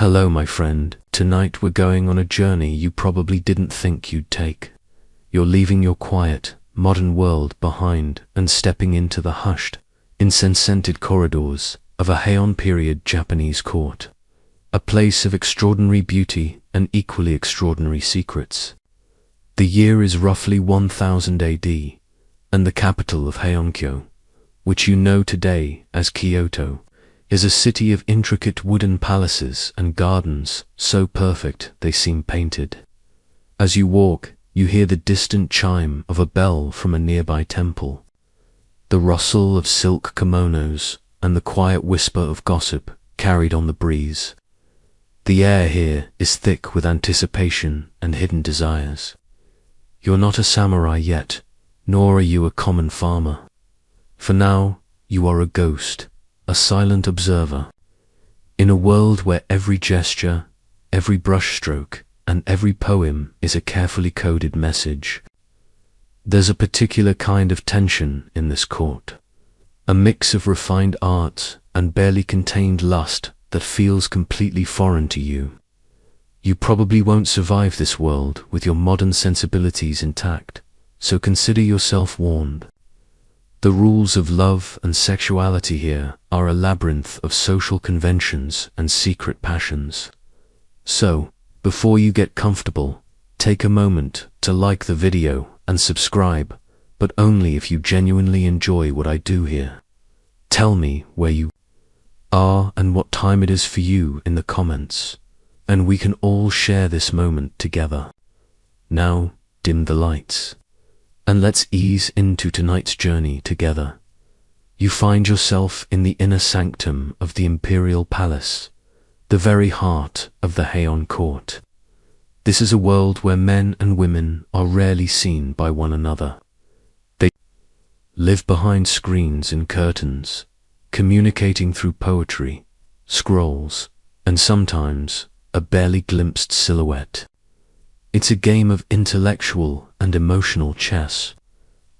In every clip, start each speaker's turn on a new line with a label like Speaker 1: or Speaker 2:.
Speaker 1: Hello, my friend. Tonight we're going on a journey you probably didn't think you'd take. You're leaving your quiet, modern world behind and stepping into the hushed, incense-scented corridors of a Heian period Japanese court. A place of extraordinary beauty and equally extraordinary secrets. The year is roughly 1000 AD, and the capital of Heian-kyo, which you know today as Kyoto, is a city of intricate wooden palaces and gardens so perfect they seem painted. As you walk, you hear the distant chime of a bell from a nearby temple, the rustle of silk kimonos, and the quiet whisper of gossip carried on the breeze. The air here is thick with anticipation and hidden desires. You're not a samurai yet, nor are you a common farmer. For now, you are a ghost, a silent observer. In a world where every gesture, every brushstroke, and every poem is a carefully coded message. There's a particular kind of tension in this court, a mix of refined art and barely contained lust that feels completely foreign to you. You probably won't survive this world with your modern sensibilities intact, so consider yourself warned. The rules of love and sexuality here are a labyrinth of social conventions and secret passions. So, before you get comfortable, take a moment to like the video and subscribe, but only if you genuinely enjoy what I do here. Tell me where you are and what time it is for you in the comments, and we can all share this moment together. Now, dim the lights, and let's ease into tonight's journey together. You find yourself in the inner sanctum of the Imperial Palace, the very heart of the Heian court. This is a world where men and women are rarely seen by one another. They live behind screens and curtains, communicating through poetry, scrolls, and sometimes a barely glimpsed silhouette. It's a game of intellectual and emotional chess,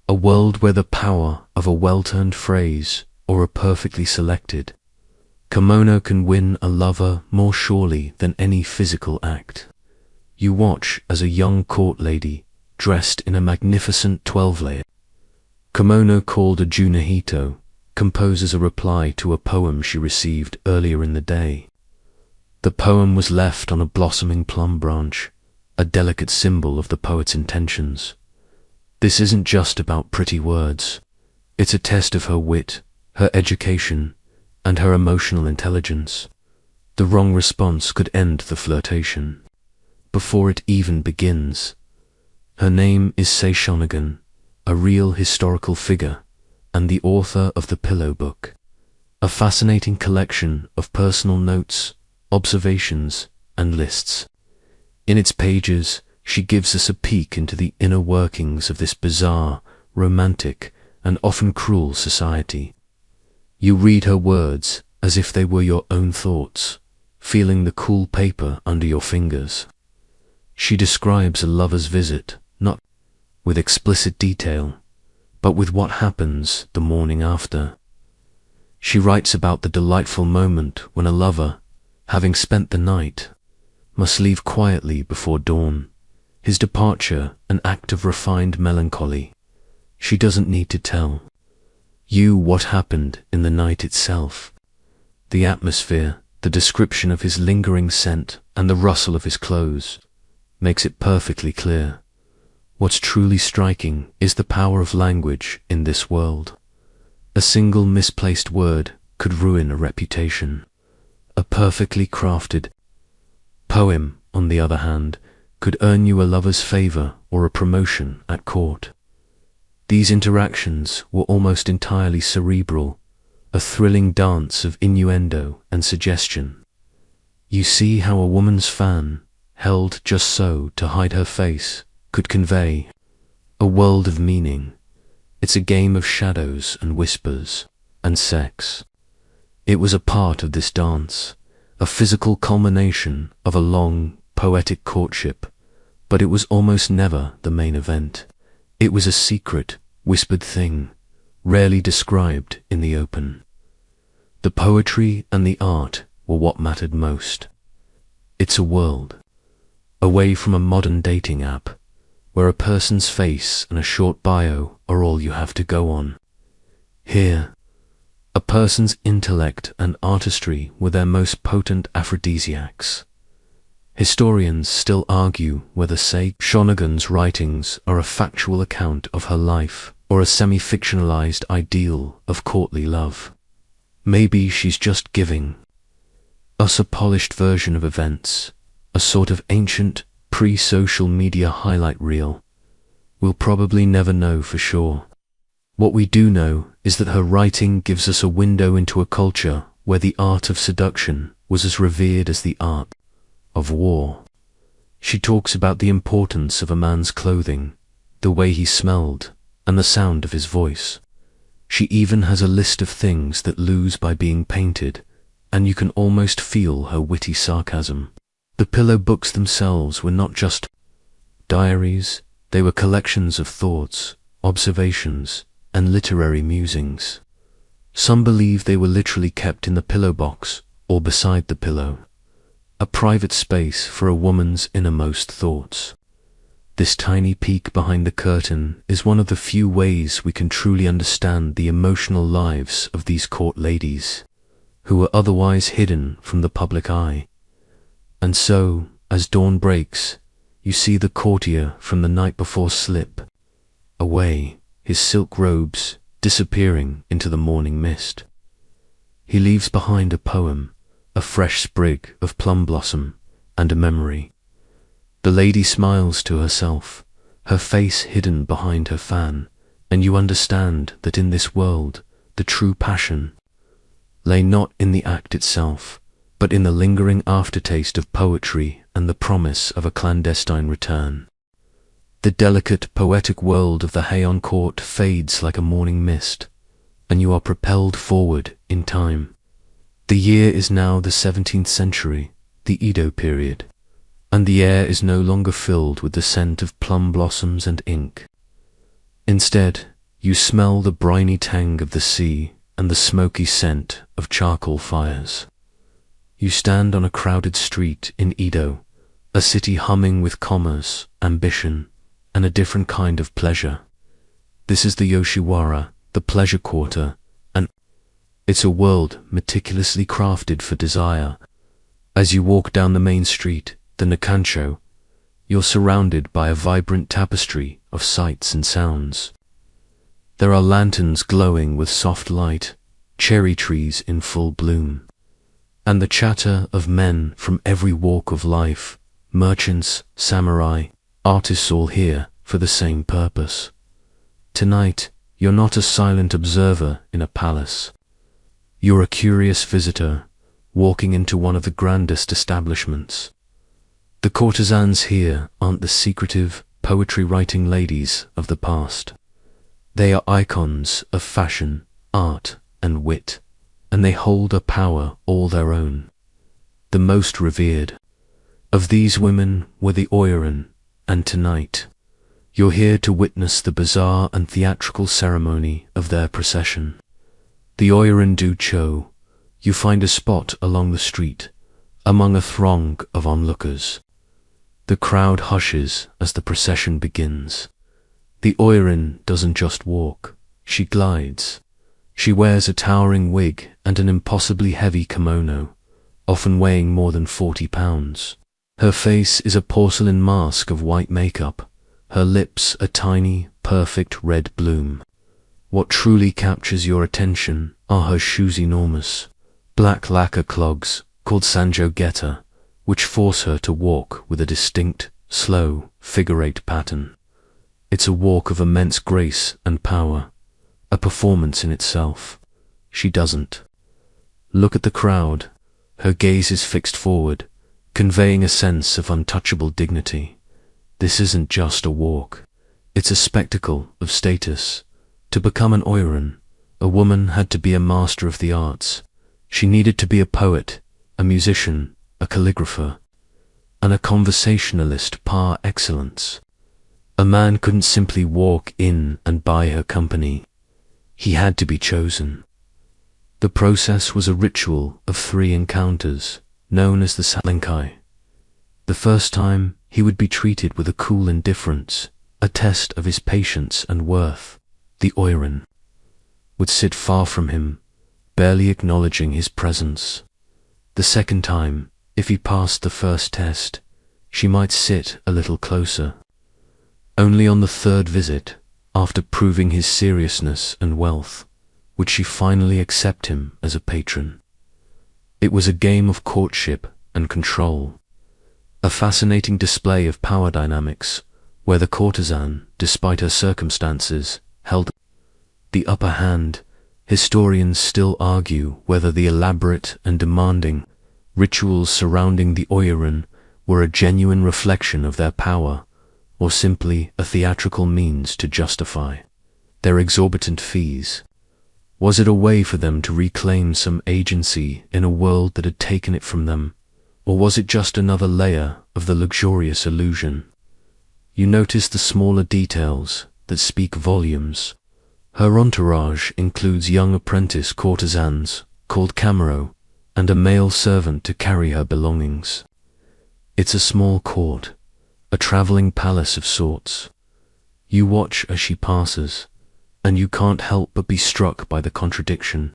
Speaker 1: a world where the power of a well-turned phrase or a perfectly selected kimono can win a lover more surely than any physical act. You watch as a young court lady, dressed in a magnificent 12-layer kimono called a junahito, composes a reply to a poem she received earlier in the day. The poem was left on a blossoming plum branch, a delicate symbol of the poet's intentions. This isn't just about pretty words. It's a test of her wit, her education, and her emotional intelligence. The wrong response could end the flirtation before it even begins. Her name is Seishonigan, a real historical figure, and the author of the Pillow Book, a fascinating collection of personal notes, observations, and lists. In its pages, she gives us a peek into the inner workings of this bizarre, romantic, and often cruel society. You read her words as if they were your own thoughts, feeling the cool paper under your fingers. She describes a lover's visit, not with explicit detail, but with what happens the morning after. She writes about the delightful moment when a lover, having spent the night, must leave quietly before dawn, his departure an act of refined melancholy. She doesn't need to tell you what happened in the night itself. The atmosphere, the description of his lingering scent, and the rustle of his clothes makes it perfectly clear. What's truly striking is the power of language in this world. A single misplaced word could ruin a reputation. A perfectly crafted poem, on the other hand, could earn you a lover's favor or a promotion at court. These interactions were almost entirely cerebral, a thrilling dance of innuendo and suggestion. You see how a woman's fan, held just so to hide her face, could convey a world of meaning. It's a game of shadows and whispers and sex. It was a part of this dance, a physical culmination of a long, poetic courtship, but it was almost never the main event. It was a secret, whispered thing, rarely described in the open. The poetry and the art were what mattered most. It's a world, away from a modern dating app, where a person's face and a short bio are all you have to go on. Here, a person's intellect and artistry were their most potent aphrodisiacs. Historians still argue whether, say, Shonagon's writings are a factual account of her life or a semi-fictionalized ideal of courtly love. Maybe she's just giving us a polished version of events, a sort of ancient, pre-social media highlight reel. We'll probably never know for sure. What we do know is that her writing gives us a window into a culture where the art of seduction was as revered as the art of war. She talks about the importance of a man's clothing, the way he smelled, and the sound of his voice. She even has a list of things that lose by being painted, and you can almost feel her witty sarcasm. The pillow books themselves were not just diaries, they were collections of thoughts, observations, and literary musings. Some believe they were literally kept in the pillow box or beside the pillow, a private space for a woman's innermost thoughts. This tiny peek behind the curtain is one of the few ways we can truly understand the emotional lives of these court ladies, who were otherwise hidden from the public eye. And so, as dawn breaks, you see the courtier from the night before slip away, his silk robes disappearing into the morning mist. He leaves behind a poem, a fresh sprig of plum blossom, and a memory. The lady smiles to herself, her face hidden behind her fan, and you understand that in this world the true passion lay not in the act itself, but in the lingering aftertaste of poetry and the promise of a clandestine return. The delicate, poetic world of the Heian court fades like a morning mist, and you are propelled forward in time. The year is now the 17th century, the Edo period, and the air is no longer filled with the scent of plum blossoms and ink. Instead, you smell the briny tang of the sea and the smoky scent of charcoal fires. You stand on a crowded street in Edo, a city humming with commerce, ambition, and a different kind of pleasure. This is the Yoshiwara, the pleasure quarter, and it's a world meticulously crafted for desire. As you walk down the main street, the Nakancho, you're surrounded by a vibrant tapestry of sights and sounds. There are lanterns glowing with soft light, cherry trees in full bloom, and the chatter of men from every walk of life, merchants, samurai, artists, all here for the same purpose. Tonight, you're not a silent observer in a palace. You're a curious visitor, walking into one of the grandest establishments. The courtesans here aren't the secretive, poetry-writing ladies of the past. They are icons of fashion, art, and wit, and they hold a power all their own. The most revered of these women were the Oiran, and tonight, you're here to witness the bizarre and theatrical ceremony of their procession. The Oiran do cho. You find a spot along the street, among a throng of onlookers. The crowd hushes as the procession begins. The Oiran doesn't just walk, she glides. She wears a towering wig and an impossibly heavy kimono, often weighing more than 40 pounds. Her face is a porcelain mask of white makeup, her lips a tiny, perfect red bloom. What truly captures your attention are her shoes, enormous, black lacquer clogs called Sanjo Geta, which force her to walk with a distinct, slow, figure-eight pattern. It's a walk of immense grace and power, a performance in itself. She doesn't look at the crowd. Her gaze is fixed forward, conveying a sense of untouchable dignity. This isn't just a walk, it's a spectacle of status. To become an Oiran, a woman had to be a master of the arts. She needed to be a poet, a musician, a calligrapher, and a conversationalist par excellence. A man couldn't simply walk in and buy her company. He had to be chosen. The process was a ritual of 3 encounters, known as the Satlenkai. The first time, he would be treated with a cool indifference, a test of his patience and worth. The Oiran would sit far from him, barely acknowledging his presence. The second time, if he passed the first test, she might sit a little closer. Only on the third visit, after proving his seriousness and wealth, would she finally accept him as a patron. It was a game of courtship and control, a fascinating display of power dynamics, where the courtesan, despite her circumstances, held the upper hand. Historians still argue whether the elaborate and demanding rituals surrounding the Oiran were a genuine reflection of their power, or simply a theatrical means to justify their exorbitant fees. Was it a way for them to reclaim some agency in a world that had taken it from them, or was it just another layer of the luxurious illusion? You notice the smaller details that speak volumes. Her entourage includes young apprentice courtesans, called camero, and a male servant to carry her belongings. It's a small court, a traveling palace of sorts. You watch as she passes, and you can't help but be struck by the contradiction.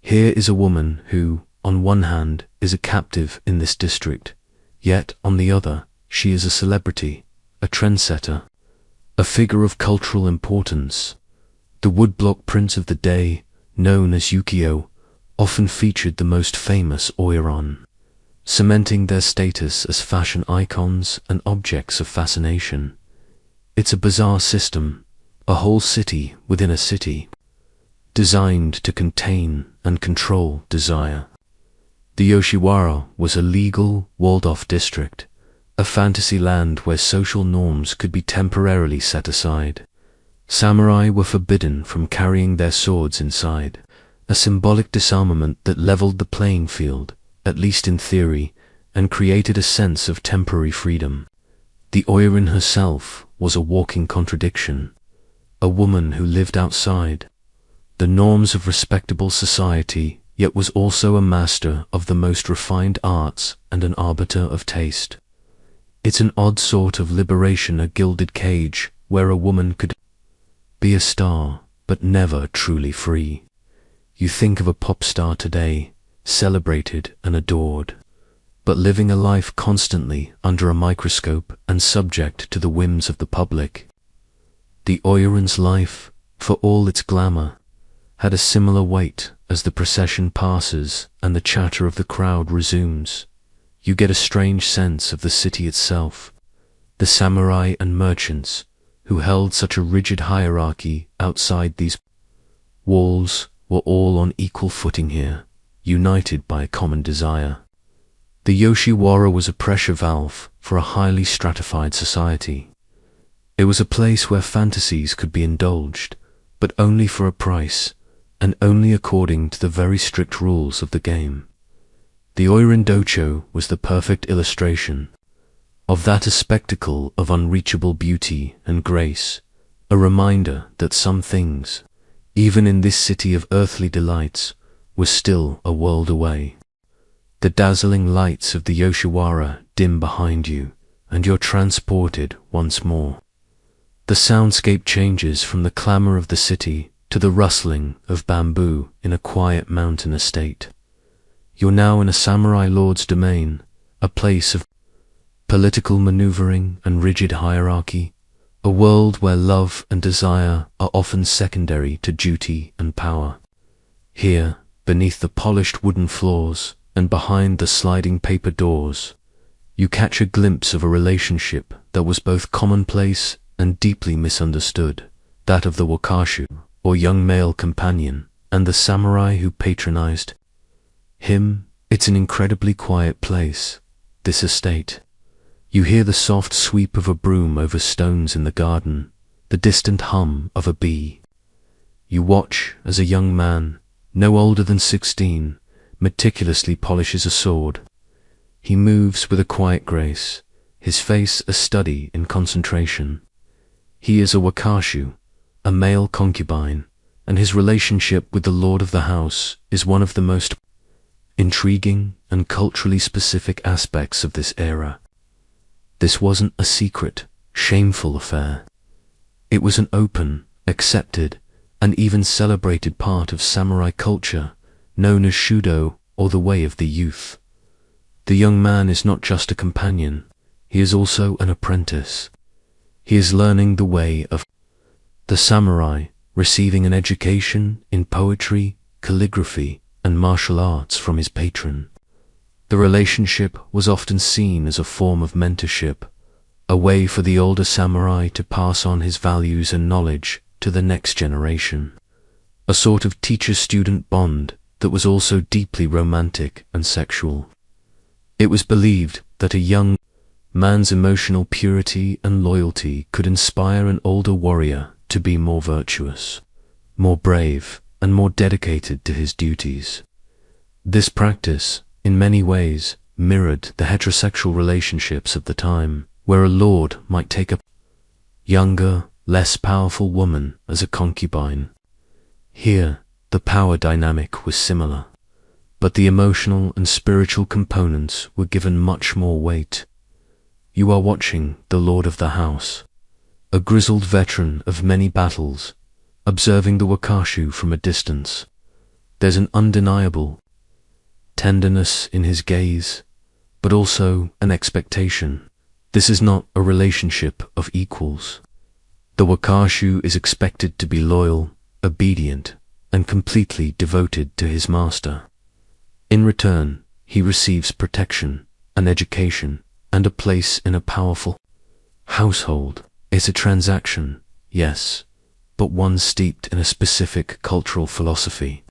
Speaker 1: Here is a woman who, on one hand, is a captive in this district, yet, on the other, she is a celebrity, a trendsetter, a figure of cultural importance. The woodblock prince of the day, known as Ukiyo-e, often featured the most famous Oiran, cementing their status as fashion icons and objects of fascination. It's a bizarre system, a whole city within a city, designed to contain and control desire. The Yoshiwara was a legal, walled-off district, a fantasy land where social norms could be temporarily set aside. Samurai were forbidden from carrying their swords inside, a symbolic disarmament that leveled the playing field, at least in theory, and created a sense of temporary freedom. The Oiran herself was a walking contradiction, a woman who lived outside the norms of respectable society, yet was also a master of the most refined arts and an arbiter of taste. It's an odd sort of liberation, a gilded cage where a woman could be a star, but never truly free. You think of a pop star today, celebrated and adored, but living a life constantly under a microscope and subject to the whims of the public. The Oiran's life, for all its glamour, had a similar weight as the procession passes and the chatter of the crowd resumes. You get a strange sense of the city itself. The samurai and merchants, who held such a rigid hierarchy outside these walls, were all on equal footing here, united by a common desire. The Yoshiwara was a pressure valve for a highly stratified society. It was a place where fantasies could be indulged, but only for a price, and only according to the very strict rules of the game. The Oiran Docho was the perfect illustration of that, a spectacle of unreachable beauty and grace, a reminder that some things, even in this city of earthly delights, were still a world away. The dazzling lights of the Yoshiwara dim behind you, and you're transported once more. The soundscape changes from the clamor of the city to the rustling of bamboo in a quiet mountain estate. You're now in a samurai lord's domain, a place of political maneuvering and rigid hierarchy, a world where love and desire are often secondary to duty and power. Here, beneath the polished wooden floors and behind the sliding paper doors, you catch a glimpse of a relationship that was both commonplace and deeply misunderstood, that of the Wakashu, or young male companion, and the samurai who patronized him. It's an incredibly quiet place, this estate. You hear the soft sweep of a broom over stones in the garden, the distant hum of a bee. You watch as a young man, no older than 16, meticulously polishes a sword. He moves with a quiet grace, his face a study in concentration. He is a Wakashu, a male concubine, and his relationship with the lord of the house is one of the most intriguing and culturally specific aspects of this era. This wasn't a secret, shameful affair. It was an open, accepted, and even celebrated part of samurai culture, known as Shudō, or the way of the youth. The young man is not just a companion, he is also an apprentice. He is learning the way of the samurai, receiving an education in poetry, calligraphy, and martial arts from his patron. The relationship was often seen as a form of mentorship, a way for the older samurai to pass on his values and knowledge to the next generation. A sort of teacher-student bond that was also deeply romantic and sexual. It was believed that a young man's emotional purity and loyalty could inspire an older warrior to be more virtuous, more brave, and more dedicated to his duties. This practice, in many ways, mirrored the heterosexual relationships of the time, where a lord might take a younger, less powerful woman as a concubine. Here, the power dynamic was similar, but the emotional and spiritual components were given much more weight. You are watching the lord of the house, a grizzled veteran of many battles, observing the Wakashu from a distance. There's an undeniable tenderness in his gaze, but also an expectation. This is not a relationship of equals. The Wakashu is expected to be loyal, obedient, and completely devoted to his master. In return, he receives protection, an education, and a place in a powerful household. It's a transaction, yes, but one steeped in a specific cultural philosophy.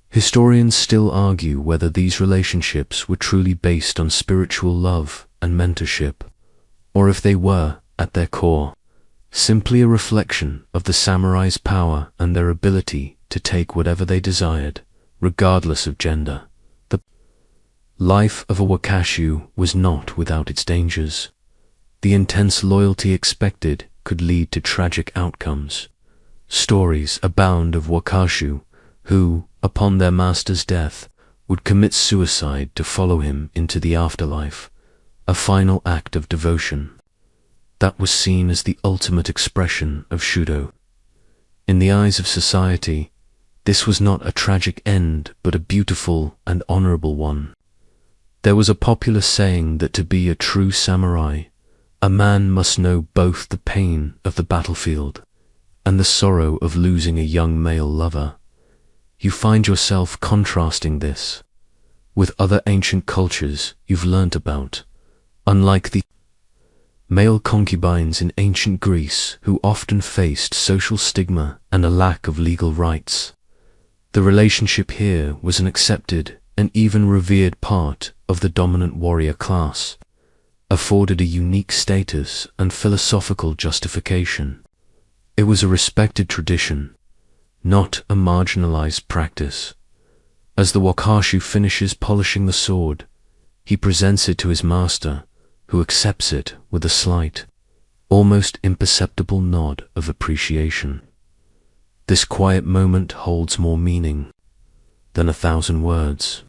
Speaker 1: Historians still argue whether these relationships were truly based on spiritual love and mentorship, or if they were, at their core, simply a reflection of the samurai's power and their ability to take whatever they desired, regardless of gender. The life of a Wakashu was not without its dangers. The intense loyalty expected could lead to tragic outcomes. Stories abound of Wakashu who, upon their master's death, would commit suicide to follow him into the afterlife, a final act of devotion. That was seen as the ultimate expression of Shudō. In the eyes of society, this was not a tragic end, but a beautiful and honorable one. There was a popular saying that to be a true samurai, a man must know both the pain of the battlefield and the sorrow of losing a young male lover. You find yourself contrasting this with other ancient cultures you've learnt about, unlike the male concubines in ancient Greece who often faced social stigma and a lack of legal rights. The relationship here was an accepted and even revered part of the dominant warrior class, afforded a unique status and philosophical justification. It was a respected tradition, not a marginalized practice. As the Wakashu finishes polishing the sword, he presents it to his master, who accepts it with a slight, almost imperceptible nod of appreciation. This quiet moment holds more meaning than 1,000 words.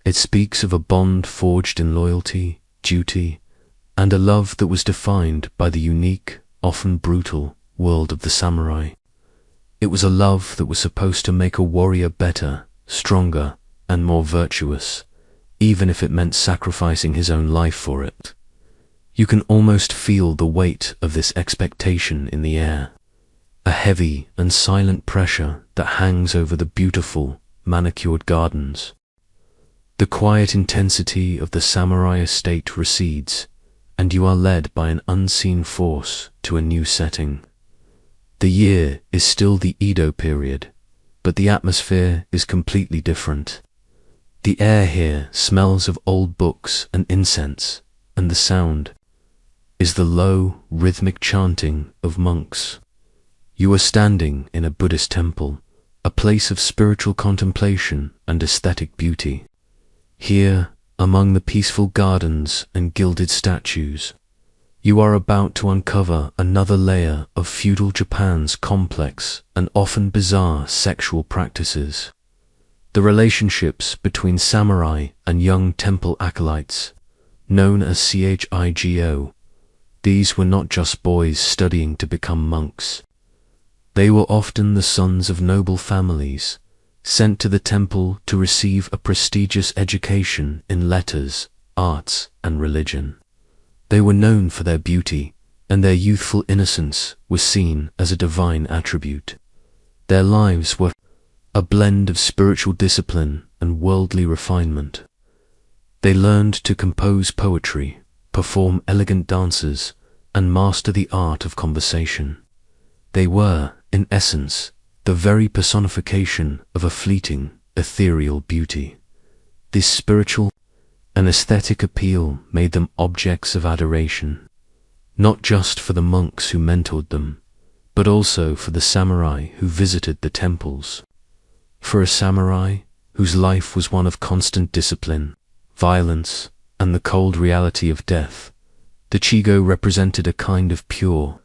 Speaker 1: It speaks of a bond forged in loyalty, duty, and a love that was defined by the unique, often brutal, world of the samurai. It was a love that was supposed to make a warrior better, stronger, and more virtuous, even if it meant sacrificing his own life for it. You can almost feel the weight of this expectation in the air, a heavy and silent pressure that hangs over the beautiful, manicured gardens. The quiet intensity of the samurai estate recedes, and you are led by an unseen force to a new setting. The year is still the Edo period, but the atmosphere is completely different. The air here smells of old books and incense, and the sound is the low, rhythmic chanting of monks. You are standing in a Buddhist temple, a place of spiritual contemplation and aesthetic beauty. Here, among the peaceful gardens and gilded statues, you are about to uncover another layer of feudal Japan's complex and often bizarre sexual practices. The relationships between samurai and young temple acolytes, known as Chigo. These were not just boys studying to become monks. They were often the sons of noble families, sent to the temple to receive a prestigious education in letters, arts, and religion. They were known for their beauty, and their youthful innocence was seen as a divine attribute. Their lives were a blend of spiritual discipline and worldly refinement. They learned to compose poetry, perform elegant dances, and master the art of conversation. They were, in essence, the very personification of a fleeting, ethereal beauty. This spiritual and aesthetic appeal made them objects of adoration, not just for the monks who mentored them, but also for the samurai who visited the temples. For a samurai whose life was one of constant discipline, violence, and the cold reality of death, the Chigo represented a kind of pure,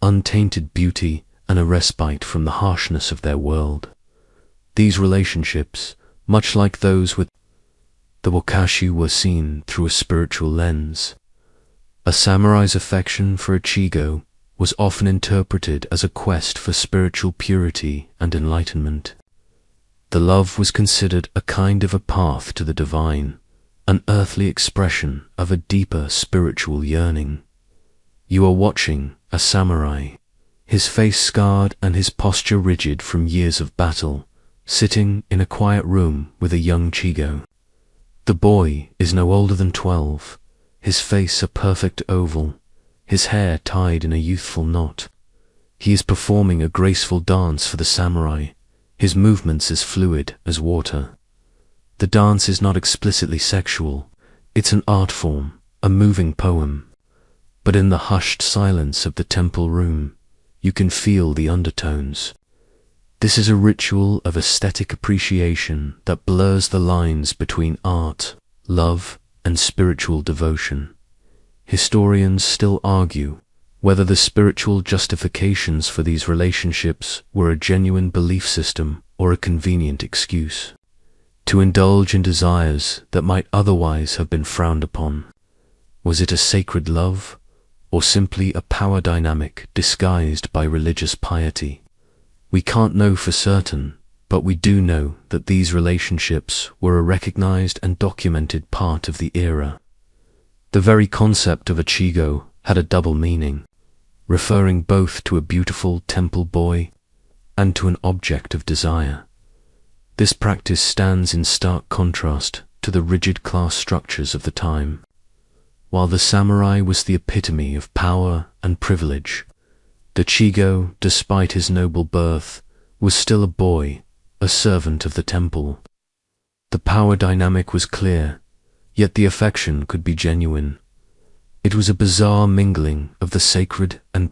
Speaker 1: untainted beauty and a respite from the harshness of their world. These relationships, much like those with the Wakashu, were seen through a spiritual lens. A samurai's affection for a Chigo was often interpreted as a quest for spiritual purity and enlightenment. The love was considered a kind of a path to the divine, an earthly expression of a deeper spiritual yearning. You are watching a samurai, his face scarred and his posture rigid from years of battle, sitting in a quiet room with a young Chigo. The boy is no older than 12, his face a perfect oval, his hair tied in a youthful knot. He is performing a graceful dance for the samurai, his movements as fluid as water. The dance is not explicitly sexual, it's an art form, a moving poem. But in the hushed silence of the temple room, you can feel the undertones. This is a ritual of aesthetic appreciation that blurs the lines between art, love, and spiritual devotion. Historians still argue whether the spiritual justifications for these relationships were a genuine belief system or a convenient excuse to indulge in desires that might otherwise have been frowned upon. Was it a sacred love, or simply a power dynamic disguised by religious piety? We can't know for certain, but we do know that these relationships were a recognized and documented part of the era. The very concept of a Chigo had a double meaning, referring both to a beautiful temple boy and to an object of desire. This practice stands in stark contrast to the rigid class structures of the time. While the samurai was the epitome of power and privilege, the Chigo, despite his noble birth, was still a boy, a servant of the temple. The power dynamic was clear, yet the affection could be genuine. It was a bizarre mingling of the sacred and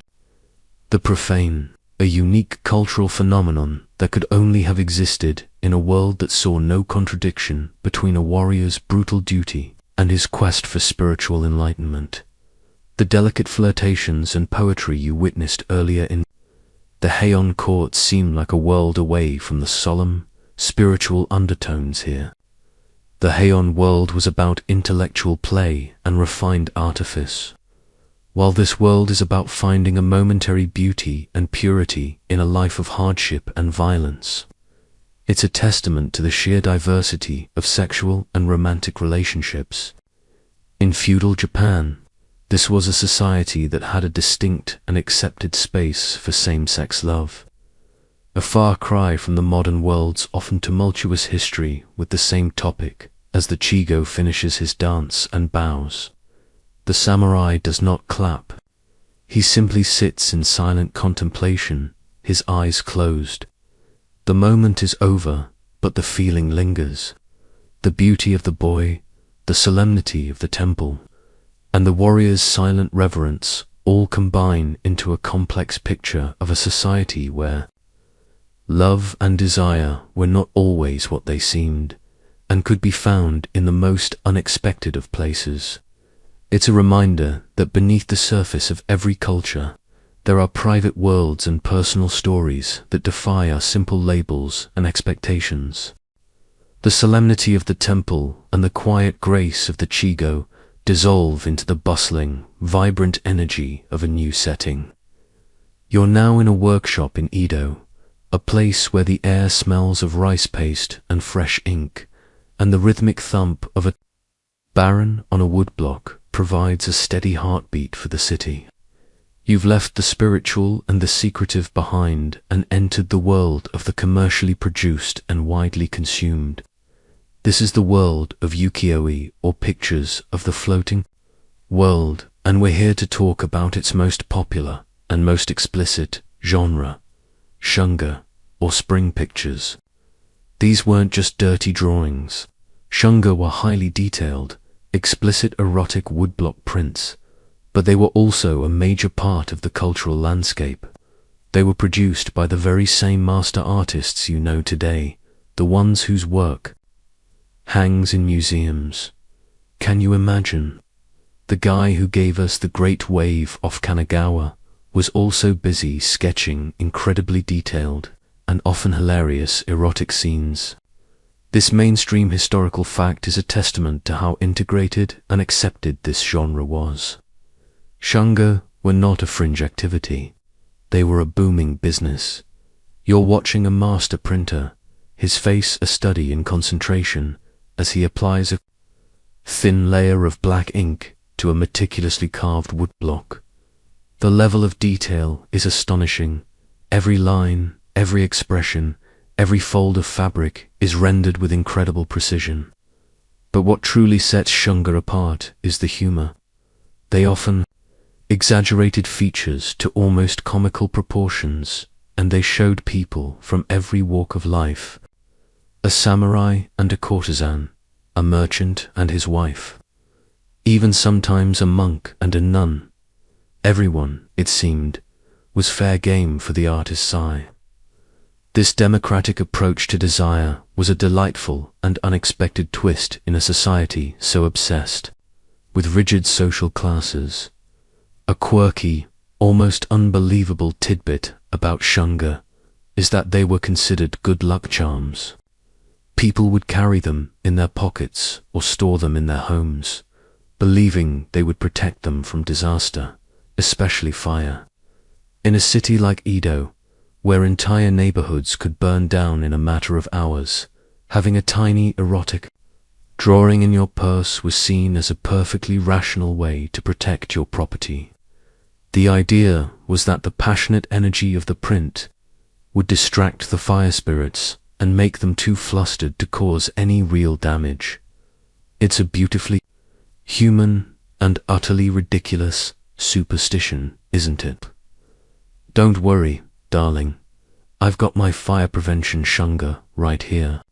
Speaker 1: the profane, a unique cultural phenomenon that could only have existed in a world that saw no contradiction between a warrior's brutal duty and his quest for spiritual enlightenment. The delicate flirtations and poetry you witnessed earlier in the Heian court seem like a world away from the solemn, spiritual undertones here. The Heian world was about intellectual play and refined artifice, while this world is about finding a momentary beauty and purity in a life of hardship and violence. It's a testament to the sheer diversity of sexual and romantic relationships. In feudal Japan, this was a society that had a distinct and accepted space for same-sex love. A far cry from the modern world's often tumultuous history with the same topic as the Chigo finishes his dance and bows. The samurai does not clap. He simply sits in silent contemplation, his eyes closed. The moment is over, but the feeling lingers. The beauty of the boy, the solemnity of the temple, and the warrior's silent reverence all combine into a complex picture of a society where love and desire were not always what they seemed, and could be found in the most unexpected of places. It's a reminder that beneath the surface of every culture, there are private worlds and personal stories that defy our simple labels and expectations. The solemnity of the temple and the quiet grace of the Chigo dissolve into the bustling, vibrant energy of a new setting. You're now in a workshop in Edo, a place where the air smells of rice paste and fresh ink, and the rhythmic thump of a baron on a woodblock provides a steady heartbeat for the city. You've left the spiritual and the secretive behind and entered the world of the commercially produced and widely consumed. This is the world of Ukiyo-e, or pictures of the floating world, and we're here to talk about its most popular and most explicit genre, Shunga, or spring pictures. These weren't just dirty drawings. Shunga were highly detailed, explicit erotic woodblock prints, but they were also a major part of the cultural landscape. They were produced by the very same master artists you know today, the ones whose work hangs in museums. Can you imagine? The guy who gave us the Great Wave off Kanagawa was also busy sketching incredibly detailed and often hilarious erotic scenes. This mainstream historical fact is a testament to how integrated and accepted this genre was. Shunga were not a fringe activity. They were a booming business. You're watching a master printer, his face a study in concentration, as he applies a thin layer of black ink to a meticulously carved woodblock. The level of detail is astonishing. Every line, every expression, every fold of fabric is rendered with incredible precision. But what truly sets Shunga apart is the humor. They often exaggerated features to almost comical proportions, and they showed people from every walk of life. A samurai and a courtesan, a merchant and his wife, even sometimes a monk and a nun. Everyone, it seemed, was fair game for the artist's eye. This democratic approach to desire was a delightful and unexpected twist in a society so obsessed with rigid social classes. A quirky, almost unbelievable tidbit about Shunga is that they were considered good luck charms. People would carry them in their pockets or store them in their homes, believing they would protect them from disaster, especially fire. In a city like Edo, where entire neighborhoods could burn down in a matter of hours, having a tiny erotic drawing in your purse was seen as a perfectly rational way to protect your property. The idea was that the passionate energy of the print would distract the fire spirits and make them too flustered to cause any real damage. It's a beautifully human and utterly ridiculous superstition, isn't it? Don't worry, darling. I've got my fire prevention Shunga right here.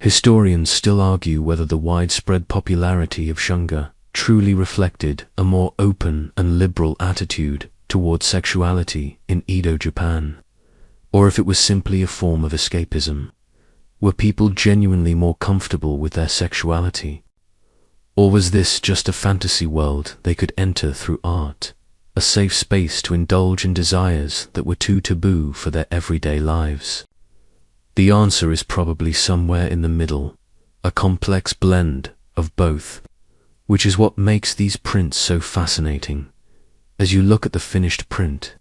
Speaker 1: Historians still argue whether the widespread popularity of Shunga truly reflected a more open and liberal attitude toward sexuality in Edo, Japan, or if it was simply a form of escapism. Were people genuinely more comfortable with their sexuality? Or was this just a fantasy world they could enter through art, a safe space to indulge in desires that were too taboo for their everyday lives? The answer is probably somewhere in the middle, a complex blend of both, which is what makes these prints so fascinating. As you look at the finished print,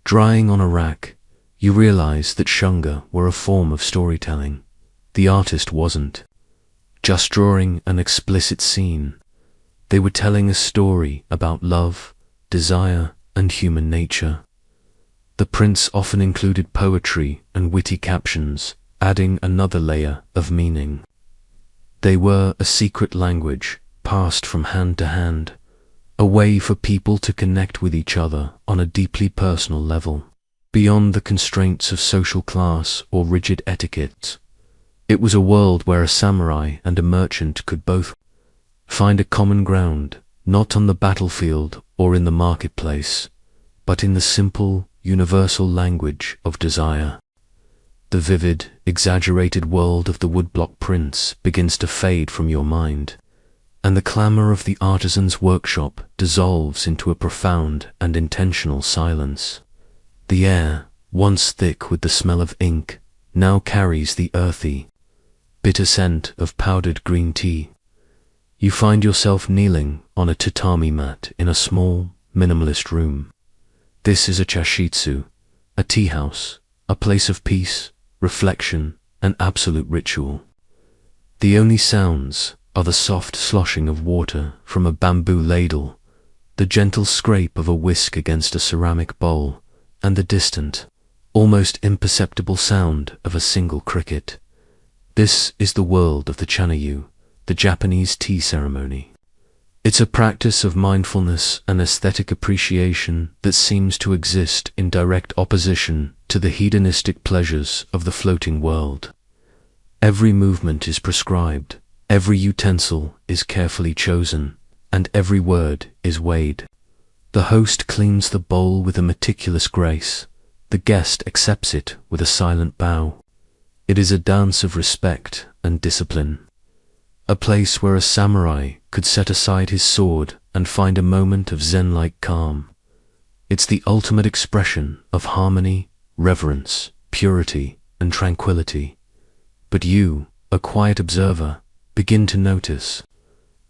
Speaker 1: drying on a rack, you realize that Shunga were a form of storytelling. The artist wasn't just drawing an explicit scene. They were telling a story about love, desire, and human nature. The prints often included poetry and witty captions, adding another layer of meaning. They were a secret language passed from hand to hand, a way for people to connect with each other on a deeply personal level, beyond the constraints of social class or rigid etiquette. It was a world where a samurai and a merchant could both find a common ground, not on the battlefield or in the marketplace, but in the simple, universal language of desire. The vivid, exaggerated world of the woodblock prints begins to fade from your mind, and the clamor of the artisan's workshop dissolves into a profound and intentional silence. The air, once thick with the smell of ink, now carries the earthy, bitter scent of powdered green tea. You find yourself kneeling on a tatami mat in a small, minimalist room. This is a chashitsu, a tea house, a place of peace, reflection, and absolute ritual. The only sounds are the soft sloshing of water from a bamboo ladle, the gentle scrape of a whisk against a ceramic bowl, and the distant, almost imperceptible sound of a single cricket. This is the world of the chanayu, the Japanese tea ceremony. It's a practice of mindfulness and aesthetic appreciation that seems to exist in direct opposition to the hedonistic pleasures of the floating world. Every movement is prescribed, every utensil is carefully chosen, and every word is weighed. The host cleans the bowl with a meticulous grace. The guest accepts it with a silent bow. It is a dance of respect and discipline. A place where a samurai could set aside his sword and find a moment of zen-like calm. It's the ultimate expression of harmony, reverence, purity, and tranquility. But you, a quiet observer, begin to notice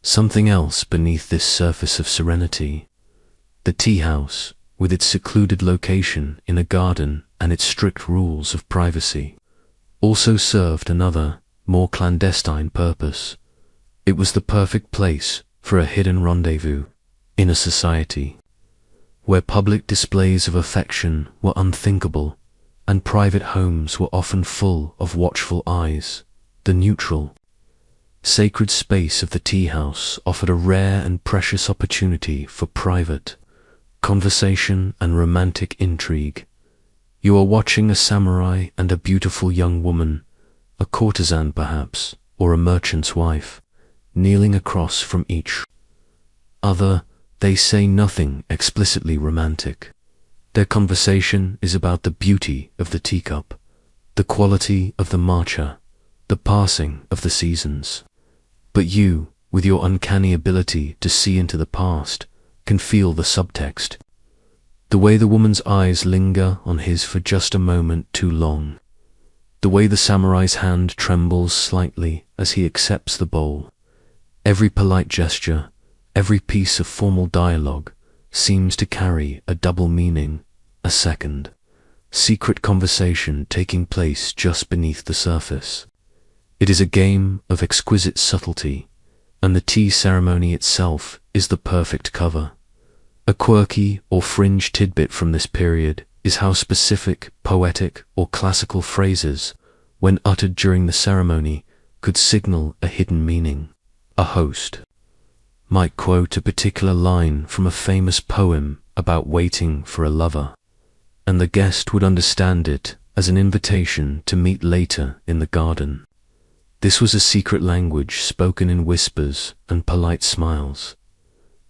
Speaker 1: something else beneath this surface of serenity. The tea house, with its secluded location in a garden and its strict rules of privacy, also served another, more clandestine purpose. It was the perfect place for a hidden rendezvous in a society where public displays of affection were unthinkable and private homes were often full of watchful eyes. The neutral, sacred space of the tea house offered a rare and precious opportunity for private conversation and romantic intrigue. You are watching a samurai and a beautiful young woman, a courtesan perhaps, or a merchant's wife, kneeling across from each other. They say nothing explicitly romantic. Their conversation is about the beauty of the teacup, the quality of the matcha, the passing of the seasons. But you, with your uncanny ability to see into the past, can feel the subtext. The way the woman's eyes linger on his for just a moment too long. The way the samurai's hand trembles slightly as he accepts the bowl. Every polite gesture, every piece of formal dialogue seems to carry a double meaning, a second, secret conversation taking place just beneath the surface. It is a game of exquisite subtlety, and the tea ceremony itself is the perfect cover. A quirky or fringe tidbit from this period is how specific, poetic, or classical phrases, when uttered during the ceremony, could signal a hidden meaning. A host might quote a particular line from a famous poem about waiting for a lover, and the guest would understand it as an invitation to meet later in the garden. This was a secret language spoken in whispers and polite smiles.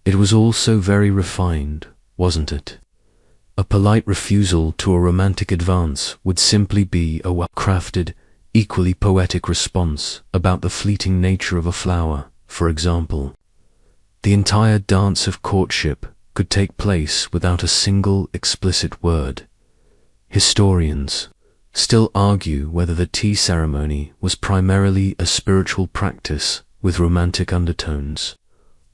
Speaker 1: It was all so very refined, wasn't it? A polite refusal to a romantic advance would simply be a well-crafted, equally poetic response about the fleeting nature of a flower, for example. The entire dance of courtship could take place without a single explicit word. Historians still argue whether the tea ceremony was primarily a spiritual practice with romantic undertones,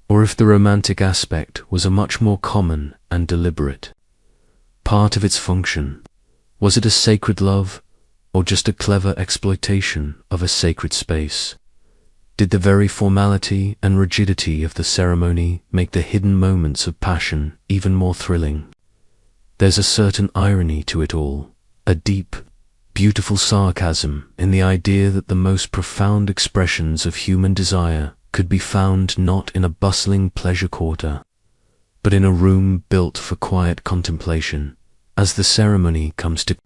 Speaker 1: or if the romantic aspect was a much more common and deliberate part of its function. Was it a sacred love, or just a clever exploitation of a sacred space? Did the very formality and rigidity of the ceremony make the hidden moments of passion even more thrilling? There's a certain irony to it all, a deep, beautiful sarcasm in the idea that the most profound expressions of human desire could be found not in a bustling pleasure quarter, but in a room built for quiet contemplation. As the ceremony comes to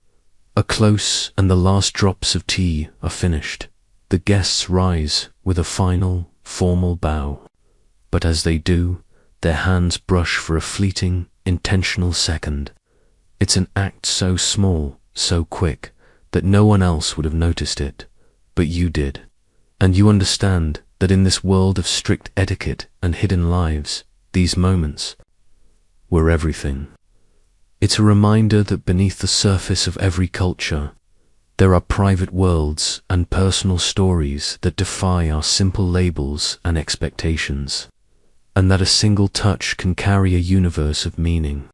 Speaker 1: a close and the last drops of tea are finished, the guests rise with a final, formal bow. But as they do, their hands brush for a fleeting, intentional second. It's an act so small, so quick, that no one else would have noticed it, but you did. And you understand that in this world of strict etiquette and hidden lives, these moments were everything. It's a reminder that beneath the surface of every culture, There are private worlds and personal stories that defy our simple labels and expectations, and that a single touch can carry a universe of meaning.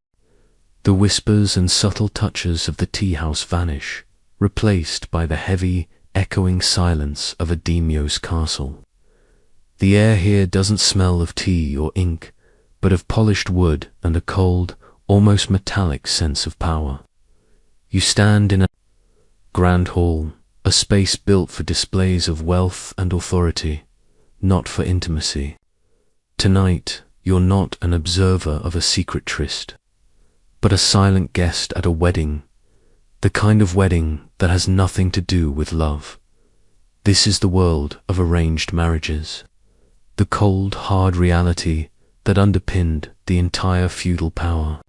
Speaker 1: The whispers and subtle touches of the tea house vanish, replaced by the heavy, echoing silence of a daimyo's castle. The air here doesn't smell of tea or ink, but of polished wood and a cold, almost metallic sense of power. You stand in a grand hall, a space built for displays of wealth and authority, not for intimacy. Tonight, you're not an observer of a secret tryst, but a silent guest at a wedding, the kind of wedding that has nothing to do with love. This is the world of arranged marriages, the cold, hard reality that underpinned the entire feudal power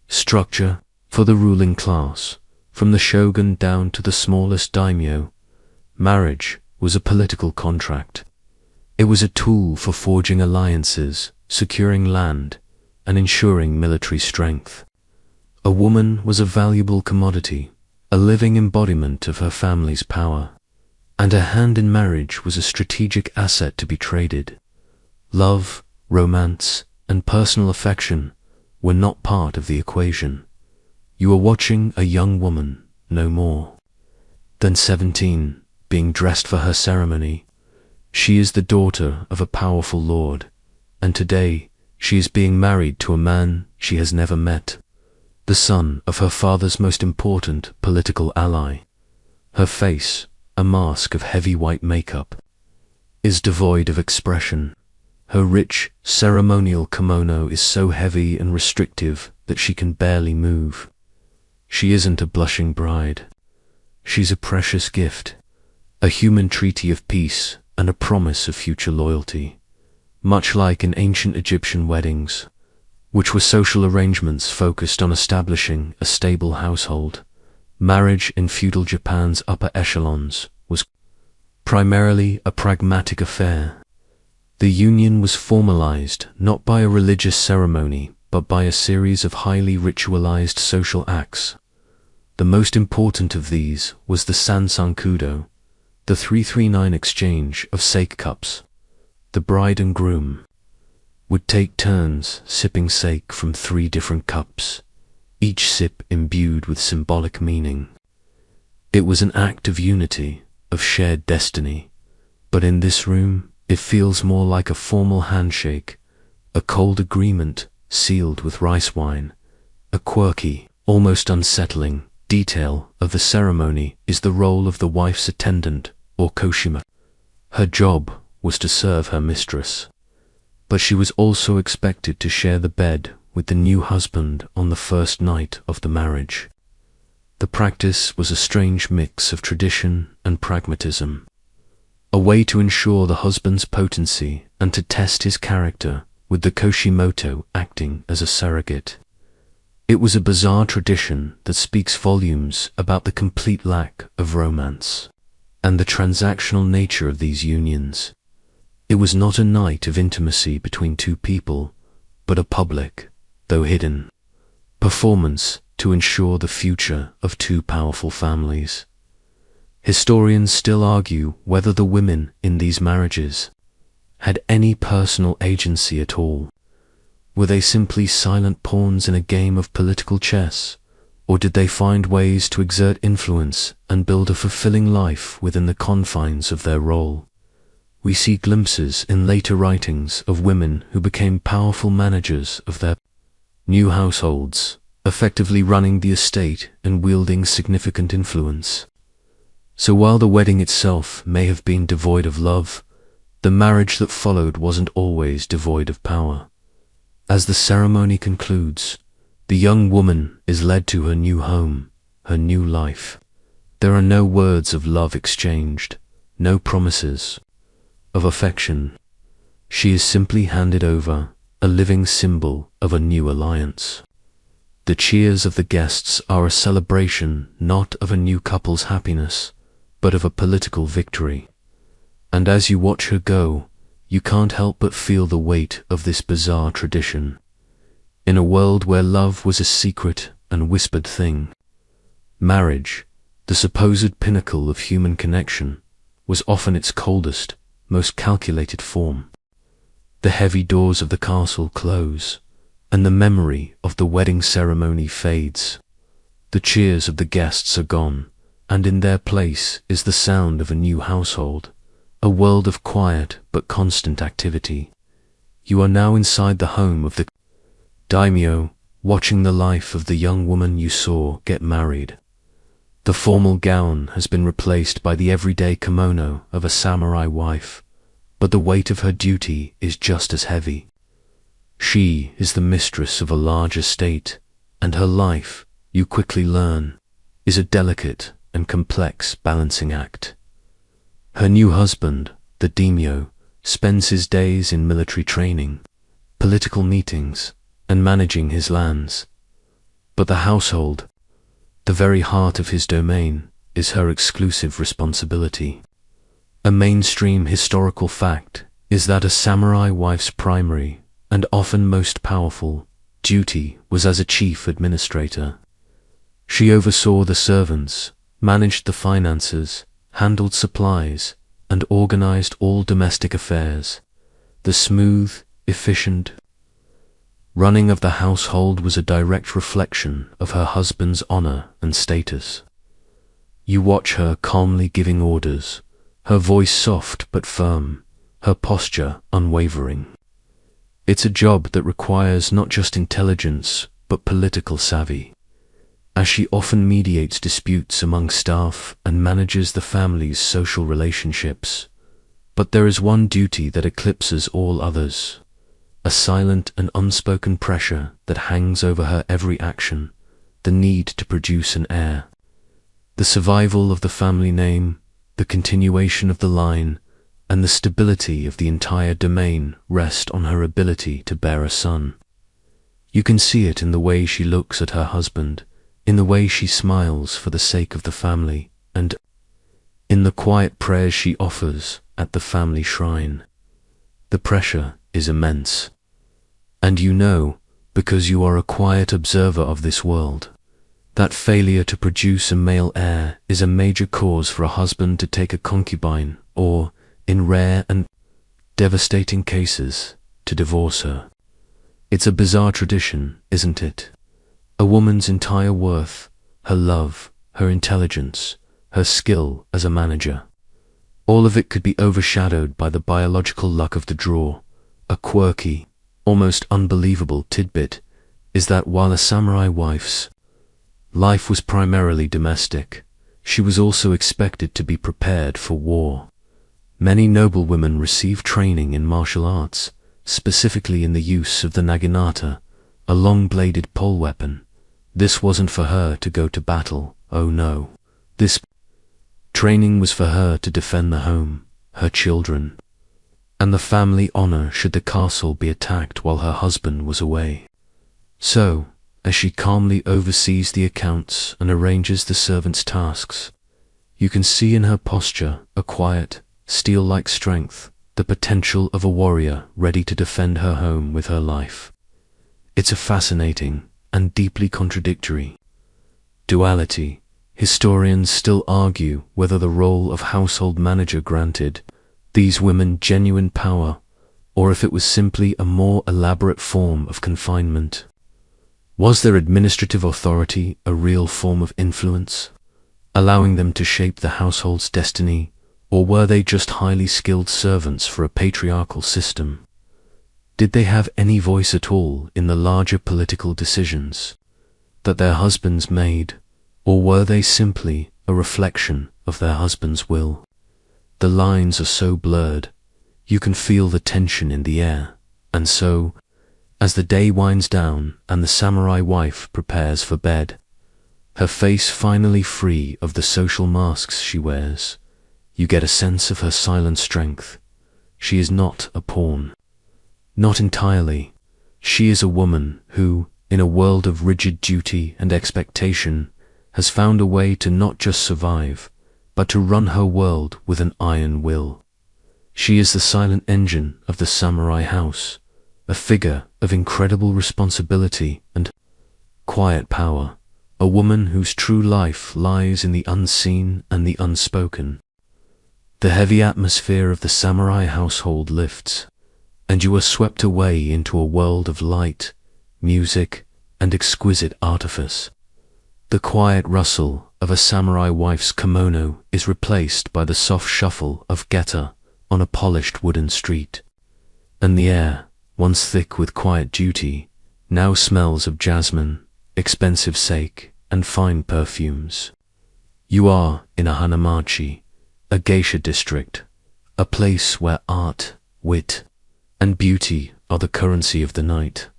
Speaker 1: structure for the ruling class. From the shogun down to the smallest daimyo, marriage was a political contract. It was a tool for forging alliances, securing land, and ensuring military strength. A woman was a valuable commodity, a living embodiment of her family's power, and her hand in marriage was a strategic asset to be traded. Love, romance, and personal affection were not part of the equation. You are watching a young woman, no more than 17, being dressed for her ceremony. She is the daughter of a powerful lord, and today she is being married to a man she has never met, the son of her father's most important political ally. Her face, a mask of heavy white makeup, is devoid of expression. Her rich, ceremonial kimono is so heavy and restrictive that she can barely move. She isn't a blushing bride. She's a precious gift, a human treaty of peace and a promise of future loyalty. Much like in ancient Egyptian weddings, which were social arrangements focused on establishing a stable household, marriage in feudal Japan's upper echelons was primarily a pragmatic affair. The union was formalized not by a religious ceremony, but by a series of highly ritualized social acts. The most important of these was the Sansankudo, the 339 exchange of sake cups. The bride and groom would take turns sipping sake from 3 different cups, each sip imbued with symbolic meaning. It was an act of unity, of shared destiny, but in this room it feels more like a formal handshake, a cold agreement sealed with rice wine. A quirky, almost unsettling detail of the ceremony is the role of the wife's attendant, or koshima. Her job was to serve her mistress, but she was also expected to share the bed with the new husband on the first night of the marriage. The practice was a strange mix of tradition and pragmatism, a way to ensure the husband's potency and to test his character, with the koshimoto acting as a surrogate. It was a bizarre tradition that speaks volumes about the complete lack of romance and the transactional nature of these unions. It was not a night of intimacy between 2 people, but a public, though hidden, performance to ensure the future of 2 powerful families. Historians still argue whether the women in these marriages had any personal agency at all. Were they simply silent pawns in a game of political chess, or did they find ways to exert influence and build a fulfilling life within the confines of their role? We see glimpses in later writings of women who became powerful managers of their new households, effectively running the estate and wielding significant influence. So while the wedding itself may have been devoid of love, the marriage that followed wasn't always devoid of power. As the ceremony concludes, the young woman is led to her new home, her new life. There are no words of love exchanged, no promises of affection. She is simply handed over, a living symbol of a new alliance. The cheers of the guests are a celebration not of a new couple's happiness, but of a political victory. And as you watch her go, you can't help but feel the weight of this bizarre tradition. In a world where love was a secret and whispered thing, marriage, the supposed pinnacle of human connection, was often its coldest, most calculated form. The heavy doors of the castle close, and the memory of the wedding ceremony fades. The cheers of the guests are gone, and in their place is the sound of a new household, a world of quiet but constant activity. You are now inside the home of the daimyo, watching the life of the young woman you saw get married. The formal gown has been replaced by the everyday kimono of a samurai wife, but the weight of her duty is just as heavy. She is the mistress of a large estate, and her life, you quickly learn, is a delicate and complex balancing act. Her new husband, the daimyo, spends his days in military training, political meetings, and managing his lands. But the household, the very heart of his domain, is her exclusive responsibility. A mainstream historical fact is that a samurai wife's primary, and often most powerful, duty was as a chief administrator. She oversaw the servants, managed the finances, handled supplies, and organized all domestic affairs. The smooth, efficient running of the household was a direct reflection of her husband's honor and status. You watch her calmly giving orders, her voice soft but firm, her posture unwavering. It's a job that requires not just intelligence, but political savvy, as she often mediates disputes among staff and manages the family's social relationships. But there is one duty that eclipses all others, a silent and unspoken pressure that hangs over her every action, the need to produce an heir. The survival of the family name, the continuation of the line, and the stability of the entire domain rest on her ability to bear a son. You can see it in the way she looks at her husband, in the way she smiles for the sake of the family, and in the quiet prayers she offers at the family shrine. The pressure is immense. And you know, because you are a quiet observer of this world, that failure to produce a male heir is a major cause for a husband to take a concubine or, in rare and devastating cases, to divorce her. It's a bizarre tradition, isn't it? A woman's entire worth, her love, her intelligence, her skill as a manager, all of it could be overshadowed by the biological luck of the draw. A quirky, almost unbelievable tidbit is that while a samurai wife's life was primarily domestic, she was also expected to be prepared for war. Many noble women receive training in martial arts, specifically in the use of the naginata, a long-bladed pole weapon. This wasn't for her to go to battle, oh no. This training was for her to defend the home, her children, and the family honor should the castle be attacked while her husband was away. So, as she calmly oversees the accounts and arranges the servants' tasks, you can see in her posture a quiet, steel-like strength, the potential of a warrior ready to defend her home with her life. It's a fascinating and deeply contradictory duality. Historians still argue whether the role of household manager granted these women genuine power, or if it was simply a more elaborate form of confinement. Was their administrative authority a real form of influence, allowing them to shape the household's destiny, or were they just highly skilled servants for a patriarchal system? Did they have any voice at all in the larger political decisions that their husbands made, or were they simply a reflection of their husband's will? The lines are so blurred, you can feel the tension in the air, and so, as the day winds down and the samurai wife prepares for bed, her face finally free of the social masks she wears, you get a sense of her silent strength. She is not a pawn. Not entirely. She is a woman who, in a world of rigid duty and expectation, has found a way to not just survive, but to run her world with an iron will. She is the silent engine of the samurai house, a figure of incredible responsibility and quiet power, a woman whose true life lies in the unseen and the unspoken. The heavy atmosphere of the samurai household lifts, and you are swept away into a world of light, music, and exquisite artifice. The quiet rustle of a samurai wife's kimono is replaced by the soft shuffle of geta on a polished wooden street, and the air, once thick with quiet duty, now smells of jasmine, expensive sake, and fine perfumes. You are in a Hanamachi, a geisha district, a place where art, wit, and beauty are the currency of the night.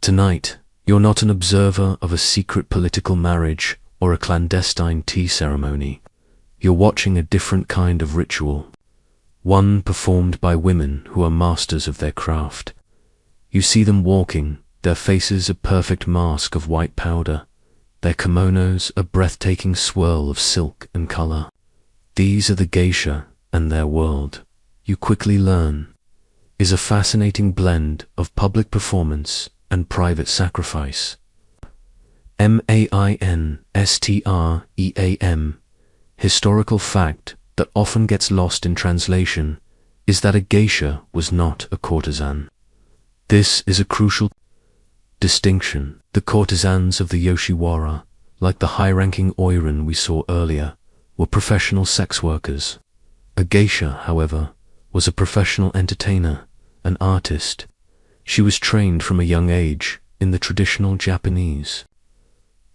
Speaker 1: Tonight, you're not an observer of a secret political marriage or a clandestine tea ceremony. You're watching a different kind of ritual, one performed by women who are masters of their craft. You see them walking, their faces a perfect mask of white powder, their kimonos a breathtaking swirl of silk and color. These are the geisha, and their world, you quickly learn, is a fascinating blend of public performance and private sacrifice. Mainstream, historical fact that often gets lost in translation, is that a geisha was not a courtesan. This is a crucial distinction. The courtesans of the Yoshiwara, like the high-ranking Oiran we saw earlier, were professional sex workers. A geisha, however, was a professional entertainer, an artist. She was trained from a young age in the traditional Japanese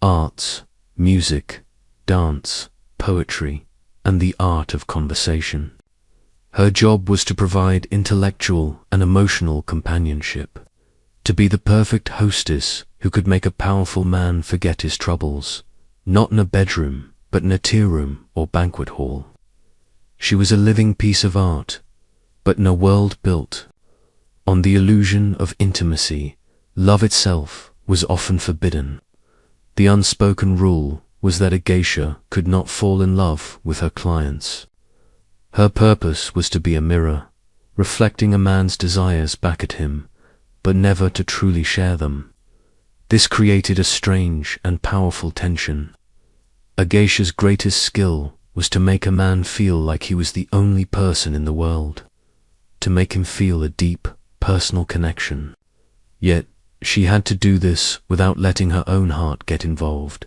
Speaker 1: arts, music, dance, poetry, and the art of conversation. Her job was to provide intellectual and emotional companionship, to be the perfect hostess who could make a powerful man forget his troubles, not in a bedroom, but in a tea room or banquet hall. She was a living piece of art, but in a world built on the illusion of intimacy, love itself was often forbidden. The unspoken rule was that a geisha could not fall in love with her clients. Her purpose was to be a mirror, reflecting a man's desires back at him, but never to truly share them. This created a strange and powerful tension. A geisha's greatest skill was to make a man feel like he was the only person in the world, to make him feel a deep, personal connection. Yet, she had to do this without letting her own heart get involved.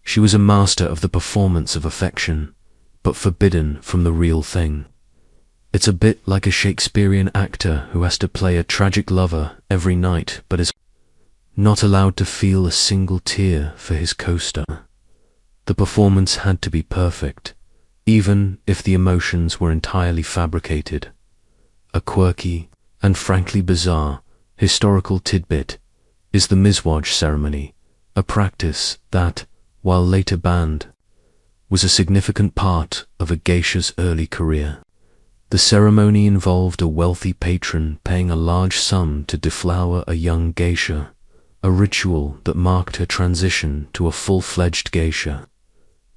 Speaker 1: She was a master of the performance of affection, but forbidden from the real thing. It's a bit like a Shakespearean actor who has to play a tragic lover every night but is not allowed to feel a single tear for his co-star. The performance had to be perfect, even if the emotions were entirely fabricated. A quirky and frankly bizarre historical tidbit is the Mizwaj ceremony, a practice that, while later banned, was a significant part of a geisha's early career. The ceremony involved a wealthy patron paying a large sum to deflower a young geisha, a ritual that marked her transition to a full-fledged geisha.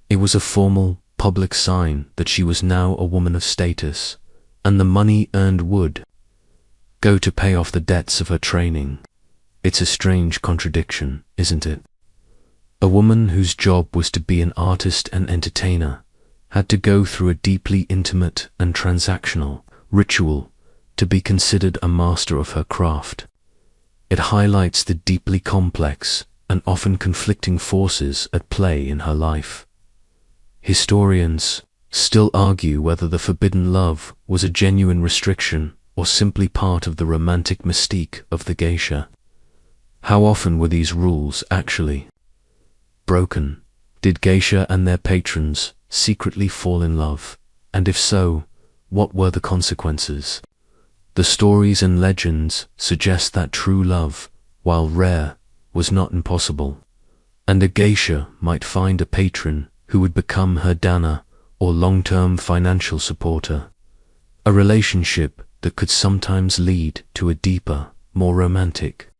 Speaker 1: It was a formal, public sign that she was now a woman of status, and the money earned would go to pay off the debts of her training. It's a strange contradiction, isn't it? A woman whose job was to be an artist and entertainer had to go through a deeply intimate and transactional ritual to be considered a master of her craft. It highlights the deeply complex and often conflicting forces at play in her life. Historians still argue whether the forbidden love was a genuine restriction or simply part of the romantic mystique of the geisha. How often were these rules actually broken? Did geisha and their patrons secretly fall in love? And if so, what were the consequences? The stories and legends suggest that true love, while rare, was not impossible, and a geisha might find a patron who would become her dana or long-term financial supporter, a relationship that could sometimes lead to a deeper, more romantic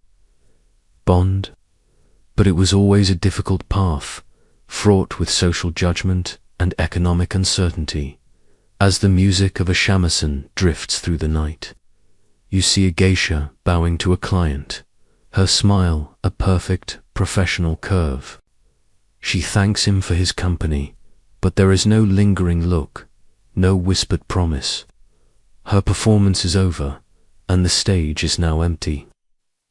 Speaker 1: bond. But it was always a difficult path, fraught with social judgment and economic uncertainty. As the music of a shamisen drifts through the night, you see a geisha bowing to a client, her smile a perfect professional curve. She thanks him for his company, but there is no lingering look, no whispered promise. Her performance is over, and the stage is now empty.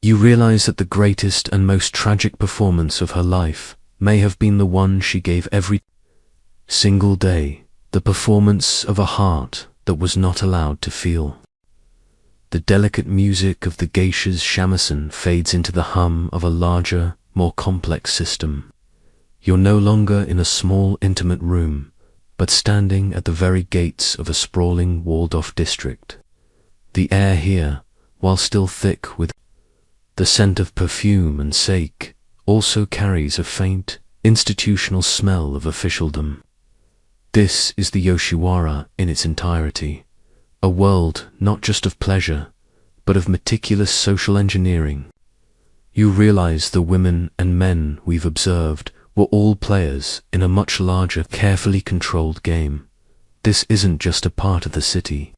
Speaker 1: You realize that the greatest and most tragic performance of her life may have been the one she gave every single day, the performance of a heart that was not allowed to feel. The delicate music of the geisha's shamisen fades into the hum of a larger, more complex system. You're no longer in a small, intimate room, but standing at the very gates of a sprawling, walled-off district. The air here, while still thick with the scent of perfume and sake, also carries a faint, institutional smell of officialdom. This is the Yoshiwara in its entirety, a world not just of pleasure, but of meticulous social engineering. You realize the women and men we've observed were all players in a much larger, carefully controlled game. This isn't just a part of the city.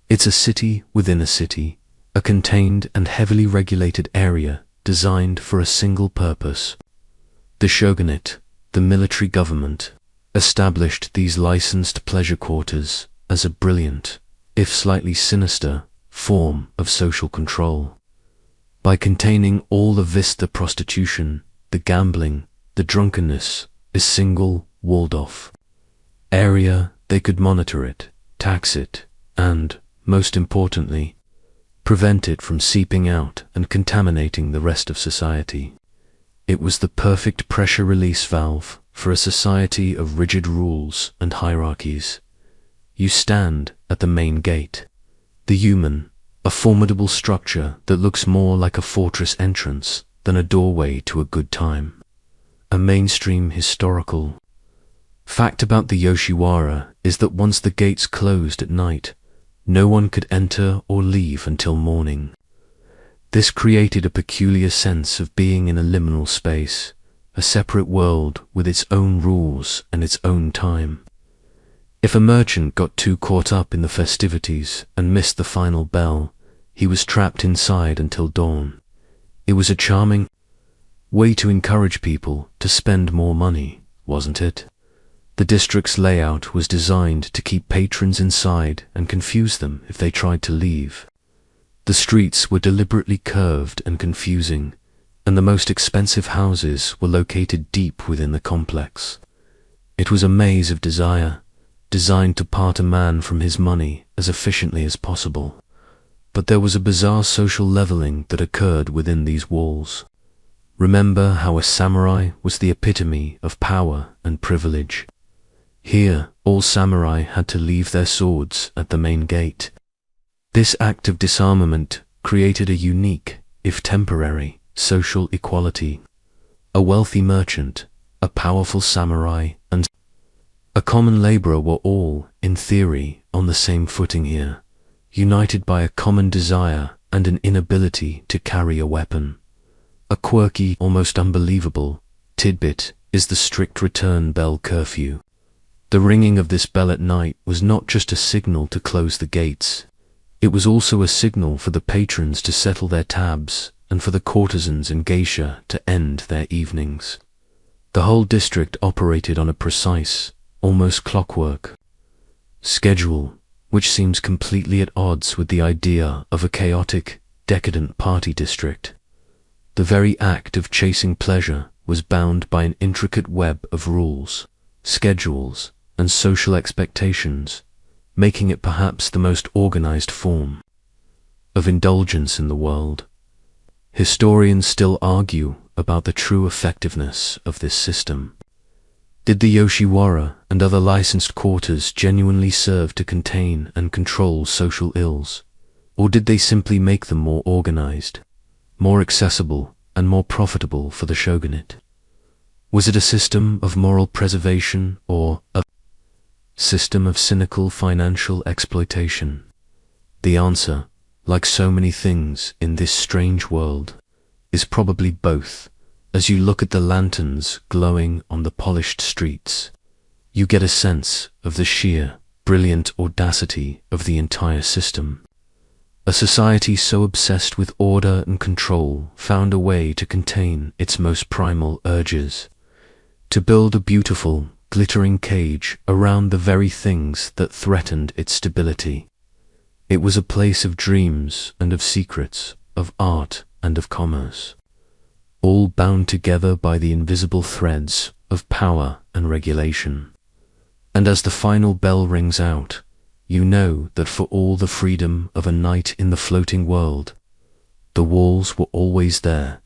Speaker 1: It's a city within a city, a contained and heavily regulated area designed for a single purpose. The shogunate, the military government, established these licensed pleasure quarters as a brilliant, if slightly sinister, form of social control. By containing all the vista prostitution, the gambling, the drunkenness, a single, walled-off area, they could monitor it, tax it, and, most importantly, prevent it from seeping out and contaminating the rest of society. It was the perfect pressure release valve for a society of rigid rules and hierarchies. You stand at the main gate. The human, a formidable structure that looks more like a fortress entrance than a doorway to a good time. A mainstream historical fact about the Yoshiwara is that once the gates closed at night, no one could enter or leave until morning. This created a peculiar sense of being in a liminal space, a separate world with its own rules and its own time. If a merchant got too caught up in the festivities and missed the final bell, he was trapped inside until dawn. It was a charming way to encourage people to spend more money, wasn't it? The district's layout was designed to keep patrons inside and confuse them if they tried to leave. The streets were deliberately curved and confusing, and the most expensive houses were located deep within the complex. It was a maze of desire, designed to part a man from his money as efficiently as possible. But there was a bizarre social leveling that occurred within these walls. Remember how a samurai was the epitome of power and privilege. Here, all samurai had to leave their swords at the main gate. This act of disarmament created a unique, if temporary, social equality. A wealthy merchant, a powerful samurai, and a common laborer were all, in theory, on the same footing here, united by a common desire and an inability to carry a weapon. A quirky, almost unbelievable, tidbit is the strict return bell curfew. The ringing of this bell at night was not just a signal to close the gates. It was also a signal for the patrons to settle their tabs and for the courtesans and geisha to end their evenings. The whole district operated on a precise, almost clockwork schedule, which seems completely at odds with the idea of a chaotic, decadent party district. The very act of chasing pleasure was bound by an intricate web of rules, schedules, and social expectations, making it perhaps the most organized form of indulgence in the world. Historians still argue about the true effectiveness of this system. Did the Yoshiwara and other licensed quarters genuinely serve to contain and control social ills, or did they simply make them more organized, more accessible, and more profitable for the shogunate? Was it a system of moral preservation or a system of cynical financial exploitation? The answer, like so many things in this strange world, is probably both. As you look at the lanterns glowing on the polished streets, you get a sense of the sheer, brilliant audacity of the entire system. A society so obsessed with order and control found a way to contain its most primal urges. to build a beautiful, glittering cage around the very things that threatened its stability. It was a place of dreams and of secrets, of art and of commerce, all bound together by the invisible threads of power and regulation. And as the final bell rings out, you know that for all the freedom of a night in the floating world, the walls were always there,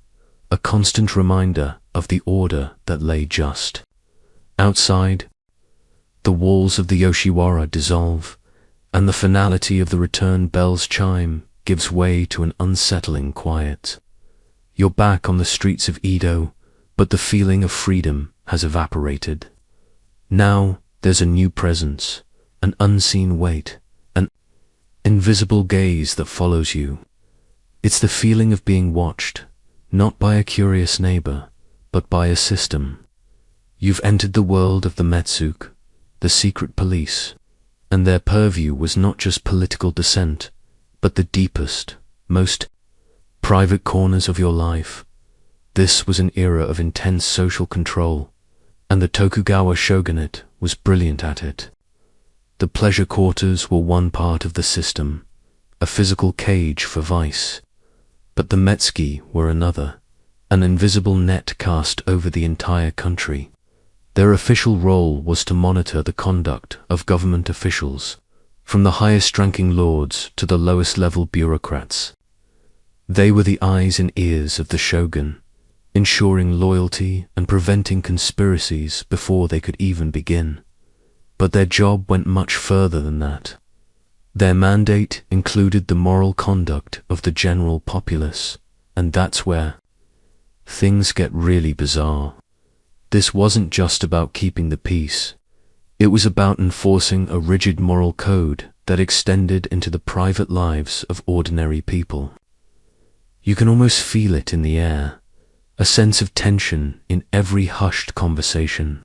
Speaker 1: a constant reminder of the order that lay just outside. The walls of the Yoshiwara dissolve, and the finality of the return bell's chime gives way to an unsettling quiet. You're back on the streets of Edo, but the feeling of freedom has evaporated. Now there's a new presence, an unseen weight, an invisible gaze that follows you. It's the feeling of being watched, not by a curious neighbor, but by a system. You've entered the world of the Metsuke, the secret police, and their purview was not just political dissent, but the deepest, most private corners of your life. This was an era of intense social control, and the Tokugawa shogunate was brilliant at it. The pleasure quarters were one part of the system, a physical cage for vice, but the Metsuke were another, an invisible net cast over the entire country. Their official role was to monitor the conduct of government officials, from the highest-ranking lords to the lowest-level bureaucrats. They were the eyes and ears of the shogun, ensuring loyalty and preventing conspiracies before they could even begin. But their job went much further than that. Their mandate included the moral conduct of the general populace, and that's where things get really bizarre. This wasn't just about keeping the peace. It was about enforcing a rigid moral code that extended into the private lives of ordinary people. You can almost feel it in the air, a sense of tension in every hushed conversation.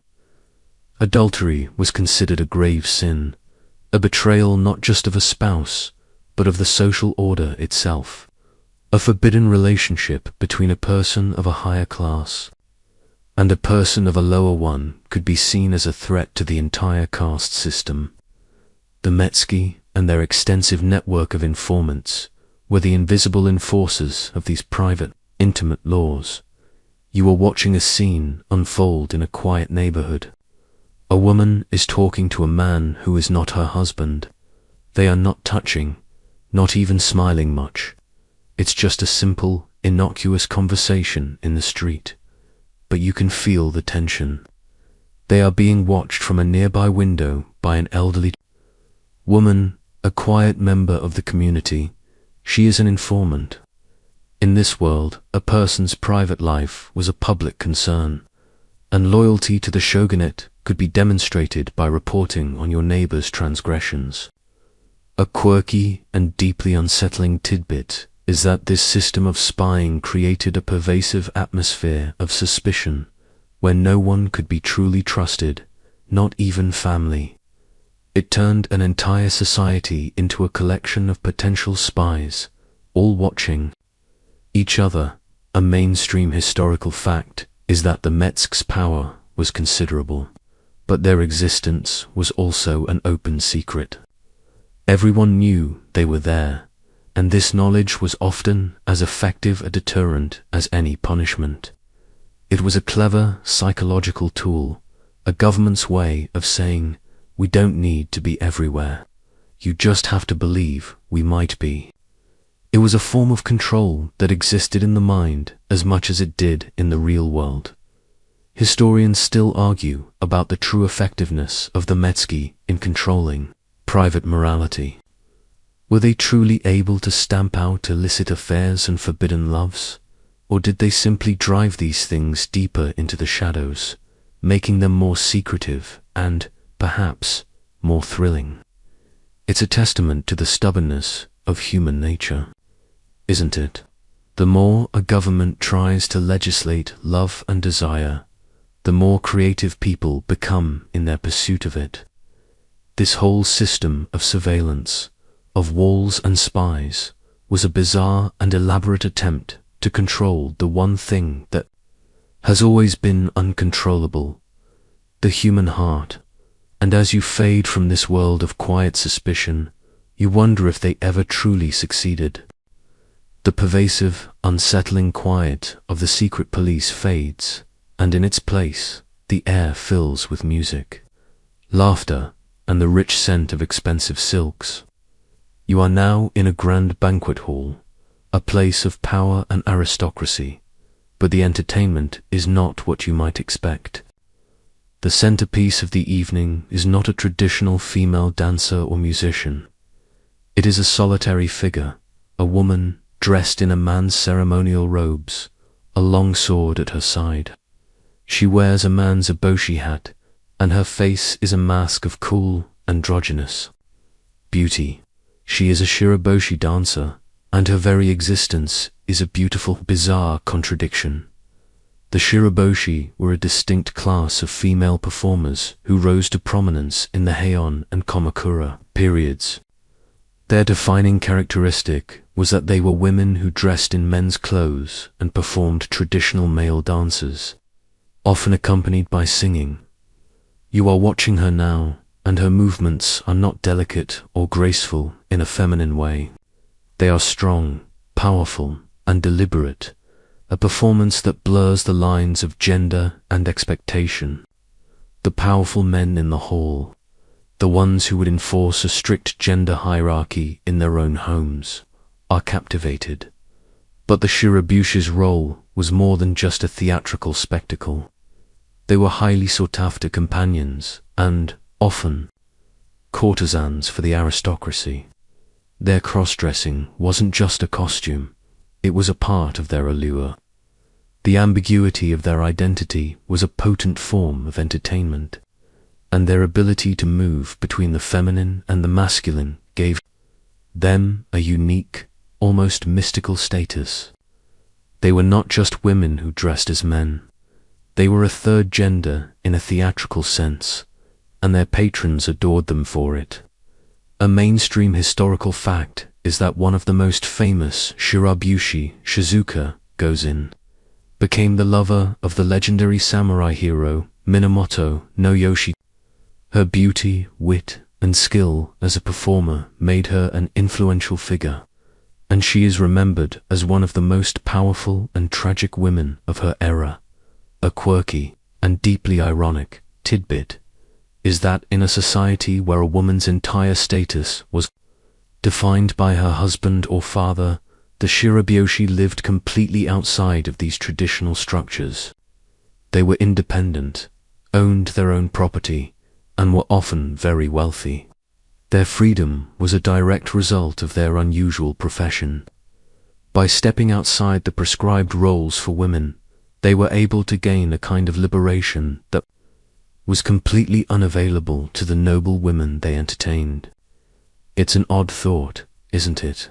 Speaker 1: Adultery was considered a grave sin, a betrayal not just of a spouse, but of the social order itself, a forbidden relationship between a person of a higher class and a person of a lower one could be seen as a threat to the entire caste system. The Metsuke and their extensive network of informants were the invisible enforcers of these private, intimate laws. You were watching a scene unfold in a quiet neighborhood. A woman is talking to a man who is not her husband. They are not touching, not even smiling much. It's just a simple, innocuous conversation in the street. But you can feel the tension. They are being watched from a nearby window by an elderly woman, a quiet member of the community. She is an informant. In this world, a person's private life was a public concern, and loyalty to the shogunate could be demonstrated by reporting on your neighbor's transgressions. A quirky and deeply unsettling tidbit is that this system of spying created a pervasive atmosphere of suspicion where no one could be truly trusted, not even family. It turned an entire society into a collection of potential spies, all watching each other. A mainstream historical fact is that the Metsuke's power was considerable, but their existence was also an open secret. Everyone knew they were there, and this knowledge was often as effective a deterrent as any punishment. It was a clever psychological tool, a government's way of saying, we don't need to be everywhere. You just have to believe we might be. It was a form of control that existed in the mind as much as it did in the real world. Historians still argue about the true effectiveness of the Metsuke in controlling private morality. Were they truly able to stamp out illicit affairs and forbidden loves, or did they simply drive these things deeper into the shadows, making them more secretive and, perhaps, more thrilling? It's a testament to the stubbornness of human nature, isn't it? The more a government tries to legislate love and desire, the more creative people become in their pursuit of it. This whole system of surveillance, of walls and spies, was a bizarre and elaborate attempt to control the one thing that has always been uncontrollable, the human heart, and as you fade from this world of quiet suspicion, you wonder if they ever truly succeeded. The pervasive, unsettling quiet of the secret police fades, and in its place, the air fills with music, laughter, and the rich scent of expensive silks. You are now in a grand banquet hall, a place of power and aristocracy, but the entertainment is not what you might expect. The centerpiece of the evening is not a traditional female dancer or musician. It is a solitary figure, a woman dressed in a man's ceremonial robes, a long sword at her side. She wears a man's eboshi hat, and her face is a mask of cool, androgynous beauty. She is a Shirabyōshi dancer, and her very existence is a beautiful, bizarre contradiction. The Shirabyōshi were a distinct class of female performers who rose to prominence in the Heian and Kamakura periods. Their defining characteristic was that they were women who dressed in men's clothes and performed traditional male dances, often accompanied by singing. You are watching her now, and her movements are not delicate or graceful in a feminine way. They are strong, powerful, and deliberate, a performance that blurs the lines of gender and expectation. The powerful men in the hall, the ones who would enforce a strict gender hierarchy in their own homes, are captivated. But the Shirabyōshi's role was more than just a theatrical spectacle. They were highly sought-after companions and, often, courtesans for the aristocracy. Their cross-dressing wasn't just a costume, it was a part of their allure. The ambiguity of their identity was a potent form of entertainment, and their ability to move between the feminine and the masculine gave them a unique, almost mystical status. They were not just women who dressed as men. They were a third gender in a theatrical sense, and their patrons adored them for it. A mainstream historical fact is that one of the most famous Shirabyōshi, Shizuka Gozen, became the lover of the legendary samurai hero Minamoto no Yoshi. Her beauty, wit, and skill as a performer made her an influential figure, and she is remembered as one of the most powerful and tragic women of her era. A quirky and deeply ironic tidbit is that in a society where a woman's entire status was defined by her husband or father, the Shirabyōshi lived completely outside of these traditional structures. They were independent, owned their own property, and were often very wealthy. Their freedom was a direct result of their unusual profession. By stepping outside the prescribed roles for women, they were able to gain a kind of liberation that was completely unavailable to the noble women they entertained. It's an odd thought, isn't it?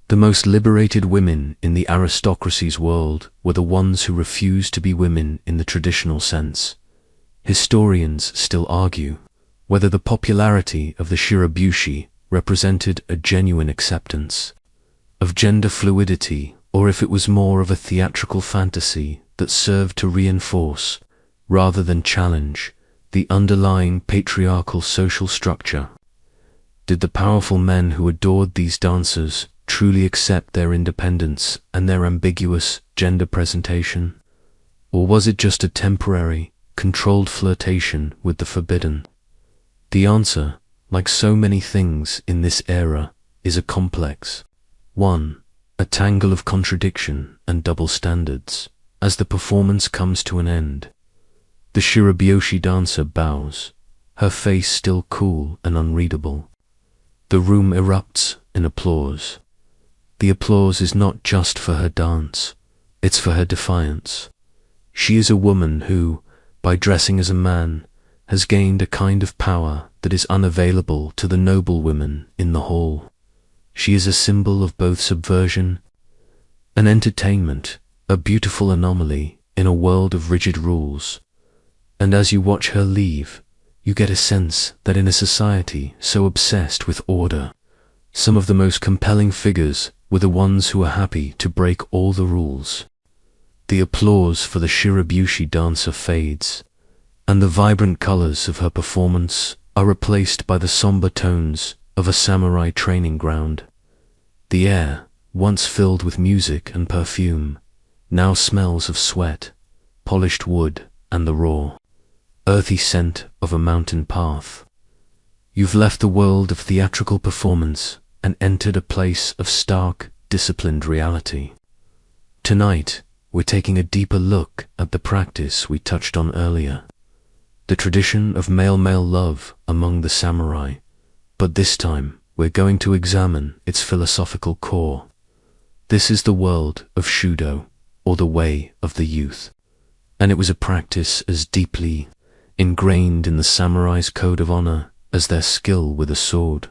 Speaker 1: The most liberated women in the aristocracy's world were the ones who refused to be women in the traditional sense. Historians still argue whether the popularity of the Shirabyōshi represented a genuine acceptance of gender fluidity, or if it was more of a theatrical fantasy that served to reinforce, rather than challenge, the underlying patriarchal social structure. Did the powerful men who adored these dancers truly accept their independence and their ambiguous gender presentation? Or was it just a temporary, controlled flirtation with the forbidden? The answer, like so many things in this era, is a complex one, a tangle of contradiction and double standards. As the performance comes to an end, the Shirabyōshi dancer bows, her face still cool and unreadable. The room erupts in applause. The applause is not just for her dance, it's for her defiance. She is a woman who, by dressing as a man, has gained a kind of power that is unavailable to the noble women in the hall. She is a symbol of both subversion and entertainment, a beautiful anomaly in a world of rigid rules. And as you watch her leave, you get a sense that in a society so obsessed with order, some of the most compelling figures were the ones who were happy to break all the rules. The applause for the Shirabyōshi dancer fades, and the vibrant colors of her performance are replaced by the somber tones of a samurai training ground. The air, once filled with music and perfume, now smells of sweat, polished wood, and the raw, earthy scent of a mountain path. You've left the world of theatrical performance and entered a place of stark, disciplined reality. Tonight, we're taking a deeper look at the practice we touched on earlier, the tradition of male-male love among the samurai, but this time we're going to examine its philosophical core. This is the world of Shudō, or the way of the youth, and it was a practice as deeply ingrained in the samurai's code of honor as their skill with a sword.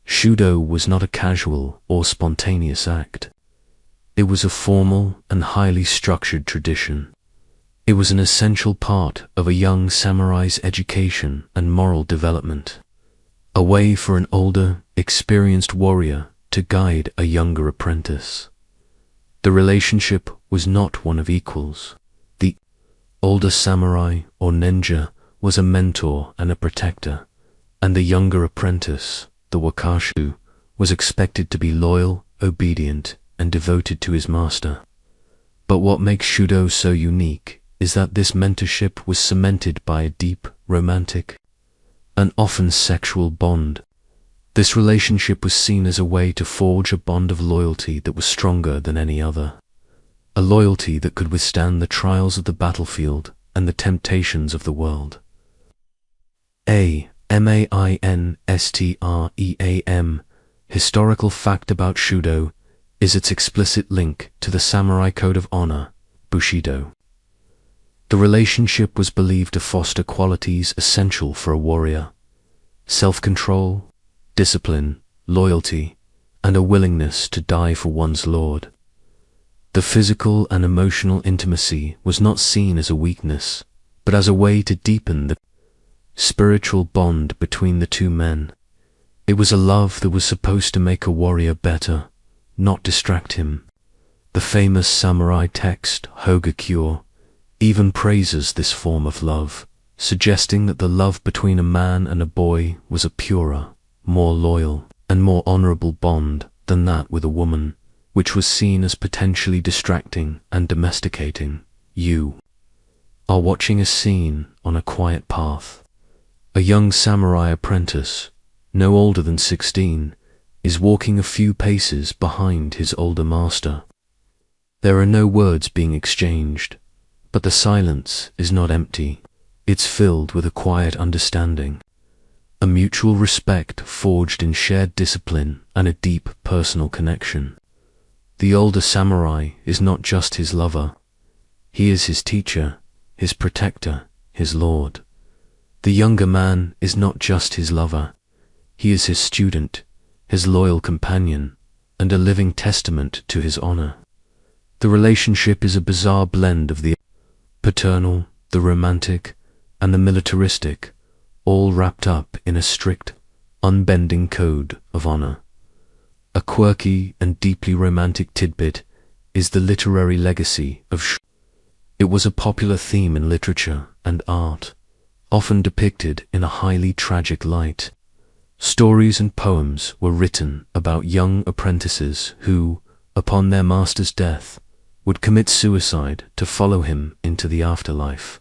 Speaker 1: Shudō was not a casual or spontaneous act. It was a formal and highly structured tradition. It was an essential part of a young samurai's education and moral development, a way for an older, experienced warrior to guide a younger apprentice. The relationship was not one of equals. The older samurai or ninja was a mentor and a protector, and the younger apprentice, the Wakashu, was expected to be loyal, obedient, and devoted to his master. But what makes Shudō so unique is that this mentorship was cemented by a deep, romantic, and often sexual bond. This relationship was seen as a way to forge a bond of loyalty that was stronger than any other, a loyalty that could withstand the trials of the battlefield and the temptations of the world. Mainstream historical fact about Shudō is its explicit link to the samurai code of honor, Bushido. The relationship was believed to foster qualities essential for a warrior: self-control, discipline, loyalty, and a willingness to die for one's lord. The physical and emotional intimacy was not seen as a weakness, but as a way to deepen the spiritual bond between the two men. It was a love that was supposed to make a warrior better, not distract him. The famous samurai text, Hogakure, even praises this form of love, suggesting that the love between a man and a boy was a purer, more loyal, and more honorable bond than that with a woman, which was seen as potentially distracting and domesticating. You are watching a scene on a quiet path. A young samurai apprentice, no older than 16, is walking a few paces behind his older master. There are no words being exchanged, but the silence is not empty. It's filled with a quiet understanding, a mutual respect forged in shared discipline and a deep personal connection. The older samurai is not just his lover. He is his teacher, his protector, his lord. The younger man is not just his lover. He is his student, his loyal companion, and a living testament to his honor. The relationship is a bizarre blend of the paternal, the romantic, and the militaristic, all wrapped up in a strict, unbending code of honor. A quirky and deeply romantic tidbit is the literary legacy of Shudō. It was a popular theme in literature and art, often depicted in a highly tragic light. Stories and poems were written about young apprentices who, upon their master's death, would commit suicide to follow him into the afterlife,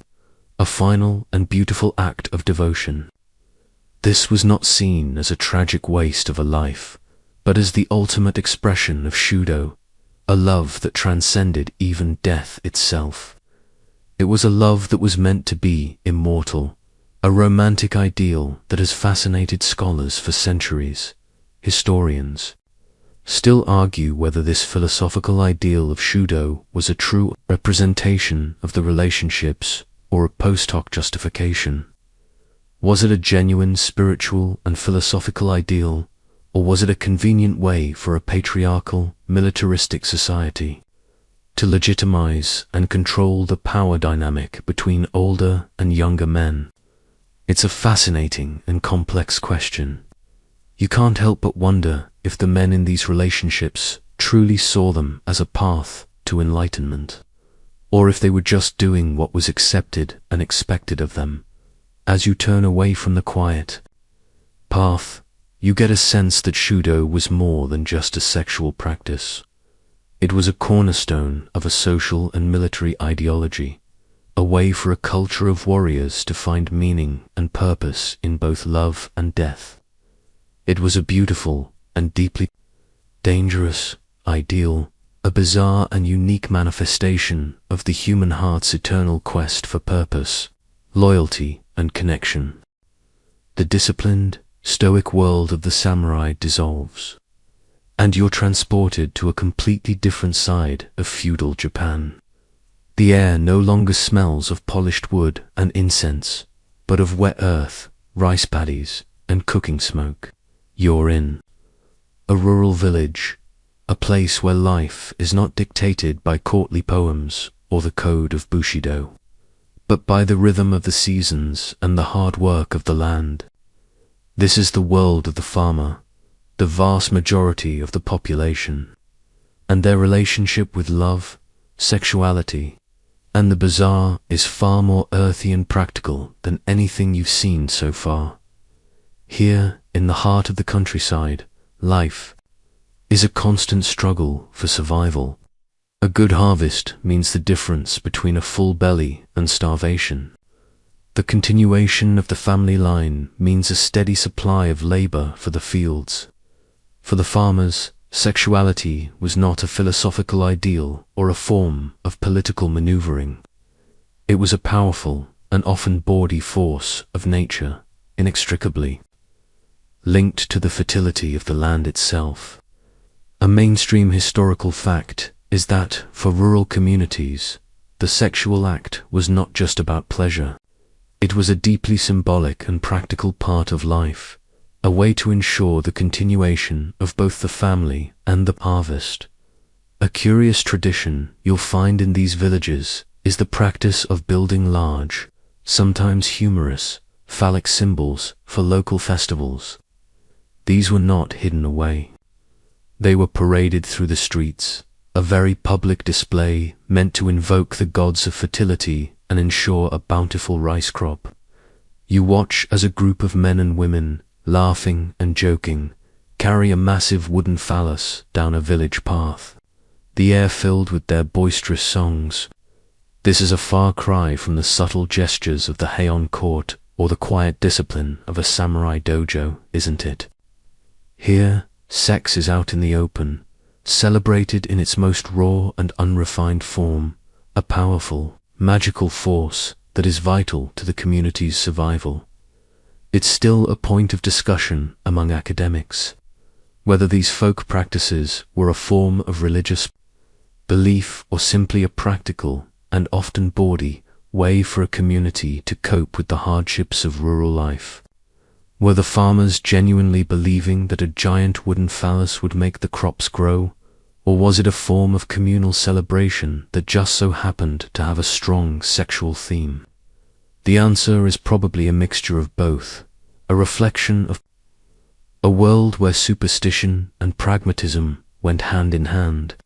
Speaker 1: a final and beautiful act of devotion. This was not seen as a tragic waste of a life, but as the ultimate expression of Shudō, a love that transcended even death itself. It was a love that was meant to be immortal, a romantic ideal that has fascinated scholars for centuries. Historians still argue whether this philosophical ideal of Shudō was a true representation of the relationships or a post hoc justification. Was it a genuine spiritual and philosophical ideal, or was it a convenient way for a patriarchal, militaristic society to legitimize and control the power dynamic between older and younger men? It's a fascinating and complex question. You can't help but wonder if the men in these relationships truly saw them as a path to enlightenment, or if they were just doing what was accepted and expected of them. As you turn away from the quiet path, you get a sense that Shudō was more than just a sexual practice. It was a cornerstone of a social and military ideology, a way for a culture of warriors to find meaning and purpose in both love and death. It was a beautiful and deeply dangerous ideal, a bizarre and unique manifestation of the human heart's eternal quest for purpose, loyalty, and connection. The disciplined, stoic world of the samurai dissolves, and you're transported to a completely different side of feudal Japan. The air no longer smells of polished wood and incense, but of wet earth, rice paddies, and cooking smoke. You're in a rural village, a place where life is not dictated by courtly poems or the code of Bushido, but by the rhythm of the seasons and the hard work of the land. This is the world of the farmer, the vast majority of the population, and their relationship with love, sexuality, and the bizarre is far more earthy and practical than anything you've seen so far. Here, in the heart of the countryside, life is a constant struggle for survival. A good harvest means the difference between a full belly and starvation. The continuation of the family line means a steady supply of labor for the fields. For the farmers, sexuality was not a philosophical ideal or a form of political maneuvering. It was a powerful and often bawdy force of nature, inextricably linked to the fertility of the land itself. A mainstream historical fact is that, for rural communities, the sexual act was not just about pleasure. It was a deeply symbolic and practical part of life, a way to ensure the continuation of both the family and the harvest. A curious tradition you'll find in these villages is the practice of building large, sometimes humorous, phallic symbols for local festivals. These were not hidden away. They were paraded through the streets, a very public display meant to invoke the gods of fertility and ensure a bountiful rice crop. You watch as a group of men and women, laughing and joking, carry a massive wooden phallus down a village path, the air filled with their boisterous songs. This is a far cry from the subtle gestures of the Heian court or the quiet discipline of a samurai dojo, isn't it? Here, sex is out in the open, celebrated in its most raw and unrefined form, a powerful, magical force that is vital to the community's survival. It's still a point of discussion among academics, whether these folk practices were a form of religious belief or simply a practical and often bawdy way for a community to cope with the hardships of rural life. Were the farmers genuinely believing that a giant wooden phallus would make the crops grow, or was it a form of communal celebration that just so happened to have a strong sexual theme? The answer is probably a mixture of both, a reflection of a world where superstition and pragmatism went hand in hand.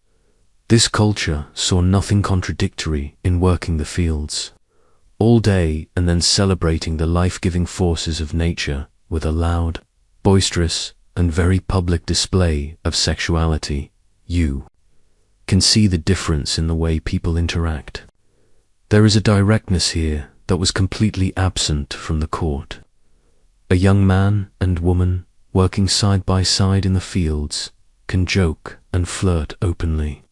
Speaker 1: This culture saw nothing contradictory in working the fields all day and then celebrating the life-giving forces of nature with a loud, boisterous, and very public display of sexuality. You can see the difference in the way people interact. There is a directness here that was completely absent from the court. A young man and woman working side by side in the fields can joke and flirt openly.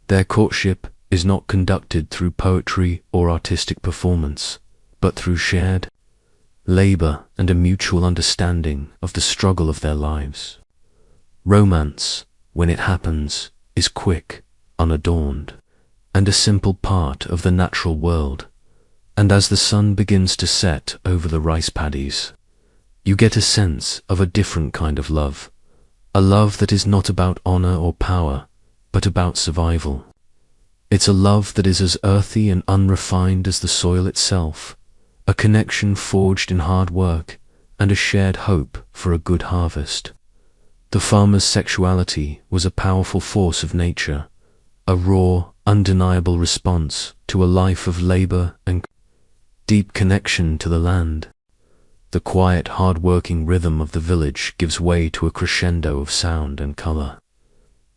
Speaker 1: Their courtship is not conducted through poetry or artistic performance, but through shared labor and a mutual understanding of the struggle of their lives. Romance, when it happens, is quick, unadorned, and a simple part of the natural world. And as the sun begins to set over the rice paddies, you get a sense of a different kind of love, a love that is not about honor or power, but about survival. It's a love that is as earthy and unrefined as the soil itself, a connection forged in hard work, and a shared hope for a good harvest. The farmer's sexuality was a powerful force of nature, a raw, undeniable response to a life of labor and deep connection to the land. The quiet, hard-working rhythm of the village gives way to a crescendo of sound and color.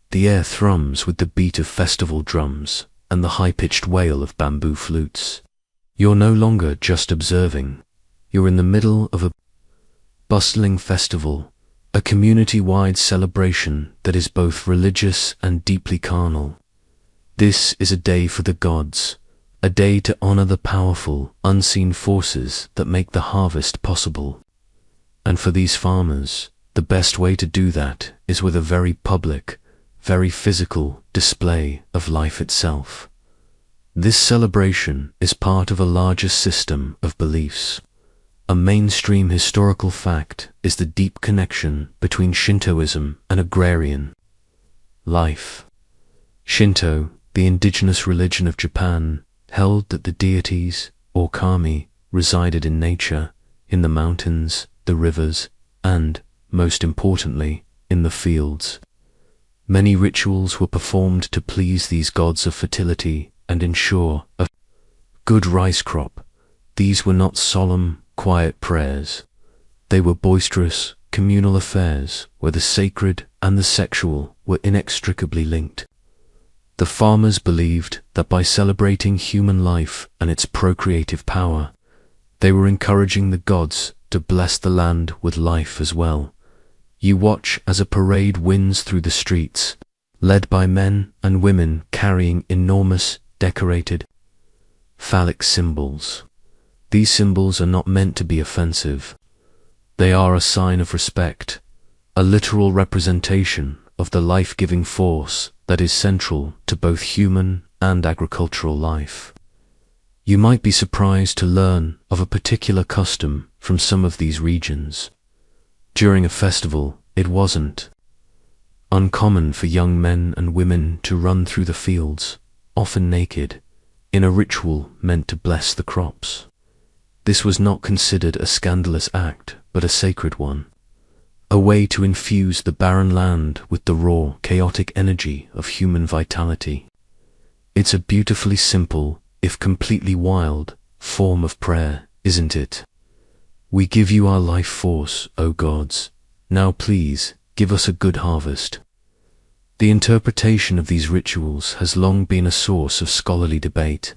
Speaker 1: The air thrums with the beat of festival drums and the high-pitched wail of bamboo flutes. You're no longer just observing. You're in the middle of a bustling festival, a community-wide celebration that is both religious and deeply carnal. This is a day for the gods, a day to honor the powerful, unseen forces that make the harvest possible. And for these farmers, the best way to do that is with a very public, very physical display of life itself. This celebration is part of a larger system of beliefs. A mainstream historical fact is the deep connection between Shintoism and agrarian life. Shinto, the indigenous religion of Japan, held that the deities, or kami, resided in nature, in the mountains, the rivers, and, most importantly, in the fields. Many rituals were performed to please these gods of fertility and ensure a good rice crop. These were not solemn, quiet prayers. They were boisterous, communal affairs where the sacred and the sexual were inextricably linked. The farmers believed that by celebrating human life and its procreative power, they were encouraging the gods to bless the land with life as well. You watch as a parade winds through the streets, led by men and women carrying enormous, decorated, phallic symbols. These symbols are not meant to be offensive. They are a sign of respect, a literal representation of the life-giving force that is central to both human and agricultural life. You might be surprised to learn of a particular custom from some of these regions. During a festival, it wasn't uncommon for young men and women to run through the fields, often naked, in a ritual meant to bless the crops. This was not considered a scandalous act, but a sacred one, a way to infuse the barren land with the raw, chaotic energy of human vitality. It's a beautifully simple, if completely wild, form of prayer, isn't it? We give you our life force, O gods. Now please, give us a good harvest. The interpretation of these rituals has long been a source of scholarly debate.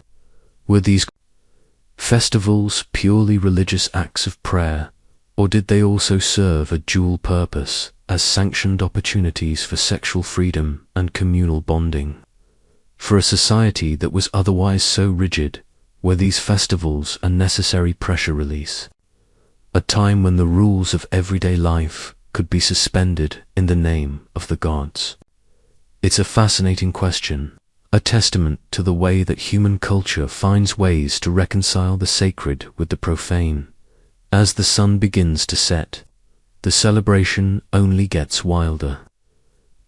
Speaker 1: Were these festivals purely religious acts of prayer, or did they also serve a dual purpose as sanctioned opportunities for sexual freedom and communal bonding? For a society that was otherwise so rigid, were these festivals a necessary pressure release? A time when the rules of everyday life could be suspended in the name of the gods? It's a fascinating question, a testament to the way that human culture finds ways to reconcile the sacred with the profane. As the sun begins to set, the celebration only gets wilder.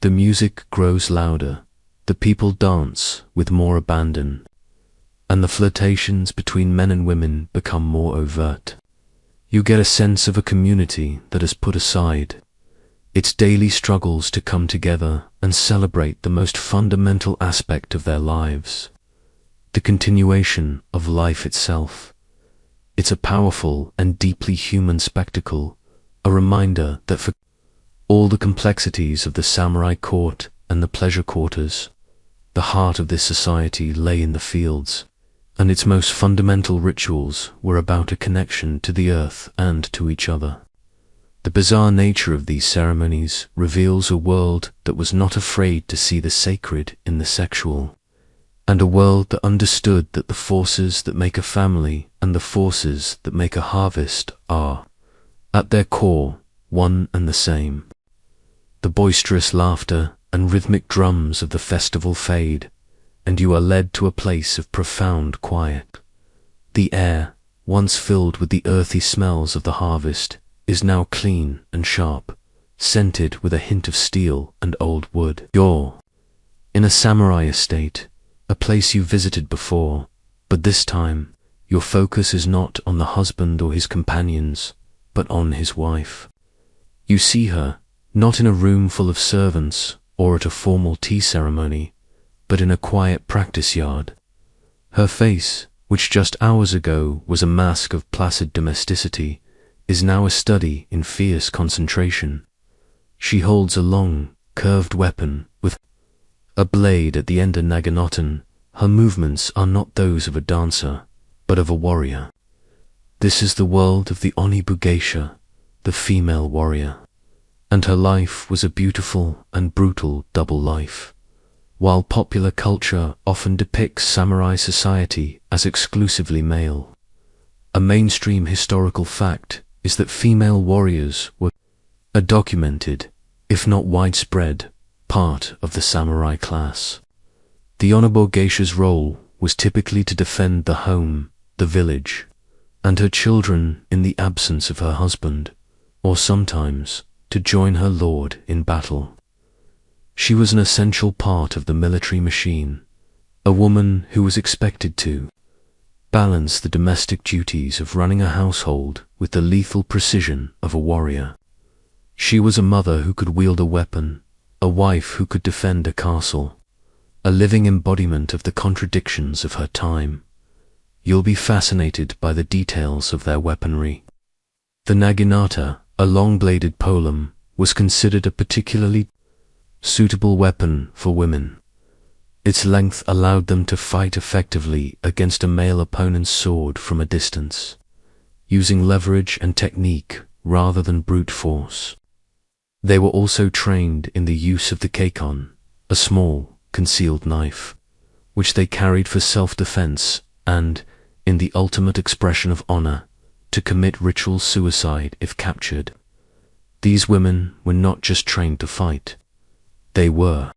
Speaker 1: The music grows louder, the people dance with more abandon, and the flirtations between men and women become more overt. You get a sense of a community that has put aside its daily struggles to come together and celebrate the most fundamental aspect of their lives, the continuation of life itself. It's a powerful and deeply human spectacle, a reminder that for all the complexities of the samurai court and the pleasure quarters, the heart of this society lay in the fields, and its most fundamental rituals were about a connection to the earth and to each other. The bizarre nature of these ceremonies reveals a world that was not afraid to see the sacred in the sexual, and a world that understood that the forces that make a family and the forces that make a harvest are, at their core, one and the same. The boisterous laughter and rhythmic drums of the festival fade, and you are led to a place of profound quiet. The air, once filled with the earthy smells of the harvest, is now clean and sharp, scented with a hint of steel and old wood. You're in a samurai estate, a place you visited before, but this time your focus is not on the husband or his companions, but on his wife. You see her, not in a room full of servants or at a formal tea ceremony, but in a quiet practice yard. Her face, which just hours ago was a mask of placid domesticity, is now a study in fierce concentration. She holds a long, curved weapon with a blade at the end of Naganoten. Her movements are not those of a dancer, but of a warrior. This is the world of the Onna-bugeisha, the female warrior. And her life was a beautiful and brutal double life. While popular culture often depicts samurai society as exclusively male, a mainstream historical fact is that female warriors were a documented, if not widespread, part of the samurai class. The Onna-bugeisha's role was typically to defend the home, the village, and her children in the absence of her husband, or sometimes to join her lord in battle. She was an essential part of the military machine, a woman who was expected to balance the domestic duties of running a household with the lethal precision of a warrior. She was a mother who could wield a weapon, a wife who could defend a castle, a living embodiment of the contradictions of her time. You'll be fascinated by the details of their weaponry. The naginata, a long-bladed polem, was considered a particularly suitable weapon for women. Its length allowed them to fight effectively against a male opponent's sword from a distance, using leverage and technique rather than brute force. They were also trained in the use of the keikon, a small, concealed knife, which they carried for self-defense and, in the ultimate expression of honor, to commit ritual suicide if captured. These women were not just trained to fight. They were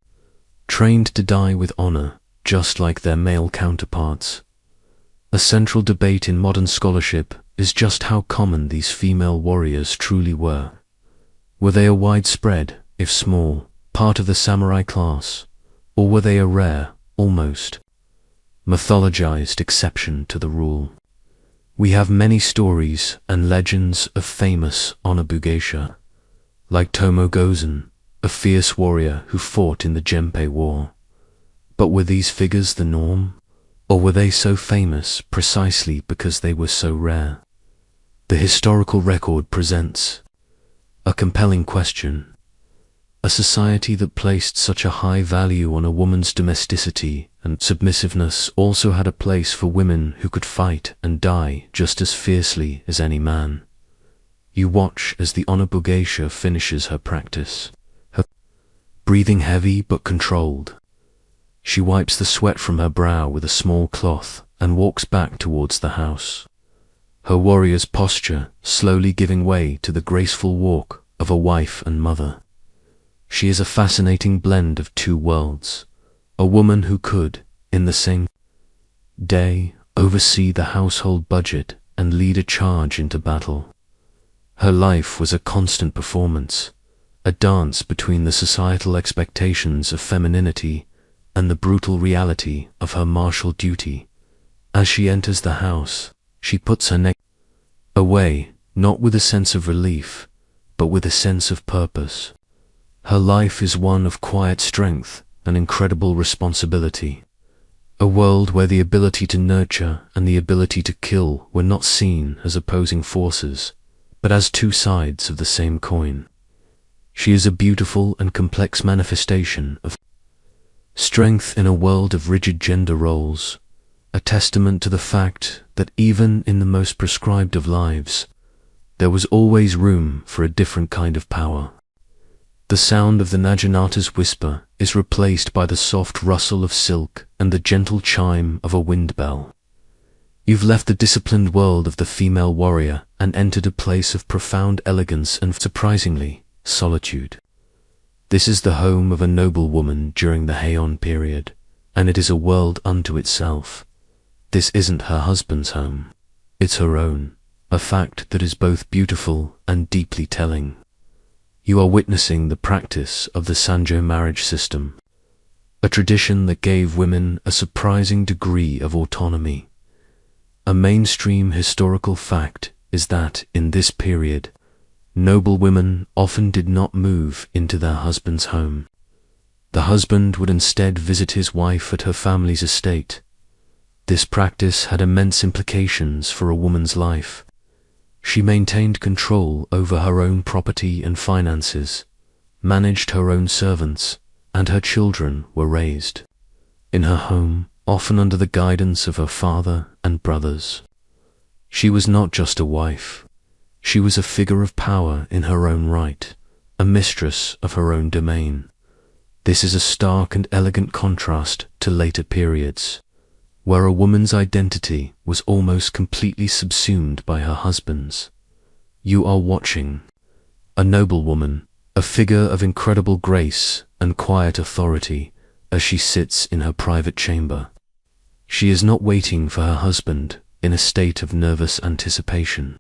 Speaker 1: trained to die with honor, just like their male counterparts. A central debate in modern scholarship is just how common these female warriors truly were. Were they a widespread, if small, part of the samurai class, or were they a rare, almost mythologized exception to the rule? We have many stories and legends of famous Onna-bugeisha, like Tomogozen, a fierce warrior who fought in the Genpei War. But were these figures the norm, or were they so famous precisely because they were so rare? The historical record presents a compelling question. A society that placed such a high value on a woman's domesticity and submissiveness also had a place for women who could fight and die just as fiercely as any man. You watch as the Onna-bugeisha finishes her practice, her breathing heavy but controlled. She wipes the sweat from her brow with a small cloth and walks back towards the house, her warrior's posture slowly giving way to the graceful walk of a wife and mother. She is a fascinating blend of two worlds, a woman who could, in the same day, oversee the household budget and lead a charge into battle. Her life was a constant performance, a dance between the societal expectations of femininity and the brutal reality of her martial duty. As she enters the house, she puts her neck away, not with a sense of relief, but with a sense of purpose. Her life is one of quiet strength and incredible responsibility, a world where the ability to nurture and the ability to kill were not seen as opposing forces, but as two sides of the same coin. She is a beautiful and complex manifestation of strength in a world of rigid gender roles, a testament to the fact that even in the most prescribed of lives, there was always room for a different kind of power. The sound of the naginata's whisper is replaced by the soft rustle of silk and the gentle chime of a wind bell. You've left the disciplined world of the female warrior and entered a place of profound elegance and, surprisingly, solitude. This is the home of a noble woman during the Heian period, and it is a world unto itself. This isn't her husband's home. It's her own, a fact that is both beautiful and deeply telling. You are witnessing the practice of the Sanjo marriage system, a tradition that gave women a surprising degree of autonomy. A mainstream historical fact is that, in this period, noble women often did not move into their husband's home. The husband would instead visit his wife at her family's estate. This practice had immense implications for a woman's life. She maintained control over her own property and finances, managed her own servants, and her children were raised in her home, often under the guidance of her father and brothers. She was not just a wife. She was a figure of power in her own right, a mistress of her own domain. This is a stark and elegant contrast to later periods, where a woman's identity was almost completely subsumed by her husband's. You are watching a noble woman, a figure of incredible grace and quiet authority as she sits in her private chamber. She is not waiting for her husband in a state of nervous anticipation.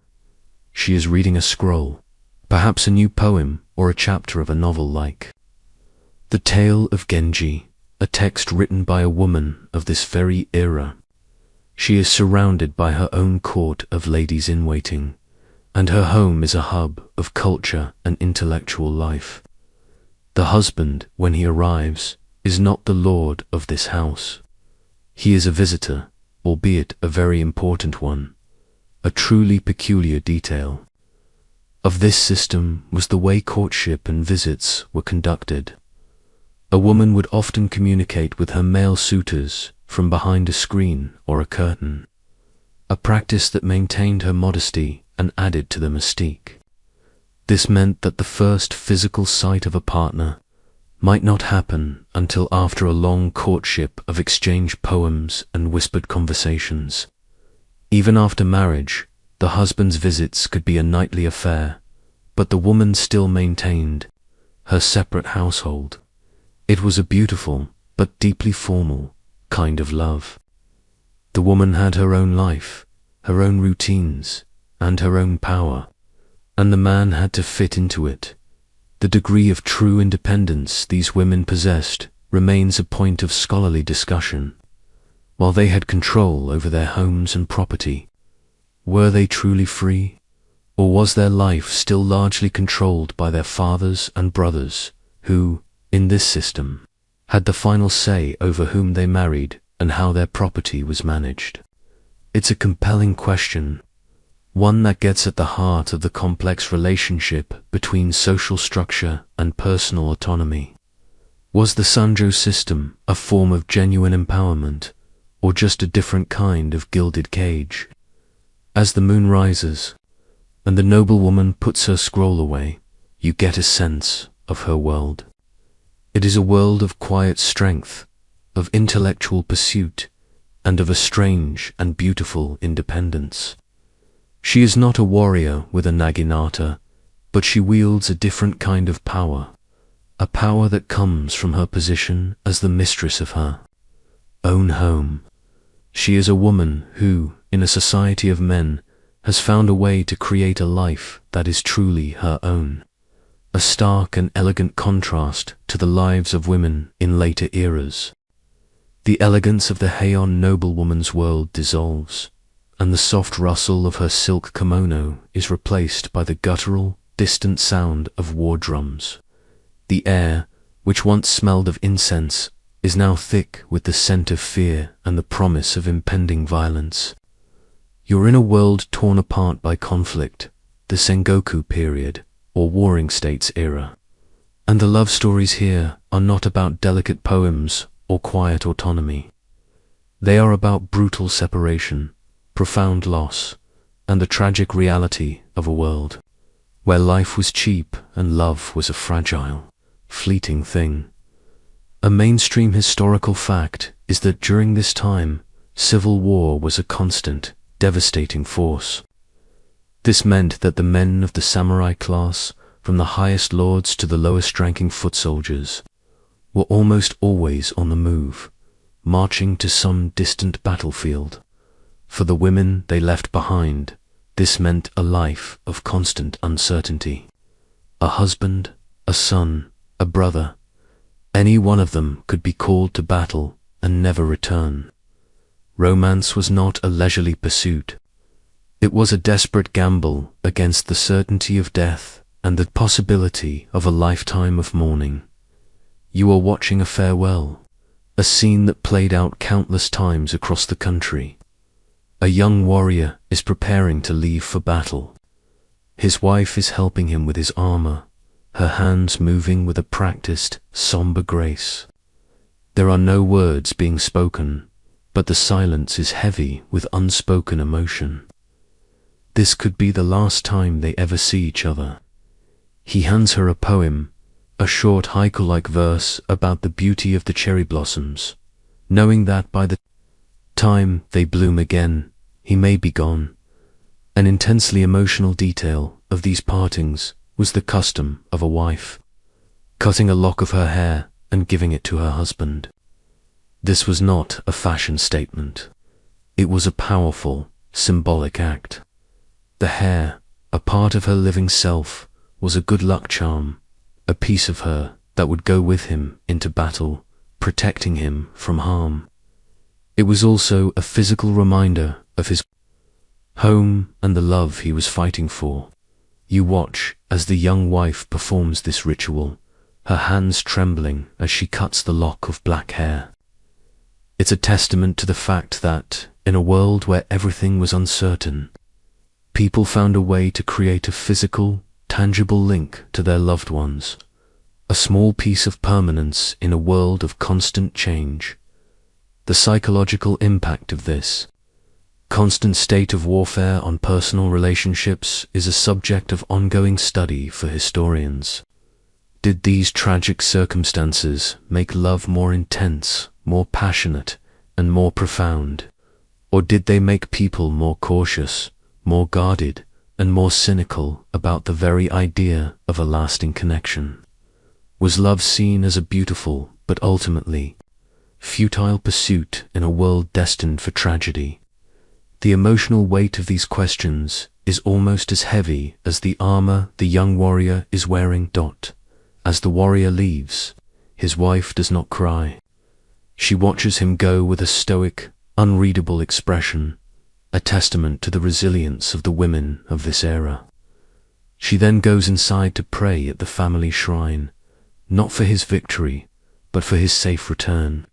Speaker 1: She is reading a scroll, perhaps a new poem or a chapter of a novel like The Tale of Genji, a text written by a woman of this very era. She is surrounded by her own court of ladies-in-waiting, and her home is a hub of culture and intellectual life. The husband, when he arrives, is not the lord of this house. He is a visitor, albeit a very important one, a truly peculiar detail. Of this system was the way courtship and visits were conducted. A woman would often communicate with her male suitors from behind a screen or a curtain, a practice that maintained her modesty and added to the mystique. This meant that the first physical sight of a partner might not happen until after a long courtship of exchanged poems and whispered conversations. Even after marriage, the husband's visits could be a nightly affair, but the woman still maintained her separate household. It was a beautiful, but deeply formal, kind of love. The woman had her own life, her own routines, and her own power, and the man had to fit into it. The degree of true independence these women possessed remains a point of scholarly discussion. While they had control over their homes and property, were they truly free? Or was their life still largely controlled by their fathers and brothers, who, in this system, had the final say over whom they married and how their property was managed? It's a compelling question, one that gets at the heart of the complex relationship between social structure and personal autonomy. Was the Sanjo system a form of genuine empowerment, or just a different kind of gilded cage? As the moon rises, and the noble woman puts her scroll away, you get a sense of her world. It is a world of quiet strength, of intellectual pursuit, and of a strange and beautiful independence. She is not a warrior with a naginata, but she wields a different kind of power, a power that comes from her position as the mistress of her own home. She is a woman who, in a society of men, has found a way to create a life that is truly her own, a stark and elegant contrast to the lives of women in later eras. The elegance of the Heian noblewoman's world dissolves, and the soft rustle of her silk kimono is replaced by the guttural, distant sound of war drums. The air, which once smelled of incense, is now thick with the scent of fear and the promise of impending violence. You're in a world torn apart by conflict, the Sengoku period, or Warring States era. And the love stories here are not about delicate poems or quiet autonomy. They are about brutal separation, profound loss, and the tragic reality of a world where life was cheap and love was a fragile, fleeting thing. A mainstream historical fact is that during this time, civil war was a constant, devastating force. This meant that the men of the samurai class, from the highest lords to the lowest-ranking foot soldiers, were almost always on the move, marching to some distant battlefield. For the women they left behind, this meant a life of constant uncertainty. A husband, a son, a brother, any one of them could be called to battle and never return. Romance was not a leisurely pursuit. It was a desperate gamble against the certainty of death and the possibility of a lifetime of mourning. You are watching a farewell, a scene that played out countless times across the country. A young warrior is preparing to leave for battle. His wife is helping him with his armor, her hands moving with a practiced, somber grace. There are no words being spoken, but the silence is heavy with unspoken emotion. This could be the last time they ever see each other. He hands her a poem, a short haiku-like verse about the beauty of the cherry blossoms, knowing that by the time they bloom again, he may be gone. An intensely emotional detail of these partings was the custom of a wife, cutting a lock of her hair and giving it to her husband. This was not a fashion statement. It was a powerful, symbolic act. The hair, a part of her living self, was a good luck charm, a piece of her that would go with him into battle, protecting him from harm. It was also a physical reminder of his home and the love he was fighting for. You watch as the young wife performs this ritual, her hands trembling as she cuts the lock of black hair. It's a testament to the fact that, in a world where everything was uncertain, people found a way to create a physical, tangible link to their loved ones, a small piece of permanence in a world of constant change. The psychological impact of this constant state of warfare on personal relationships is a subject of ongoing study for historians. Did these tragic circumstances make love more intense, more passionate, and more profound? Or did they make people more cautious, more guarded, and more cynical about the very idea of a lasting connection? Was love seen as a beautiful, but ultimately futile pursuit in a world destined for tragedy? The emotional weight of these questions is almost as heavy as the armor the young warrior is wearing. As the warrior leaves, his wife does not cry. She watches him go with a stoic, unreadable expression, a testament to the resilience of the women of this era. She then goes inside to pray at the family shrine, not for his victory, but for his safe return.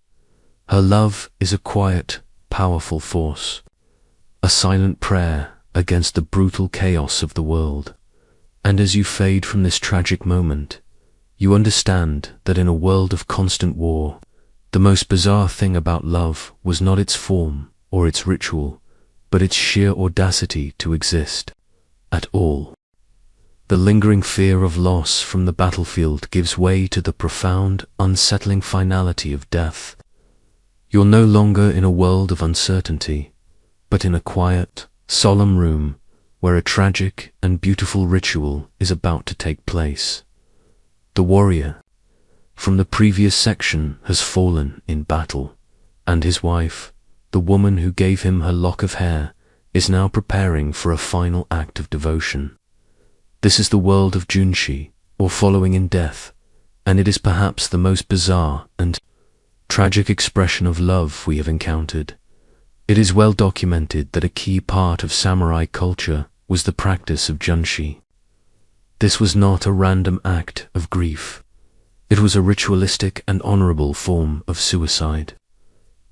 Speaker 1: Her love is a quiet, powerful force, a silent prayer against the brutal chaos of the world. And as you fade from this tragic moment, you understand that in a world of constant war, the most bizarre thing about love was not its form or its ritual, but its sheer audacity to exist at all. The lingering fear of loss from the battlefield gives way to the profound, unsettling finality of death. You're no longer in a world of uncertainty, but in a quiet, solemn room where a tragic and beautiful ritual is about to take place. The warrior from the previous section has fallen in battle, and his wife, the woman who gave him her lock of hair, is now preparing for a final act of devotion. This is the world of Junshi, or following in death, and it is perhaps the most bizarre and tragic expression of love we have encountered. It is well documented that a key part of samurai culture was the practice of junshi. This was not a random act of grief. It was a ritualistic and honorable form of suicide.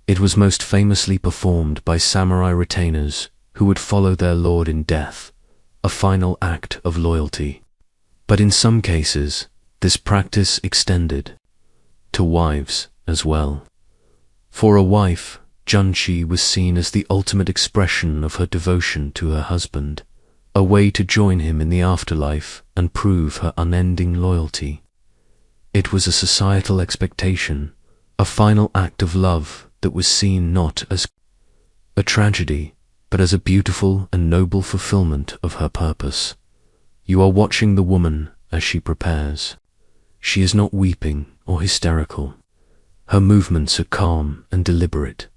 Speaker 1: It was most famously performed by samurai retainers who would follow their lord in death, a final act of loyalty. But in some cases, this practice extended to wives as well. For a wife, junshi was seen as the ultimate expression of her devotion to her husband, a way to join him in the afterlife and prove her unending loyalty. It was a societal expectation, a final act of love that was seen not as a tragedy, but as a beautiful and noble fulfillment of her purpose. You are watching the woman as she prepares. She is not weeping or hysterical. Her movements are calm and deliberate,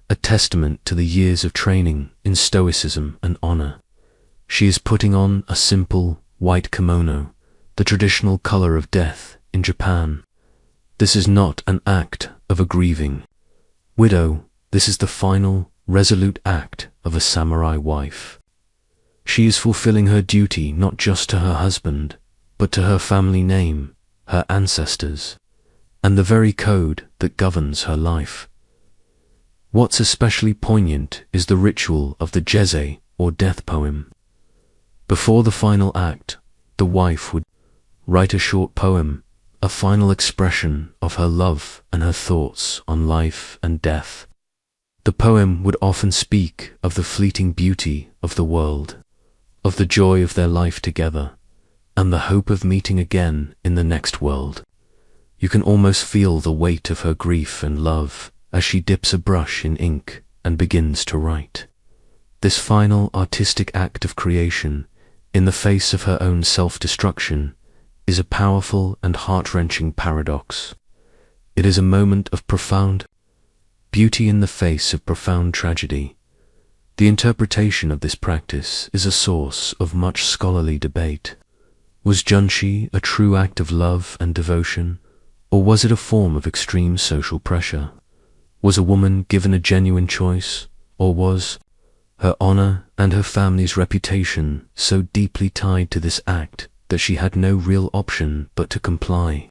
Speaker 1: a testament to the years of training in stoicism and honor. She is putting on a simple, white kimono, the traditional color of death in Japan. This is not an act of a grieving widow. This is the final, resolute act of a samurai wife. She is fulfilling her duty not just to her husband, but to her family name, her ancestors. and the very code that governs her life. What's especially poignant is the ritual of the Jeze, or death poem. Before the final act, the wife would write a short poem, a final expression of her love and her thoughts on life and death. The poem would often speak of the fleeting beauty of the world, of the joy of their life together, and the hope of meeting again in the next world. You can almost feel the weight of her grief and love as she dips a brush in ink and begins to write. This final artistic act of creation, in the face of her own self-destruction, is a powerful and heart-wrenching paradox. It is a moment of profound beauty in the face of profound tragedy. The interpretation of this practice is a source of much scholarly debate. Was junshi a true act of love and devotion, or was it a form of extreme social pressure? Was a woman given a genuine choice, or was her honor and her family's reputation so deeply tied to this act that she had no real option but to comply?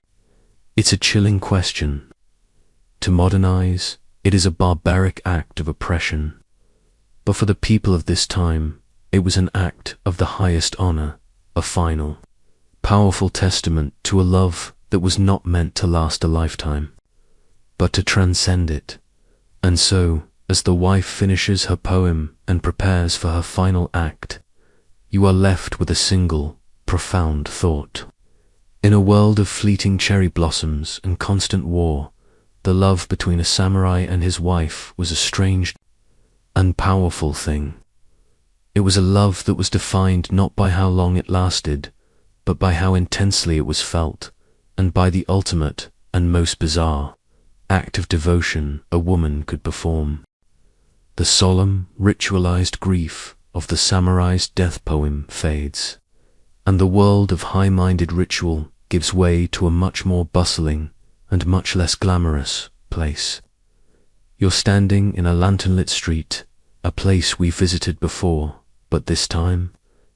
Speaker 1: It's a chilling question. To modernize, it is a barbaric act of oppression. But for the people of this time, it was an act of the highest honor, a final, powerful testament to a love that was not meant to last a lifetime, but to transcend it. And so, as the wife finishes her poem and prepares for her final act, you are left with a single, profound thought. In a world of fleeting cherry blossoms and constant war, the love between a samurai and his wife was a strange and powerful thing. It was a love that was defined not by how long it lasted, but by how intensely it was felt, and by the ultimate and most bizarre act of devotion a woman could perform. The solemn, ritualized grief of the samurai's death poem fades, and the world of high-minded ritual gives way to a much more bustling and much less glamorous place. You're standing in a lantern-lit street, a place we visited before, but this time,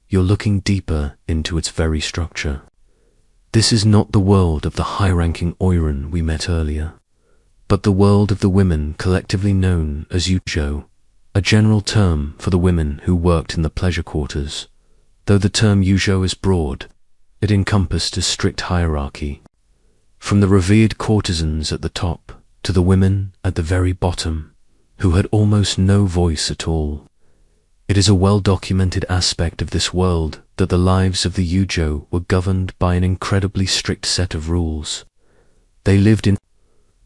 Speaker 1: you're looking deeper into its very structure. This is not the world of the high-ranking Oiran we met earlier, but the world of the women collectively known as Yujo, a general term for the women who worked in the pleasure quarters. Though the term Yujo is broad, it encompassed a strict hierarchy. From the revered courtesans at the top to the women at the very bottom, who had almost no voice at all. It is a well-documented aspect of this world that the lives of the Yujo were governed by an incredibly strict set of rules. They lived in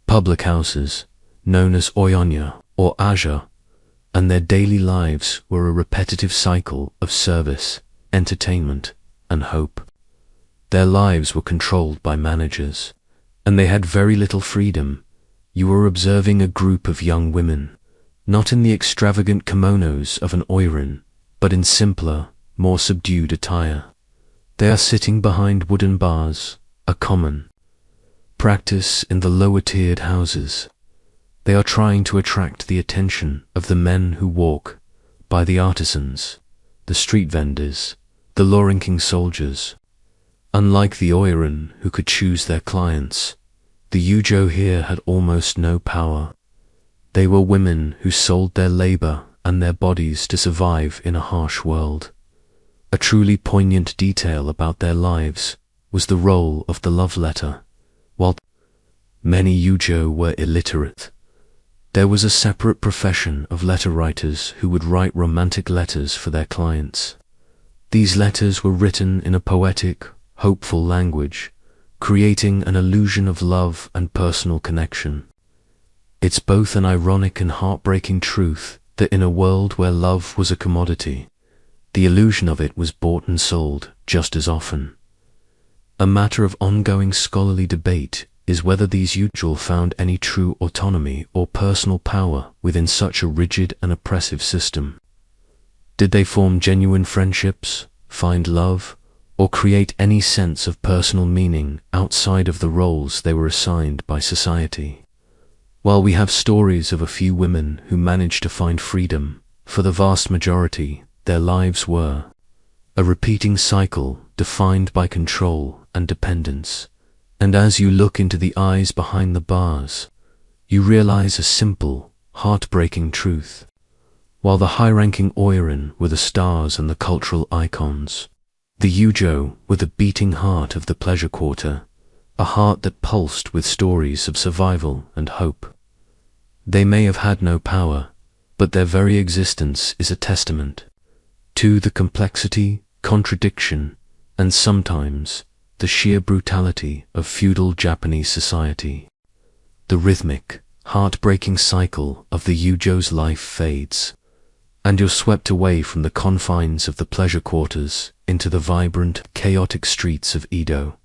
Speaker 1: public houses, known as Oyonya or Aja, and their daily lives were a repetitive cycle of service, entertainment, and hope. Their lives were controlled by managers, and they had very little freedom. You were observing a group of young women, not in the extravagant kimonos of an Oiran, but in simpler, more subdued attire. They are sitting behind wooden bars, a common practice in the lower-tiered houses. They are trying to attract the attention of the men who walk by, the artisans, the street vendors, the law-ranking soldiers. Unlike the Oiran who could choose their clients, the Yujo here had almost no power. They were women who sold their labor and their bodies to survive in a harsh world. A truly poignant detail about their lives was the role of the love letter. While many Yujo were illiterate, there was a separate profession of letter writers who would write romantic letters for their clients. These letters were written in a poetic, hopeful language, creating an illusion of love and personal connection. It's both an ironic and heartbreaking truth that in a world where love was a commodity, the illusion of it was bought and sold just as often. A matter of ongoing scholarly debate is whether these Yujo found any true autonomy or personal power within such a rigid and oppressive system. Did they form genuine friendships, find love, or create any sense of personal meaning outside of the roles they were assigned by society? While we have stories of a few women who managed to find freedom, for the vast majority, their lives were a repeating cycle defined by control and dependence. And as you look into the eyes behind the bars, you realize a simple, heartbreaking truth. While the high-ranking Oiran were the stars and the cultural icons, the Yujo were the beating heart of the pleasure quarter, a heart that pulsed with stories of survival and hope. They may have had no power, but their very existence is a testament to the complexity, contradiction, and sometimes the sheer brutality of feudal Japanese society. The rhythmic, heartbreaking cycle of the Yujo's life fades, and you're swept away from the confines of the pleasure quarters into the vibrant, chaotic streets of Edo.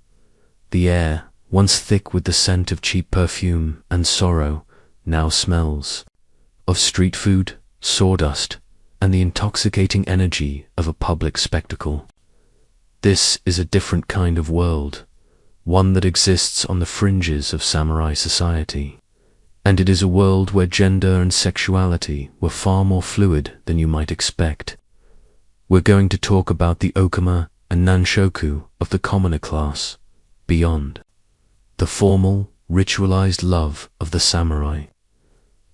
Speaker 1: The air, once thick with the scent of cheap perfume and sorrow, now smells of street food, sawdust, and the intoxicating energy of a public spectacle. This is a different kind of world, one that exists on the fringes of samurai society, and it is a world where gender and sexuality were far more fluid than you might expect. We're going to talk about the okama and nanshoku of the commoner class, beyond the formal, ritualized love of the samurai.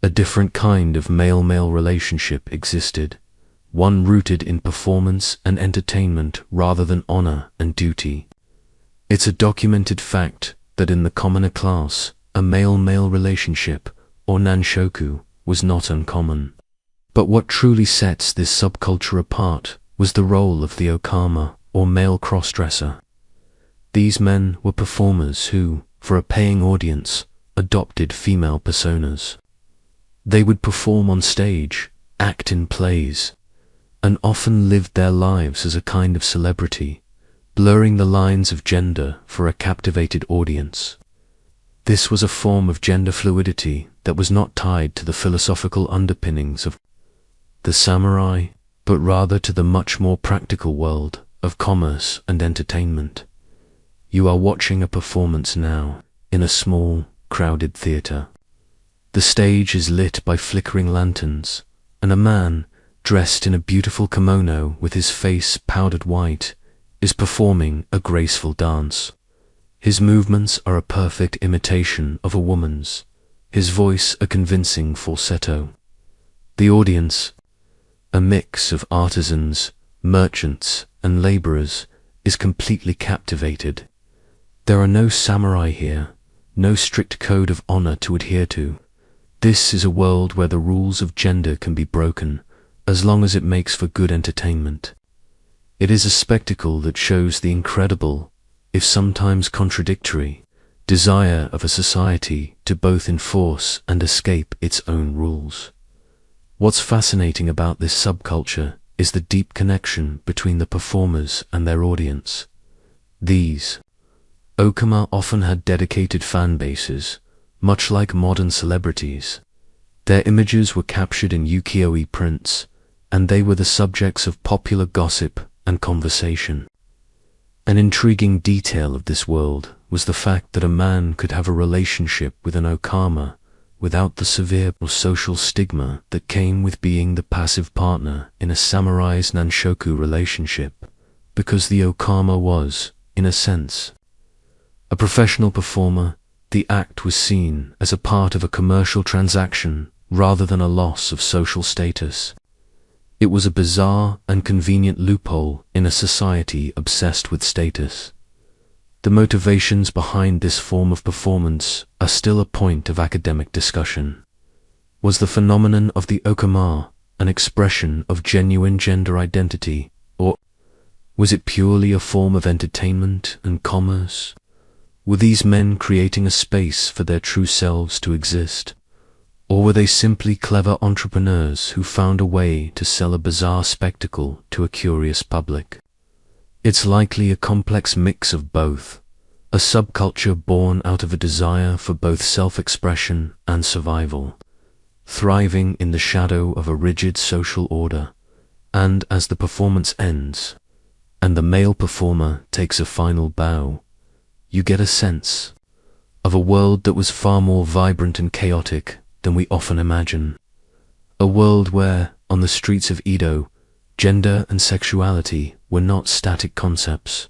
Speaker 1: A different kind of male-male relationship existed, one rooted in performance and entertainment rather than honor and duty. It's a documented fact that in the commoner class, a male-male relationship, or nanshoku, was not uncommon. But what truly sets this subculture apart was the role of the okama, or male crossdresser. These men were performers who, for a paying audience, adopted female personas. They would perform on stage, act in plays, and often lived their lives as a kind of celebrity, blurring the lines of gender for a captivated audience. This was a form of gender fluidity that was not tied to the philosophical underpinnings of the samurai, but rather to the much more practical world of commerce and entertainment. You are watching a performance now, in a small, crowded theater. The stage is lit by flickering lanterns, and a man, dressed in a beautiful kimono with his face powdered white, is performing a graceful dance. His movements are a perfect imitation of a woman's, his voice a convincing falsetto. The audience, a mix of artisans, merchants, and laborers, is completely captivated. There are no samurai here, no strict code of honor to adhere to. This is a world where the rules of gender can be broken, as long as it makes for good entertainment. It is a spectacle that shows the incredible, if sometimes contradictory, desire of a society to both enforce and escape its own rules. What's fascinating about this subculture is the deep connection between the performers and their audience. These okama often had dedicated fan bases, much like modern celebrities. Their images were captured in ukiyo-e prints, and they were the subjects of popular gossip and conversation. An intriguing detail of this world was the fact that a man could have a relationship with an okama without the severe social stigma that came with being the passive partner in a samurai's nanshoku relationship, because the okama was, in a sense, a professional performer. The act was seen as a part of a commercial transaction rather than a loss of social status. It was a bizarre and convenient loophole in a society obsessed with status. The motivations behind this form of performance are still a point of academic discussion. Was the phenomenon of the okama an expression of genuine gender identity, or was it purely a form of entertainment and commerce? Were these men creating a space for their true selves to exist? Or were they simply clever entrepreneurs who found a way to sell a bizarre spectacle to a curious public? It's likely a complex mix of both, a subculture born out of a desire for both self-expression and survival, thriving in the shadow of a rigid social order, and as the performance ends, and the male performer takes a final bow, you get a sense of a world that was far more vibrant and chaotic than we often imagine. A world where, on the streets of Edo, gender and sexuality were not static concepts,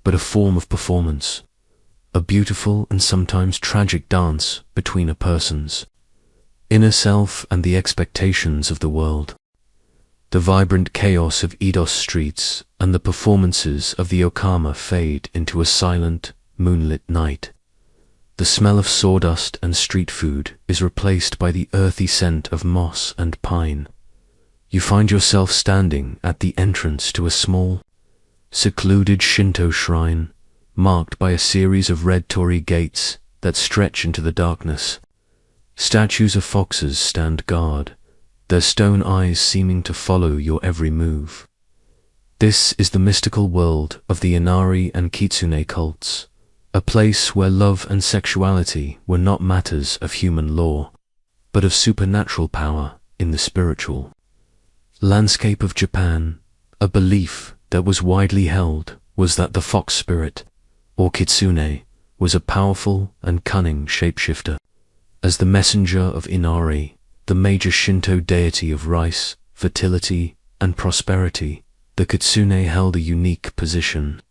Speaker 1: but a form of performance, a beautiful and sometimes tragic dance between a person's inner self and the expectations of the world. The vibrant chaos of Edo's streets and the performances of the Okama fade into a silent, moonlit night. The smell of sawdust and street food is replaced by the earthy scent of moss and pine. You find yourself standing at the entrance to a small, secluded Shinto shrine, marked by a series of red torii gates that stretch into the darkness. Statues of foxes stand guard, their stone eyes seeming to follow your every move. This is the mystical world of the Inari and Kitsune cults, a place where love and sexuality were not matters of human law, but of supernatural power in the spiritual landscape of Japan. A belief that was widely held was that the fox spirit, or kitsune, was a powerful and cunning shapeshifter. As the messenger of Inari, the major Shinto deity of rice, fertility, and prosperity, the kitsune held a unique position.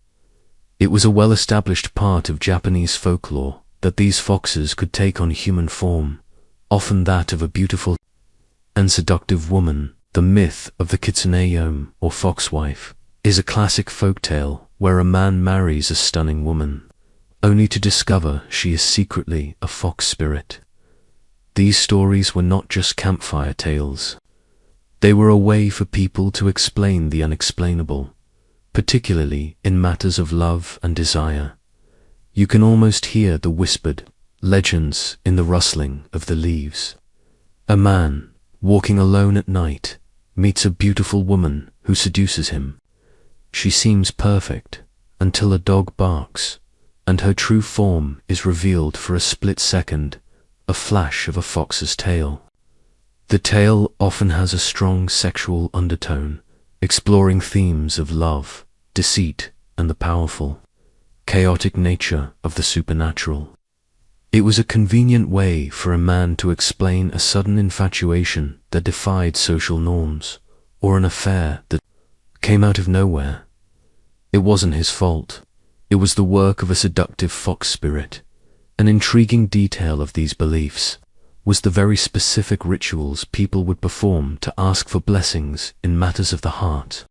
Speaker 1: It was a well-established part of Japanese folklore that these foxes could take on human form, often that of a beautiful and seductive woman. The myth of the kitsune-yome, or foxwife, is a classic folktale where a man marries a stunning woman, only to discover she is secretly a fox spirit. These stories were not just campfire tales. They were a way for people to explain the unexplainable, particularly in matters of love and desire. You can almost hear the whispered legends in the rustling of the leaves. A man, walking alone at night, meets a beautiful woman who seduces him. She seems perfect until a dog barks, and her true form is revealed for a split second, a flash of a fox's tail. The tale often has a strong sexual undertone, exploring themes of love, deceit, and the powerful, chaotic nature of the supernatural. It was a convenient way for a man to explain a sudden infatuation that defied social norms, or an affair that came out of nowhere. It wasn't his fault. It was the work of a seductive fox spirit. An intriguing detail of these beliefs was the very specific rituals people would perform to ask for blessings in matters of the heart.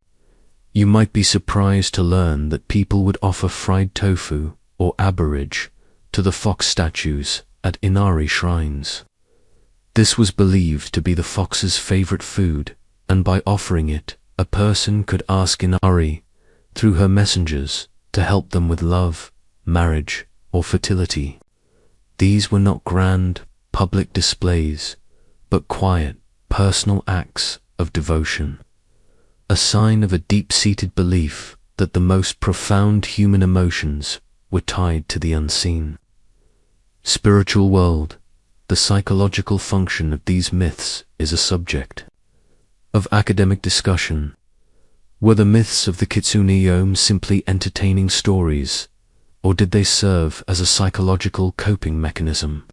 Speaker 1: You might be surprised to learn that people would offer fried tofu or aborige to the fox statues at Inari shrines. This was believed to be the fox's favorite food, and by offering it, a person could ask Inari, through her messengers, to help them with love, marriage, or fertility. These were not grand, public displays, but quiet, personal acts of devotion, a sign of a deep-seated belief that the most profound human emotions were tied to the unseen. Spiritual world, the psychological function of these myths is a subject of academic discussion. Were the myths of the kitsune-yome simply entertaining stories, or did they serve as a psychological coping mechanism?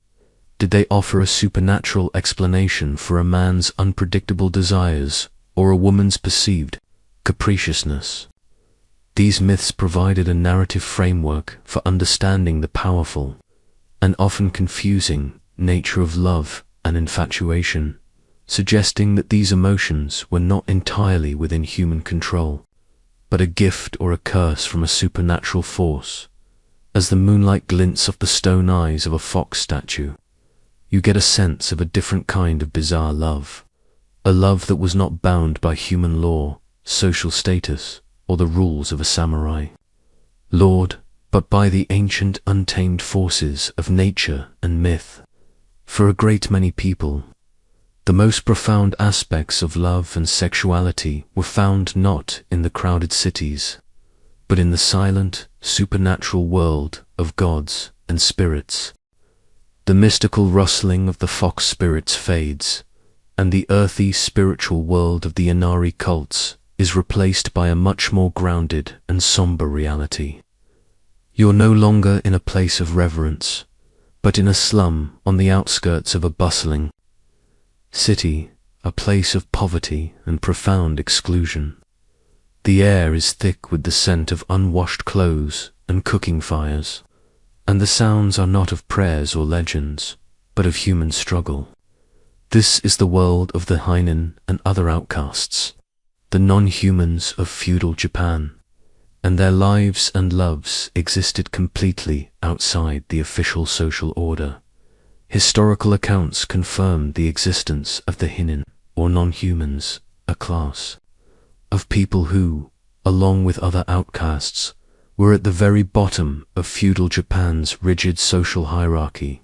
Speaker 1: Did they offer a supernatural explanation for a man's unpredictable desires or a woman's perceived capriciousness? These myths provided a narrative framework for understanding the powerful and often confusing nature of love and infatuation, suggesting that these emotions were not entirely within human control, but a gift or a curse from a supernatural force. As the moonlight glints off the stone eyes of a fox statue, you get a sense of a different kind of bizarre love, a love that was not bound by human law, social status, or the rules of a samurai lord, but by the ancient untamed forces of nature and myth. For a great many people, the most profound aspects of love and sexuality were found not in the crowded cities, but in the silent, supernatural world of gods and spirits. The mystical rustling of the fox spirits fades, and the earthy spiritual world of the Inari cults is replaced by a much more grounded and somber reality. You're no longer in a place of reverence, but in a slum on the outskirts of a bustling city, a place of poverty and profound exclusion. The air is thick with the scent of unwashed clothes and cooking fires. and the sounds are not of prayers or legends, but of human struggle. This is the world of the Heinin and other outcasts, the non-humans of feudal Japan, and their lives and loves existed completely outside the official social order. Historical accounts confirm the existence of the Hinin, or non-humans, a class of people who, along with other outcasts, were at the very bottom of feudal Japan's rigid social hierarchy.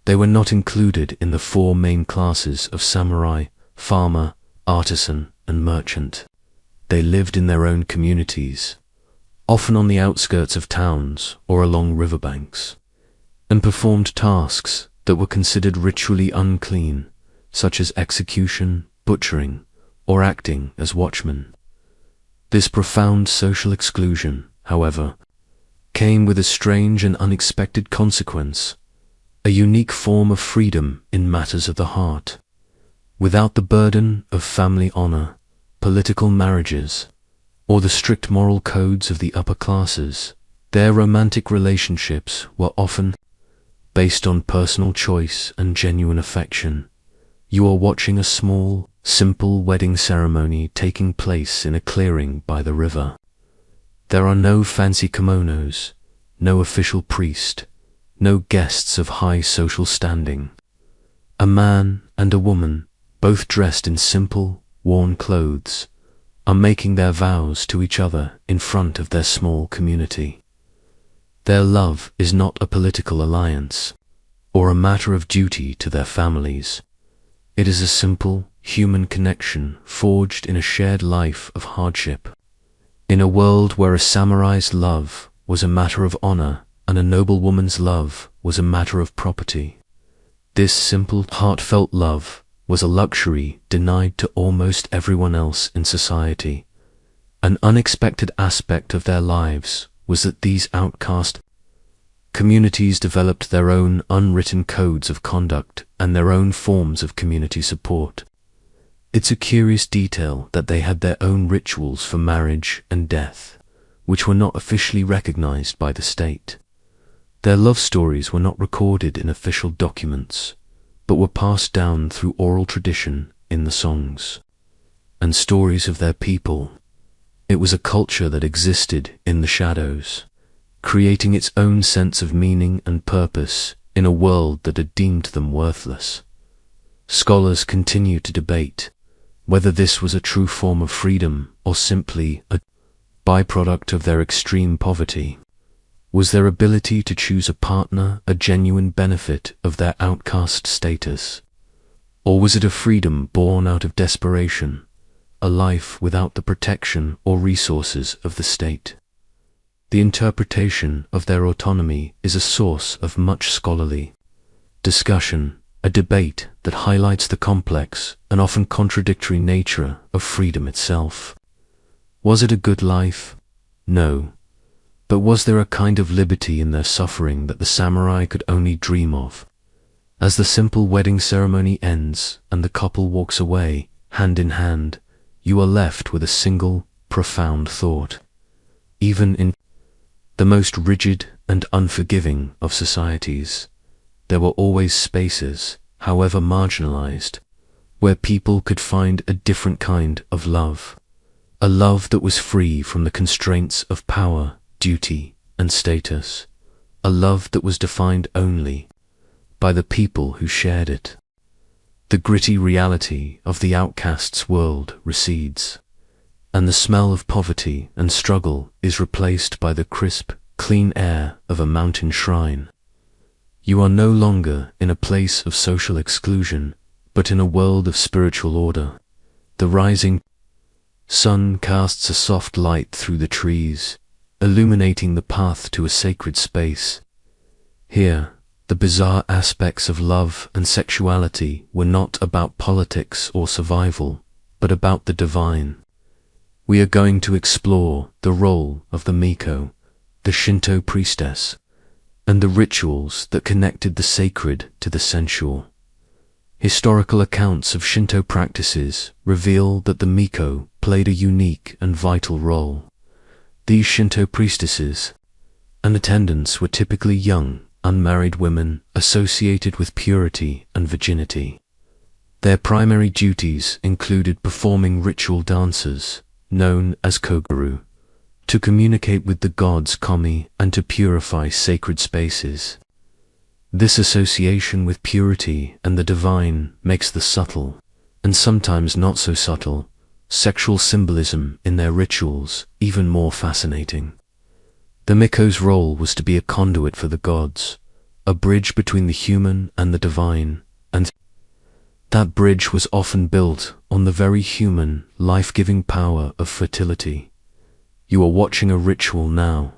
Speaker 1: They were not included in the four main classes of samurai, farmer, artisan, and merchant. They lived in their own communities, often on the outskirts of towns or along riverbanks, and performed tasks that were considered ritually unclean, such as execution, butchering, or acting as watchmen. This profound social exclusion, however, came with a strange and unexpected consequence: a unique form of freedom in matters of the heart. Without the burden of family honor, political marriages, or the strict moral codes of the upper classes, their romantic relationships were often based on personal choice and genuine affection. You are watching a small, simple wedding ceremony taking place in a clearing by the river. There are no fancy kimonos, no official priest, no guests of high social standing. A man and a woman, both dressed in simple, worn clothes, are making their vows to each other in front of their small community. Their love is not a political alliance, or a matter of duty to their families. It is a simple, human connection forged in a shared life of hardship. In a world where a samurai's love was a matter of honor and a noblewoman's love was a matter of property, this simple, heartfelt love was a luxury denied to almost everyone else in society. An unexpected aspect of their lives was that these outcast communities developed their own unwritten codes of conduct and their own forms of community support. It's a curious detail that they had their own rituals for marriage and death, which were not officially recognized by the state. Their love stories were not recorded in official documents, but were passed down through oral tradition in the songs and stories of their people. It was a culture that existed in the shadows, creating its own sense of meaning and purpose in a world that had deemed them worthless. Scholars continue to debate whether this was a true form of freedom or simply a byproduct of their extreme poverty. Was their ability to choose a partner a genuine benefit of their outcast status? Or was it a freedom born out of desperation, a life without the protection or resources of the state? The interpretation of their autonomy is a source of much scholarly discussion, a debate that highlights the complex and often contradictory nature of freedom itself. Was it a good life? No. But was there a kind of liberty in their suffering that the samurai could only dream of? As the simple wedding ceremony ends and the couple walks away, hand in hand, you are left with a single, profound thought. Even in the most rigid and unforgiving of societies, there were always spaces, however marginalized, where people could find a different kind of love, a love that was free from the constraints of power, duty, and status, a love that was defined only by the people who shared it. The gritty reality of the outcast's world recedes, and the smell of poverty and struggle is replaced by the crisp, clean air of a mountain shrine. You are no longer in a place of social exclusion, but in a world of spiritual order. The rising sun casts a soft light through the trees, illuminating the path to a sacred space. Here, the bizarre aspects of love and sexuality were not about politics or survival, but about the divine. We are going to explore the role of the Miko, the Shinto priestess, and the rituals that connected the sacred to the sensual. Historical accounts of Shinto practices reveal that the Miko played a unique and vital role. These Shinto priestesses, and attendants were typically young, unmarried women associated with purity and virginity. Their primary duties included performing ritual dances, known as koguru, to communicate with the gods kami and to purify sacred spaces. This association with purity and the divine makes the subtle, and sometimes not so subtle, sexual symbolism in their rituals even more fascinating. The Miko's role was to be a conduit for the gods, a bridge between the human and the divine, and that bridge was often built on the very human, life-giving power of fertility. You are watching a ritual now.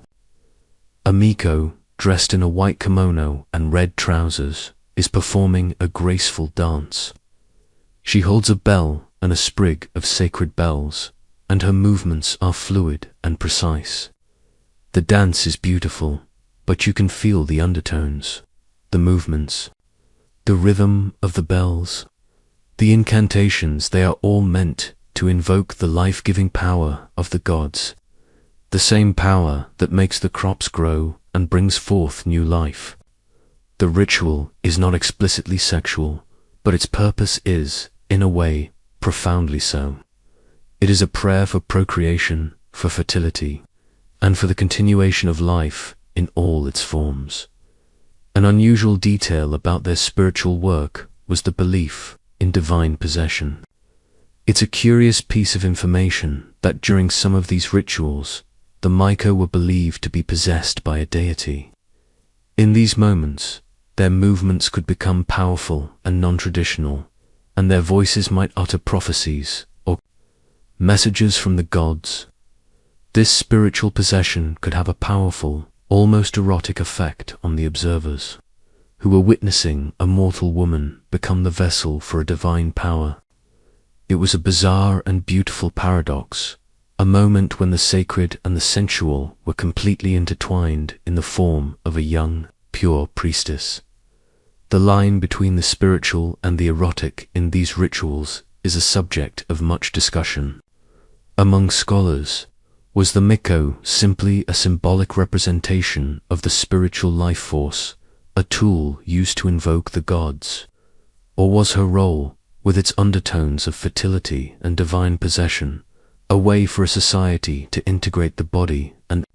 Speaker 1: A Miko, dressed in a white kimono and red trousers, is performing a graceful dance. She holds a bell and a sprig of sacred bells, and her movements are fluid and precise. The dance is beautiful, but you can feel the undertones, the movements, the rhythm of the bells, the incantations. They are all meant to invoke the life-giving power of the gods, the same power that makes the crops grow and brings forth new life. The ritual is not explicitly sexual, but its purpose is, in a way, profoundly so. It is a prayer for procreation, for fertility, and for the continuation of life in all its forms. An unusual detail about their spiritual work was the belief in divine possession. It's a curious piece of information that during some of these rituals, the Miko were believed to be possessed by a deity. In these moments, their movements could become powerful and non-traditional, and their voices might utter prophecies or messages from the gods. This spiritual possession could have a powerful, almost erotic effect on the observers, who were witnessing a mortal woman become the vessel for a divine power. It was a bizarre and beautiful paradox, a moment when the sacred and the sensual were completely intertwined in the form of a young, pure priestess. The line between the spiritual and the erotic in these rituals is a subject of much discussion. Among scholars, was the Miko simply a symbolic representation of the spiritual life force, a tool used to invoke the gods? Or was her role, with its undertones of fertility and divine possession, a way for a society to integrate the body and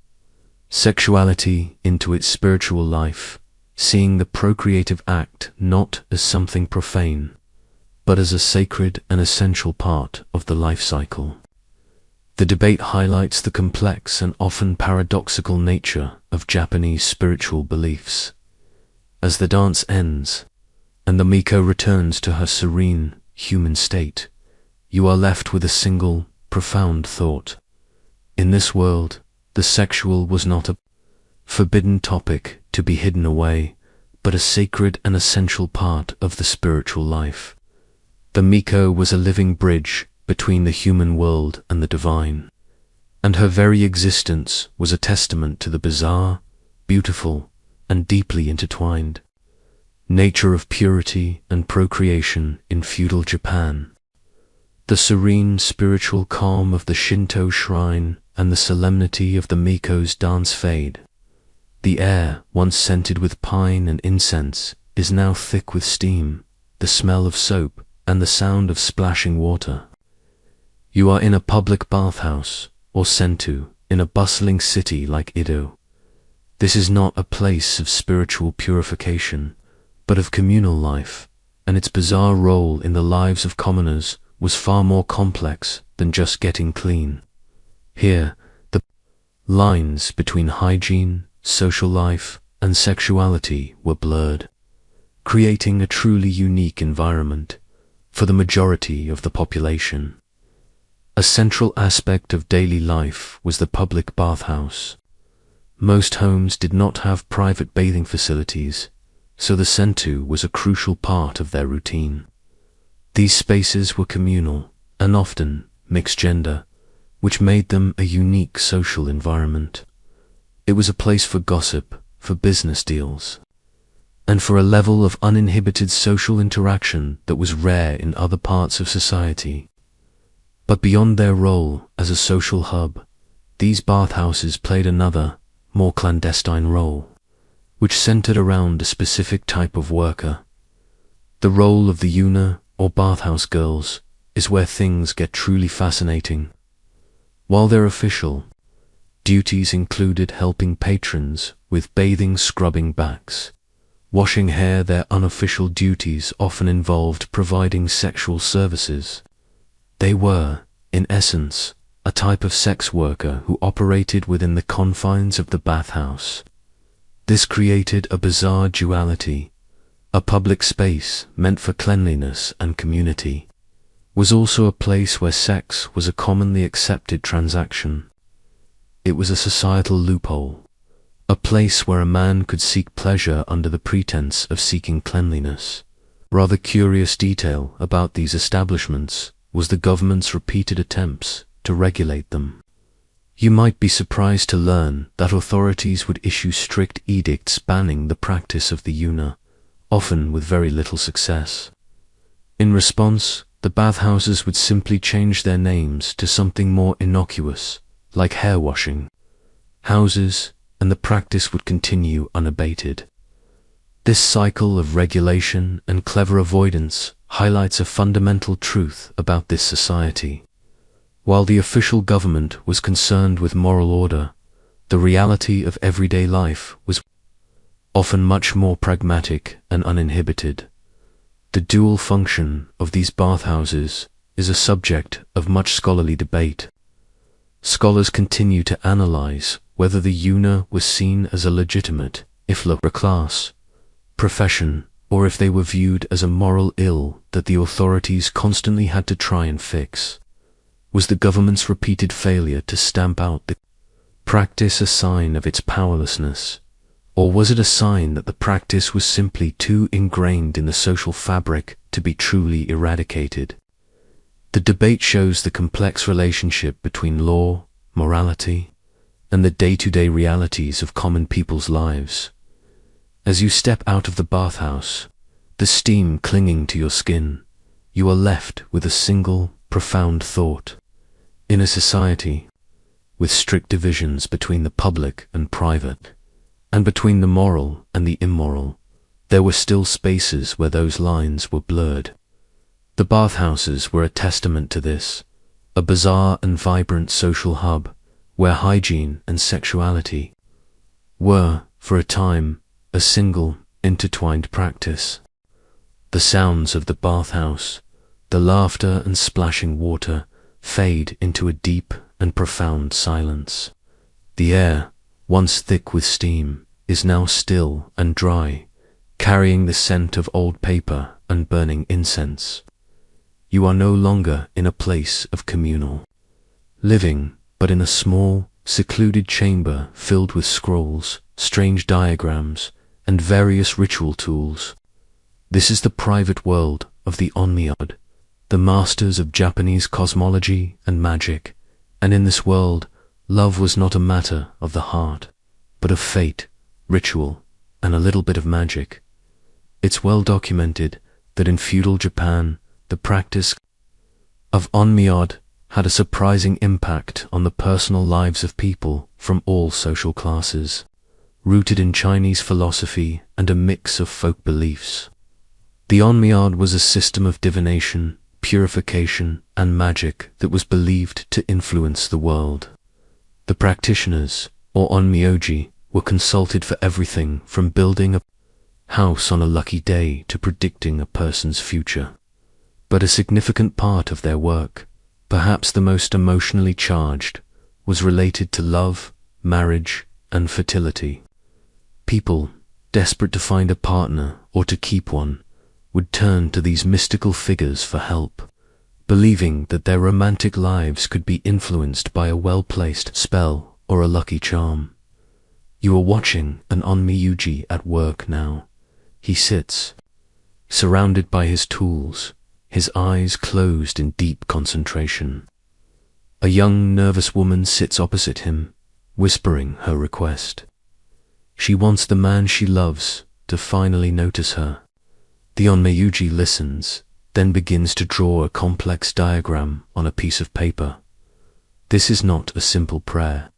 Speaker 1: sexuality into its spiritual life, seeing the procreative act not as something profane, but as a sacred and essential part of the life cycle? The debate highlights the complex and often paradoxical nature of Japanese spiritual beliefs. As the dance ends, and the Miko returns to her serene, human state, you are left with a single, profound thought. In this world, the sexual was not a forbidden topic to be hidden away, but a sacred and essential part of the spiritual life. The Miko was a living bridge between the human world and the divine, and her very existence was a testament to the bizarre, beautiful, and deeply intertwined nature of purity and procreation in feudal Japan. The serene spiritual calm of the Shinto shrine and the solemnity of the Miko's dance fade. The air, once scented with pine and incense, is now thick with steam, the smell of soap, and the sound of splashing water. You are in a public bathhouse, or sentu, in a bustling city like Edo. This is not a place of spiritual purification, but of communal life, and its bizarre role in the lives of commoners was far more complex than just getting clean. Here, the lines between hygiene, social life, and sexuality were blurred, creating a truly unique environment for the majority of the population. A central aspect of daily life was the public bathhouse. Most homes did not have private bathing facilities, so the sentu was a crucial part of their routine. These spaces were communal and often mixed gender, which made them a unique social environment. It was a place for gossip, for business deals, and for a level of uninhibited social interaction that was rare in other parts of society. But beyond their role as a social hub, these bathhouses played another, more clandestine role, which centered around a specific type of worker. The role of the yuna, or bathhouse girls, is where things get truly fascinating. While their official duties included helping patrons with bathing, scrubbing backs, washing hair, their unofficial duties often involved providing sexual services. They were, in essence, a type of sex worker who operated within the confines of the bathhouse. This created a bizarre duality. A public space meant for cleanliness and community was also a place where sex was a commonly accepted transaction. It was a societal loophole, a place where a man could seek pleasure under the pretense of seeking cleanliness. Rather curious detail about these establishments was the government's repeated attempts to regulate them. You might be surprised to learn that authorities would issue strict edicts banning the practice of the yuna, often with very little success. In response, the bathhouses would simply change their names to something more innocuous, like hair washing houses, and the practice would continue unabated. This cycle of regulation and clever avoidance highlights a fundamental truth about this society. While the official government was concerned with moral order, the reality of everyday life was often much more pragmatic and uninhibited. The dual function of these bathhouses is a subject of much scholarly debate. Scholars continue to analyze whether the yuna was seen as a legitimate, if lower class, profession, or if they were viewed as a moral ill that the authorities constantly had to try and fix. Was the government's repeated failure to stamp out the practice a sign of its powerlessness, or was it a sign that the practice was simply too ingrained in the social fabric to be truly eradicated? The debate shows the complex relationship between law, morality, and the day-to-day realities of common people's lives. As you step out of the bathhouse, the steam clinging to your skin, you are left with a single, profound thought. In a society with strict divisions between the public and private, and between the moral and the immoral, there were still spaces where those lines were blurred. The bathhouses were a testament to this, a bizarre and vibrant social hub where hygiene and sexuality were, for a time, a single, intertwined practice. The sounds of the bathhouse, the laughter and splashing water, fade into a deep and profound silence. The air, once thick with steam, is now still and dry, carrying the scent of old paper and burning incense. You are no longer in a place of communal living, but in a small, secluded chamber filled with scrolls, strange diagrams, and various ritual tools. This is the private world of the Onmyō, the masters of Japanese cosmology and magic, and in this world, love was not a matter of the heart, but of fate, ritual, and a little bit of magic. It's well documented that in feudal Japan, the practice of Onmyō had a surprising impact on the personal lives of people from all social classes, rooted in Chinese philosophy and a mix of folk beliefs. The Onmyō was a system of divination, purification, and magic that was believed to influence the world. The practitioners, or onmyoji, were consulted for everything from building a house on a lucky day to predicting a person's future. But a significant part of their work, perhaps the most emotionally charged, was related to love, marriage, and fertility. People, desperate to find a partner or to keep one, would turn to these mystical figures for help, believing that their romantic lives could be influenced by a well-placed spell or a lucky charm. You are watching an onmyoji at work now. He sits, surrounded by his tools, his eyes closed in deep concentration. A young, nervous woman sits opposite him, whispering her request. She wants the man she loves to finally notice her. The onmyoji listens, then begins to draw a complex diagram on a piece of paper. This is not a simple prayer.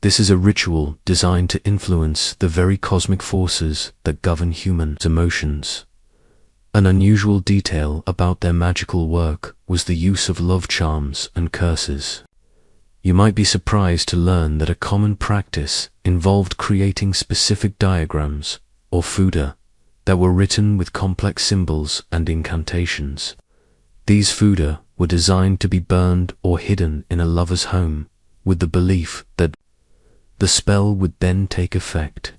Speaker 1: This is a ritual designed to influence the very cosmic forces that govern human emotions. An unusual detail about their magical work was the use of love charms and curses. You might be surprised to learn that a common practice involved creating specific diagrams, or fuda, that were written with complex symbols and incantations. These fuda were designed to be burned or hidden in a lover's home, with the belief that the spell would then take effect.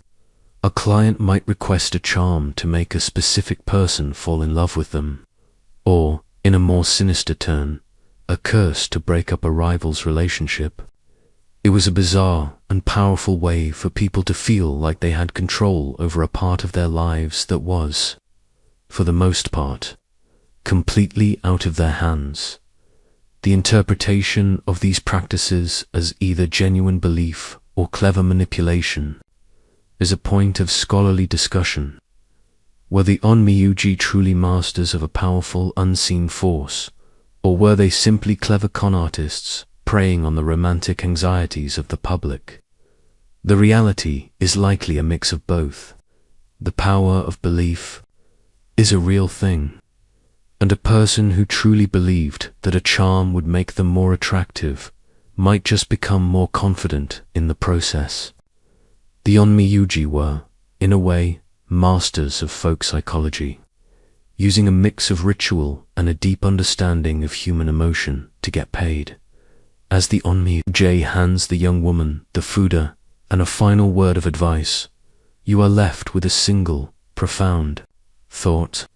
Speaker 1: A client might request a charm to make a specific person fall in love with them, or, in a more sinister turn, a curse to break up a rival's relationship. It was a bizarre and powerful way for people to feel like they had control over a part of their lives that was, for the most part, completely out of their hands. The interpretation of these practices as either genuine belief or clever manipulation is a point of scholarly discussion. Were the onmyuji truly masters of a powerful unseen force, or were they simply clever con artists preying on the romantic anxieties of the public? The reality is likely a mix of both. The power of belief is a real thing, and a person who truly believed that a charm would make them more attractive might just become more confident in the process. The onmyuji were, in a way, masters of folk psychology, using a mix of ritual and a deep understanding of human emotion to get paid. As the onmyuji hands the young woman the fuda and a final word of advice, you are left with a single, profound thought.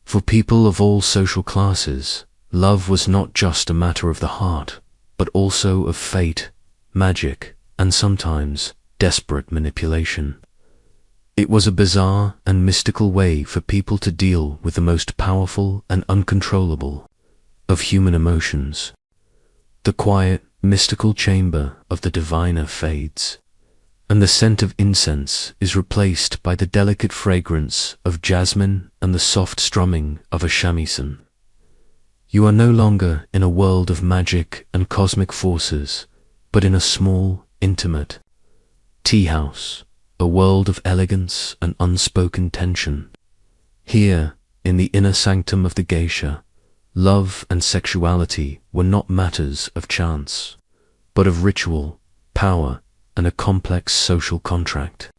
Speaker 1: For people of all social classes, love was not just a matter of the heart, but also of fate, magic, and sometimes desperate manipulation. It was a bizarre and mystical way for people to deal with the most powerful and uncontrollable of human emotions. The quiet, mystical chamber of the diviner fades, and the scent of incense is replaced by the delicate fragrance of jasmine and the soft strumming of a shamisen. You are no longer in a world of magic and cosmic forces, but in a small, intimate tea house, a world of elegance and unspoken tension. Here, in the inner sanctum of the geisha, love and sexuality were not matters of chance, but of ritual, power, and a complex social contract.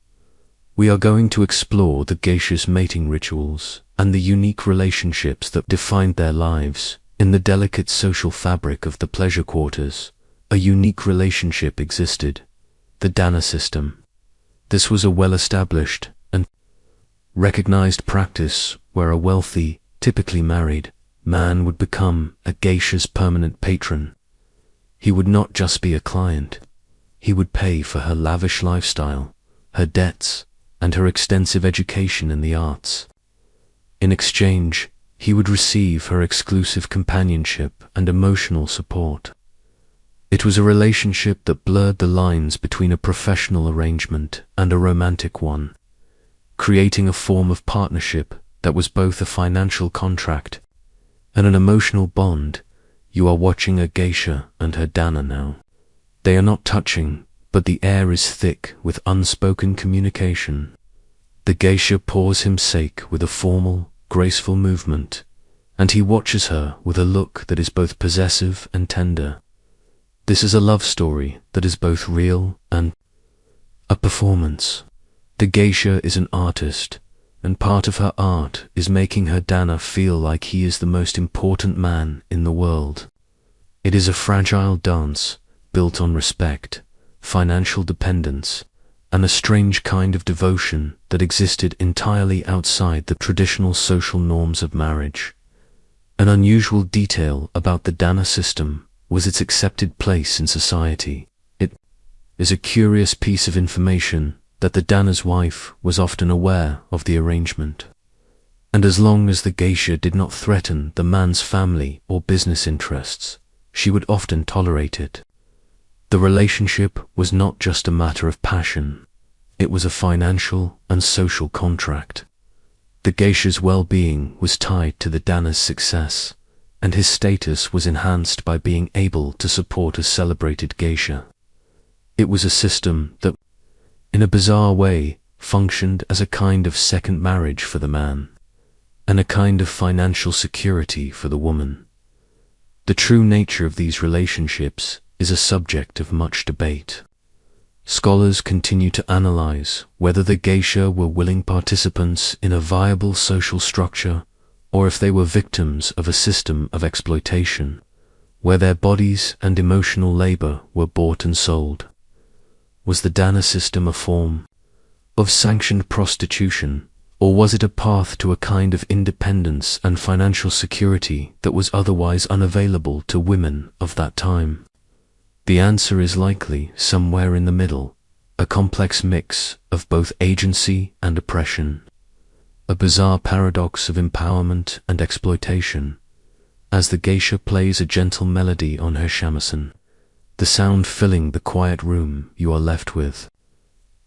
Speaker 1: We are going to explore the geisha's mating rituals and the unique relationships that defined their lives. In the delicate social fabric of the pleasure quarters, a unique relationship existed, the dana system. This was a well-established and recognized practice where a wealthy, typically married, man would become a geisha's permanent patron. He would not just be a client. He would pay for her lavish lifestyle, her debts, and her extensive education in the arts. In exchange, he would receive her exclusive companionship and emotional support. It was a relationship that blurred the lines between a professional arrangement and a romantic one, creating a form of partnership that was both a financial contract and an emotional bond. You are watching a geisha and her dana now. They are not touching, but the air is thick with unspoken communication. The geisha pours him sake with a formal, graceful movement, and he watches her with a look that is both possessive and tender. This is a love story that is both real and a performance. The geisha is an artist, and part of her art is making her dana feel like he is the most important man in the world. It is a fragile dance, built on respect, financial dependence, and a strange kind of devotion that existed entirely outside the traditional social norms of marriage. An unusual detail about the dana system was its accepted place in society. It is a curious piece of information that the dana's wife was often aware of the arrangement, and as long as the geisha did not threaten the man's family or business interests, she would often tolerate it. The relationship was not just a matter of passion, it was a financial and social contract. The geisha's well-being was tied to the dana's success, and his status was enhanced by being able to support a celebrated geisha. It was a system that, in a bizarre way, functioned as a kind of second marriage for the man, and a kind of financial security for the woman. The true nature of these relationships is a subject of much debate. Scholars continue to analyze whether the geisha were willing participants in a viable social structure, or if they were victims of a system of exploitation, where their bodies and emotional labor were bought and sold. Was the dana system a form of sanctioned prostitution, or was it a path to a kind of independence and financial security that was otherwise unavailable to women of that time? The answer is likely somewhere in the middle, a complex mix of both agency and oppression, a bizarre paradox of empowerment and exploitation. As the geisha plays a gentle melody on her shamisen, the sound filling the quiet room, you are left with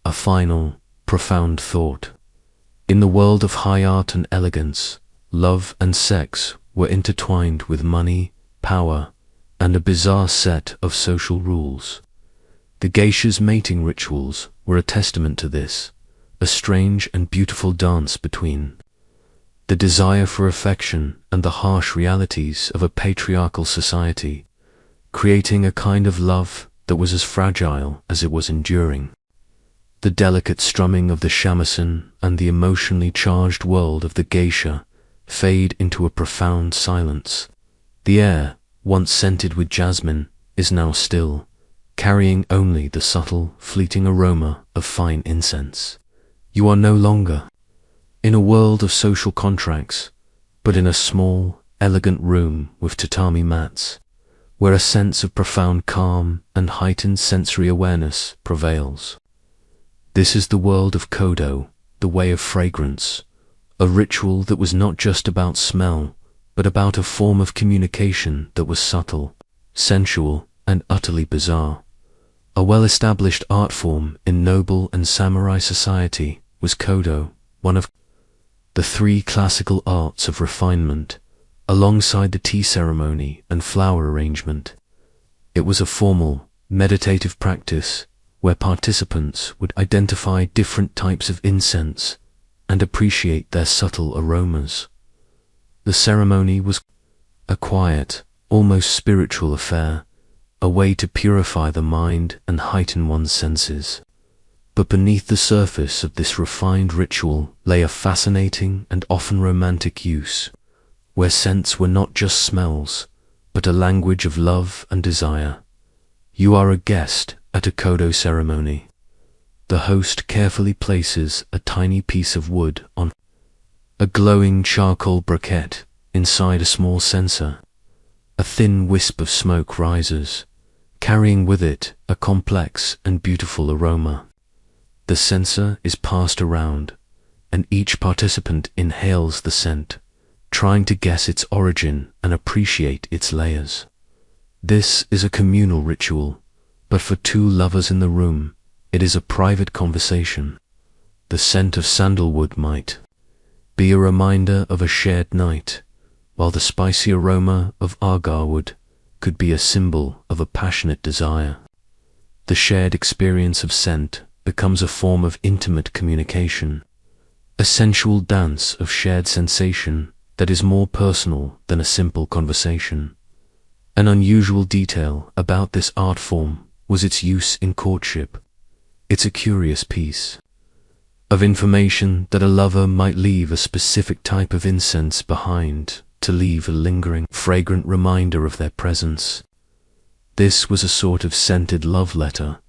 Speaker 1: a final, profound thought. In the world of high art and elegance, love and sex were intertwined with money, power, and a bizarre set of social rules. The geisha's mating rituals were a testament to this, a strange and beautiful dance between the desire for affection and the harsh realities of a patriarchal society, creating a kind of love that was as fragile as it was enduring. The delicate strumming of the shamisen and the emotionally charged world of the geisha fade into a profound silence. The air, once scented with jasmine, is now still, carrying only the subtle, fleeting aroma of fine incense. You are no longer in a world of social contracts, but in a small, elegant room with tatami mats, where a sense of profound calm and heightened sensory awareness prevails. This is the world of kodo, the way of fragrance, a ritual that was not just about smell, but about a form of communication that was subtle, sensual, and utterly bizarre. A well-established art form in noble and samurai society was kodo, one of the three classical arts of refinement, alongside the tea ceremony and flower arrangement. It was a formal, meditative practice where participants would identify different types of incense and appreciate their subtle aromas. The ceremony was a quiet, almost spiritual affair, a way to purify the mind and heighten one's senses. But beneath the surface of this refined ritual lay a fascinating and often romantic use, where scents were not just smells, but a language of love and desire. You are a guest at a kodo ceremony. The host carefully places a tiny piece of wood on a glowing charcoal briquette inside a small censer. A thin wisp of smoke rises, carrying with it a complex and beautiful aroma. The censer is passed around, and each participant inhales the scent, trying to guess its origin and appreciate its layers. This is a communal ritual, but for two lovers in the room, it is a private conversation. The scent of sandalwood might be a reminder of a shared night, while the spicy aroma of agarwood could be a symbol of a passionate desire. The shared experience of scent becomes a form of intimate communication, a sensual dance of shared sensation that is more personal than a simple conversation. An unusual detail about this art form was its use in courtship. It's a curious piece of information that a lover might leave a specific type of incense behind to leave a lingering, fragrant reminder of their presence. This was a sort of scented love letter,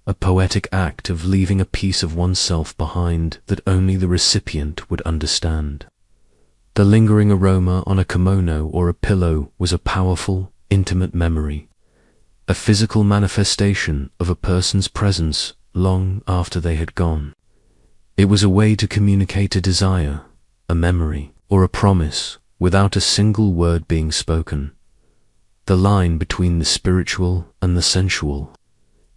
Speaker 1: a poetic act of leaving a piece of oneself behind that only the recipient would understand. The lingering aroma on a kimono or a pillow was a powerful, intimate memory, a physical manifestation of a person's presence long after they had gone. It was a way to communicate a desire, a memory, or a promise without a single word being spoken. The line between the spiritual and the sensual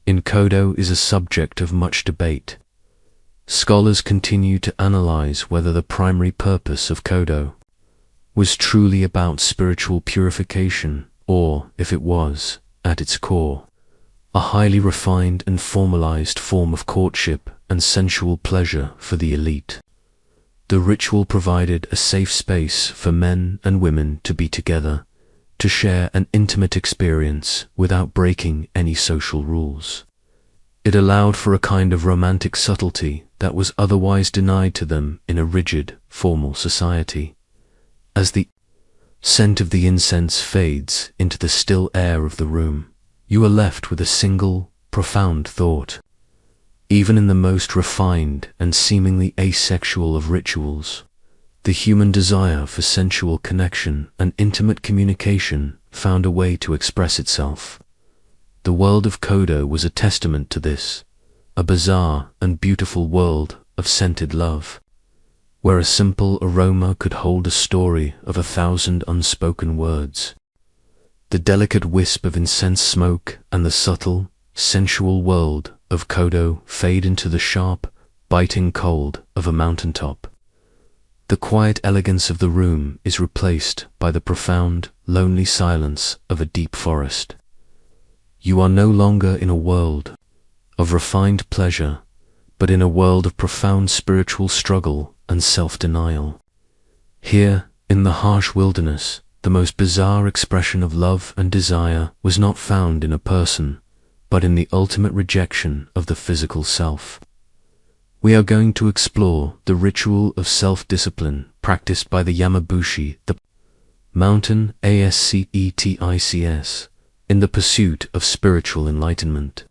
Speaker 1: in kodo is a subject of much debate. Scholars continue to analyze whether the primary purpose of kodo was truly about spiritual purification, or if it was, at its core, a highly refined and formalized form of courtship and sensual pleasure for the elite. The ritual provided a safe space for men and women to be together, to share an intimate experience without breaking any social rules. It allowed for a kind of romantic subtlety that was otherwise denied to them in a rigid, formal society. As the scent of the incense fades into the still air of the room, you are left with a single, profound thought. Even in the most refined and seemingly asexual of rituals, the human desire for sensual connection and intimate communication found a way to express itself. The world of Kodo was a testament to this, a bizarre and beautiful world of scented love, where a simple aroma could hold a story of 1,000 unspoken words. The delicate wisp of incense smoke and the subtle, sensual world of Kodo fade into the sharp, biting cold of a mountaintop. The quiet elegance of the room is replaced by the profound, lonely silence of a deep forest. You are no longer in a world of refined pleasure, but in a world of profound spiritual struggle and self-denial. Here, in the harsh wilderness, the most bizarre expression of love and desire was not found in a person, but in the ultimate rejection of the physical self. We are going to explore the ritual of self-discipline practiced by the Yamabushi, the mountain ascetics, in the pursuit of spiritual enlightenment.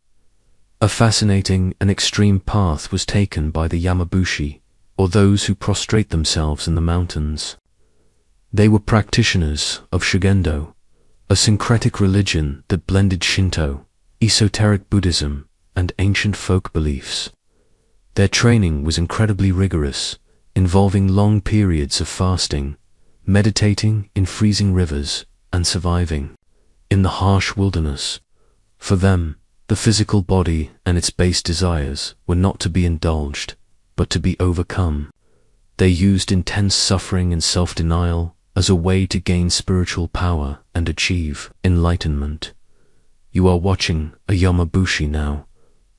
Speaker 1: A fascinating and extreme path was taken by the Yamabushi, or those who prostrate themselves in the mountains. They were practitioners of Shugendo, a syncretic religion that blended Shinto, esoteric Buddhism, and ancient folk beliefs. Their training was incredibly rigorous, involving long periods of fasting, meditating in freezing rivers, and surviving in the harsh wilderness. For them, the physical body and its base desires were not to be indulged, but to be overcome. They used intense suffering and self-denial as a way to gain spiritual power and achieve enlightenment. You are watching a Yamabushi now,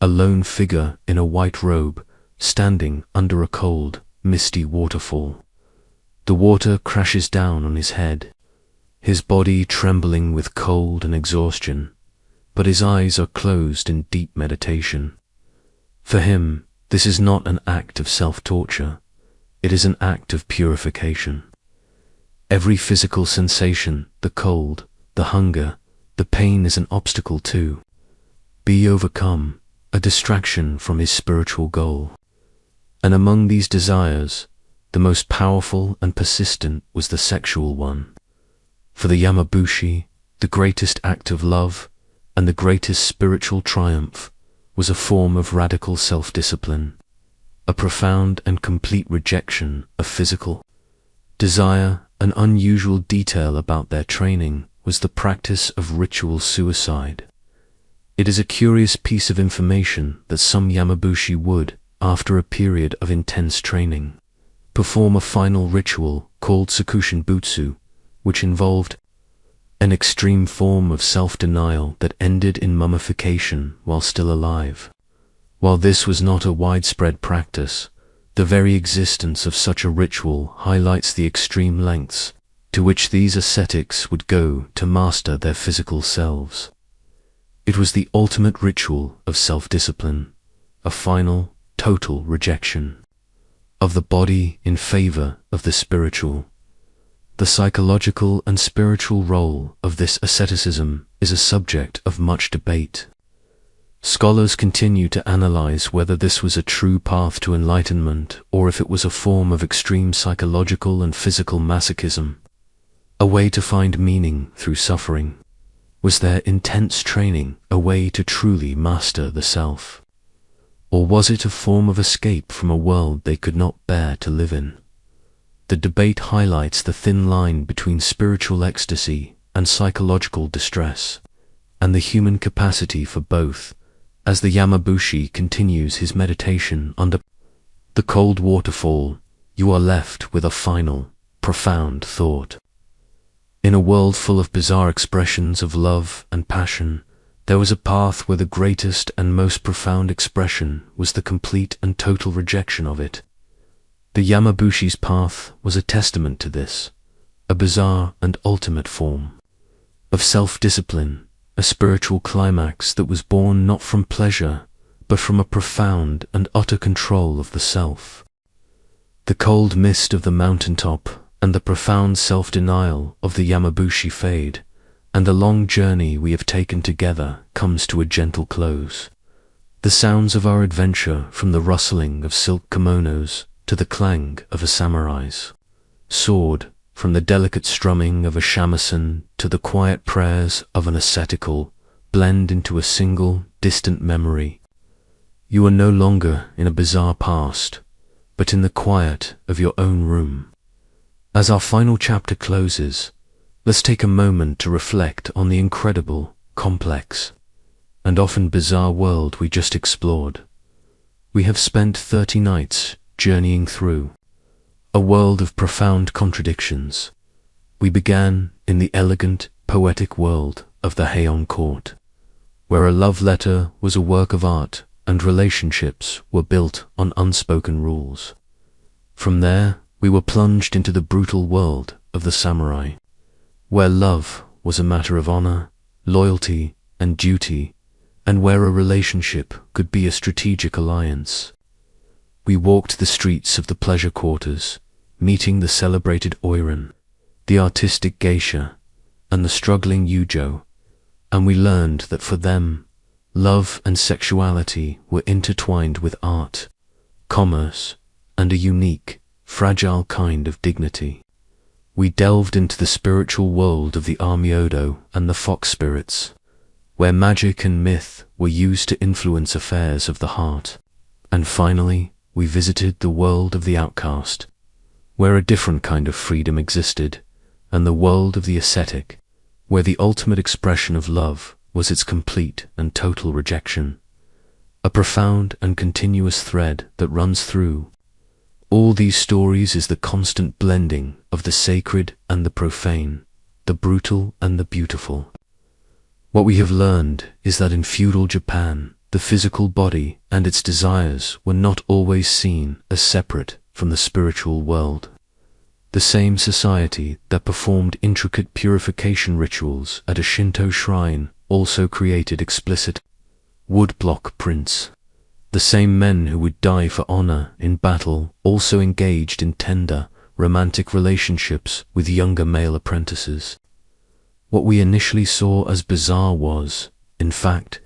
Speaker 1: a lone figure in a white robe, standing under a cold, misty waterfall. The water crashes down on his head, his body trembling with cold and exhaustion, but his eyes are closed in deep meditation. For him, this is not an act of self-torture, it is an act of purification. Every physical sensation, the cold, the hunger, the pain is an obstacle to be overcome, a distraction from his spiritual goal. And among these desires, the most powerful and persistent was the sexual one. For the Yamabushi, the greatest act of love and the greatest spiritual triumph was a form of radical self-discipline, a profound and complete rejection of physical desire. An unusual detail about their training was the practice of ritual suicide. It is a curious piece of information that some Yamabushi would, after a period of intense training, perform a final ritual called Sakushin Butsu, which involved an extreme form of self-denial that ended in mummification while still alive. While this was not a widespread practice, the very existence of such a ritual highlights the extreme lengths to which these ascetics would go to master their physical selves. It was the ultimate ritual of self-discipline, a final, total rejection of the body in favor of the spiritual. The psychological and spiritual role of this asceticism is a subject of much debate. Scholars continue to analyze whether this was a true path to enlightenment or if it was a form of extreme psychological and physical masochism, a way to find meaning through suffering. Was their intense training a way to truly master the self? Or was it a form of escape from a world they could not bear to live in? The debate highlights the thin line between spiritual ecstasy and psychological distress, and the human capacity for both. As the Yamabushi continues his meditation under the cold waterfall, you are left with a final, profound thought. In a world full of bizarre expressions of love and passion, There was a path where the greatest and most profound expression was the complete and total rejection of it. The Yamabushi's path was a testament to this, a bizarre and ultimate form of self-discipline, a spiritual climax that was born not from pleasure, but from a profound and utter control of the self. The cold mist of the mountaintop and the profound self-denial of the Yamabushi fade, and the long journey we have taken together comes to a gentle close. The sounds of our adventure, from the rustling of silk kimonos to the clang of a samurai's sword, from the delicate strumming of a shamisen to the quiet prayers of an ascetical, blend into a single, distant memory. You are no longer in a bizarre past, but in the quiet of your own room. As our final chapter closes, let's take a moment to reflect on the incredible, complex, and often bizarre world we just explored. We have spent 30 nights journeying through a world of profound contradictions. We began in the elegant, poetic world of the Heian court, where a love letter was a work of art and relationships were built on unspoken rules. From there, we were plunged into the brutal world of the samurai, where love was a matter of honor, loyalty, and duty, and where a relationship could be a strategic alliance. We walked the streets of the pleasure quarters, meeting the celebrated Oiran, the artistic Geisha, and the struggling Yujo, and we learned that for them, love and sexuality were intertwined with art, commerce, and a unique, fragile kind of dignity. We delved into the spiritual world of the Armyodo and the fox spirits, where magic and myth were used to influence affairs of the heart. And finally, we visited the world of the outcast, where a different kind of freedom existed, and the world of the ascetic, where the ultimate expression of love was its complete and total rejection. A profound and continuous thread that runs through all these stories is the constant blending of the sacred and the profane, the brutal and the beautiful. What we have learned is that in feudal Japan, the physical body and its desires were not always seen as separate from the spiritual world. The same society that performed intricate purification rituals at a Shinto shrine also created explicit woodblock prints. The same men who would die for honor in battle also engaged in tender, romantic relationships with younger male apprentices. What we initially saw as bizarre was, in fact,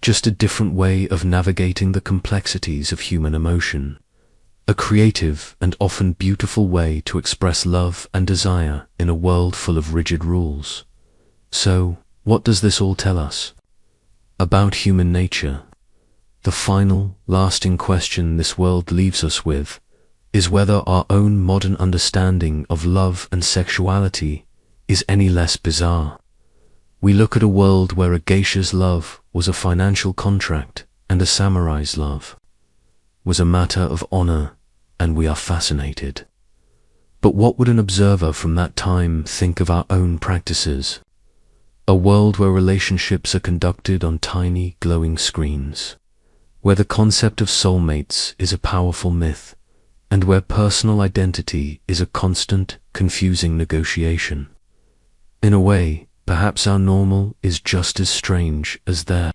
Speaker 1: just a different way of navigating the complexities of human emotion, a creative and often beautiful way to express love and desire in a world full of rigid rules. So, what does this all tell us about human nature? The final, lasting question this world leaves us with is whether our own modern understanding of love and sexuality is any less bizarre. We look at a world where a geisha's love was a financial contract and a samurai's love was a matter of honor, and we are fascinated. But what would an observer from that time think of our own practices? A world where relationships are conducted on tiny, glowing screens, where the concept of soulmates is a powerful myth, and where personal identity is a constant, confusing negotiation. In a way, perhaps our normal is just as strange as their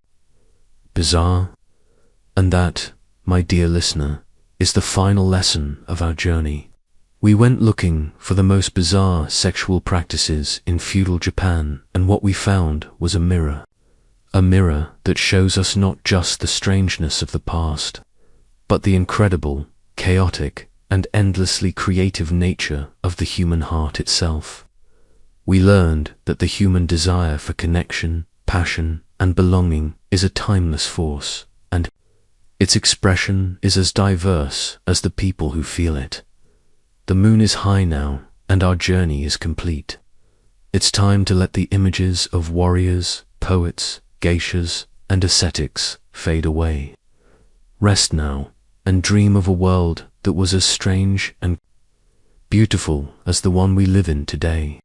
Speaker 1: bizarre. And that, my dear listener, is the final lesson of our journey. We went looking for the most bizarre sexual practices in feudal Japan, and what we found was a mirror that shows us not just the strangeness of the past, but the incredible, chaotic, and endlessly creative nature of the human heart itself. We learned that the human desire for connection, passion, and belonging is a timeless force, and its expression is as diverse as the people who feel it. The moon is high now, and our journey is complete. It's time to let the images of warriors, poets, geishas, and ascetics fade away. Rest now, and dream of a world that was as strange and beautiful as the one we live in today.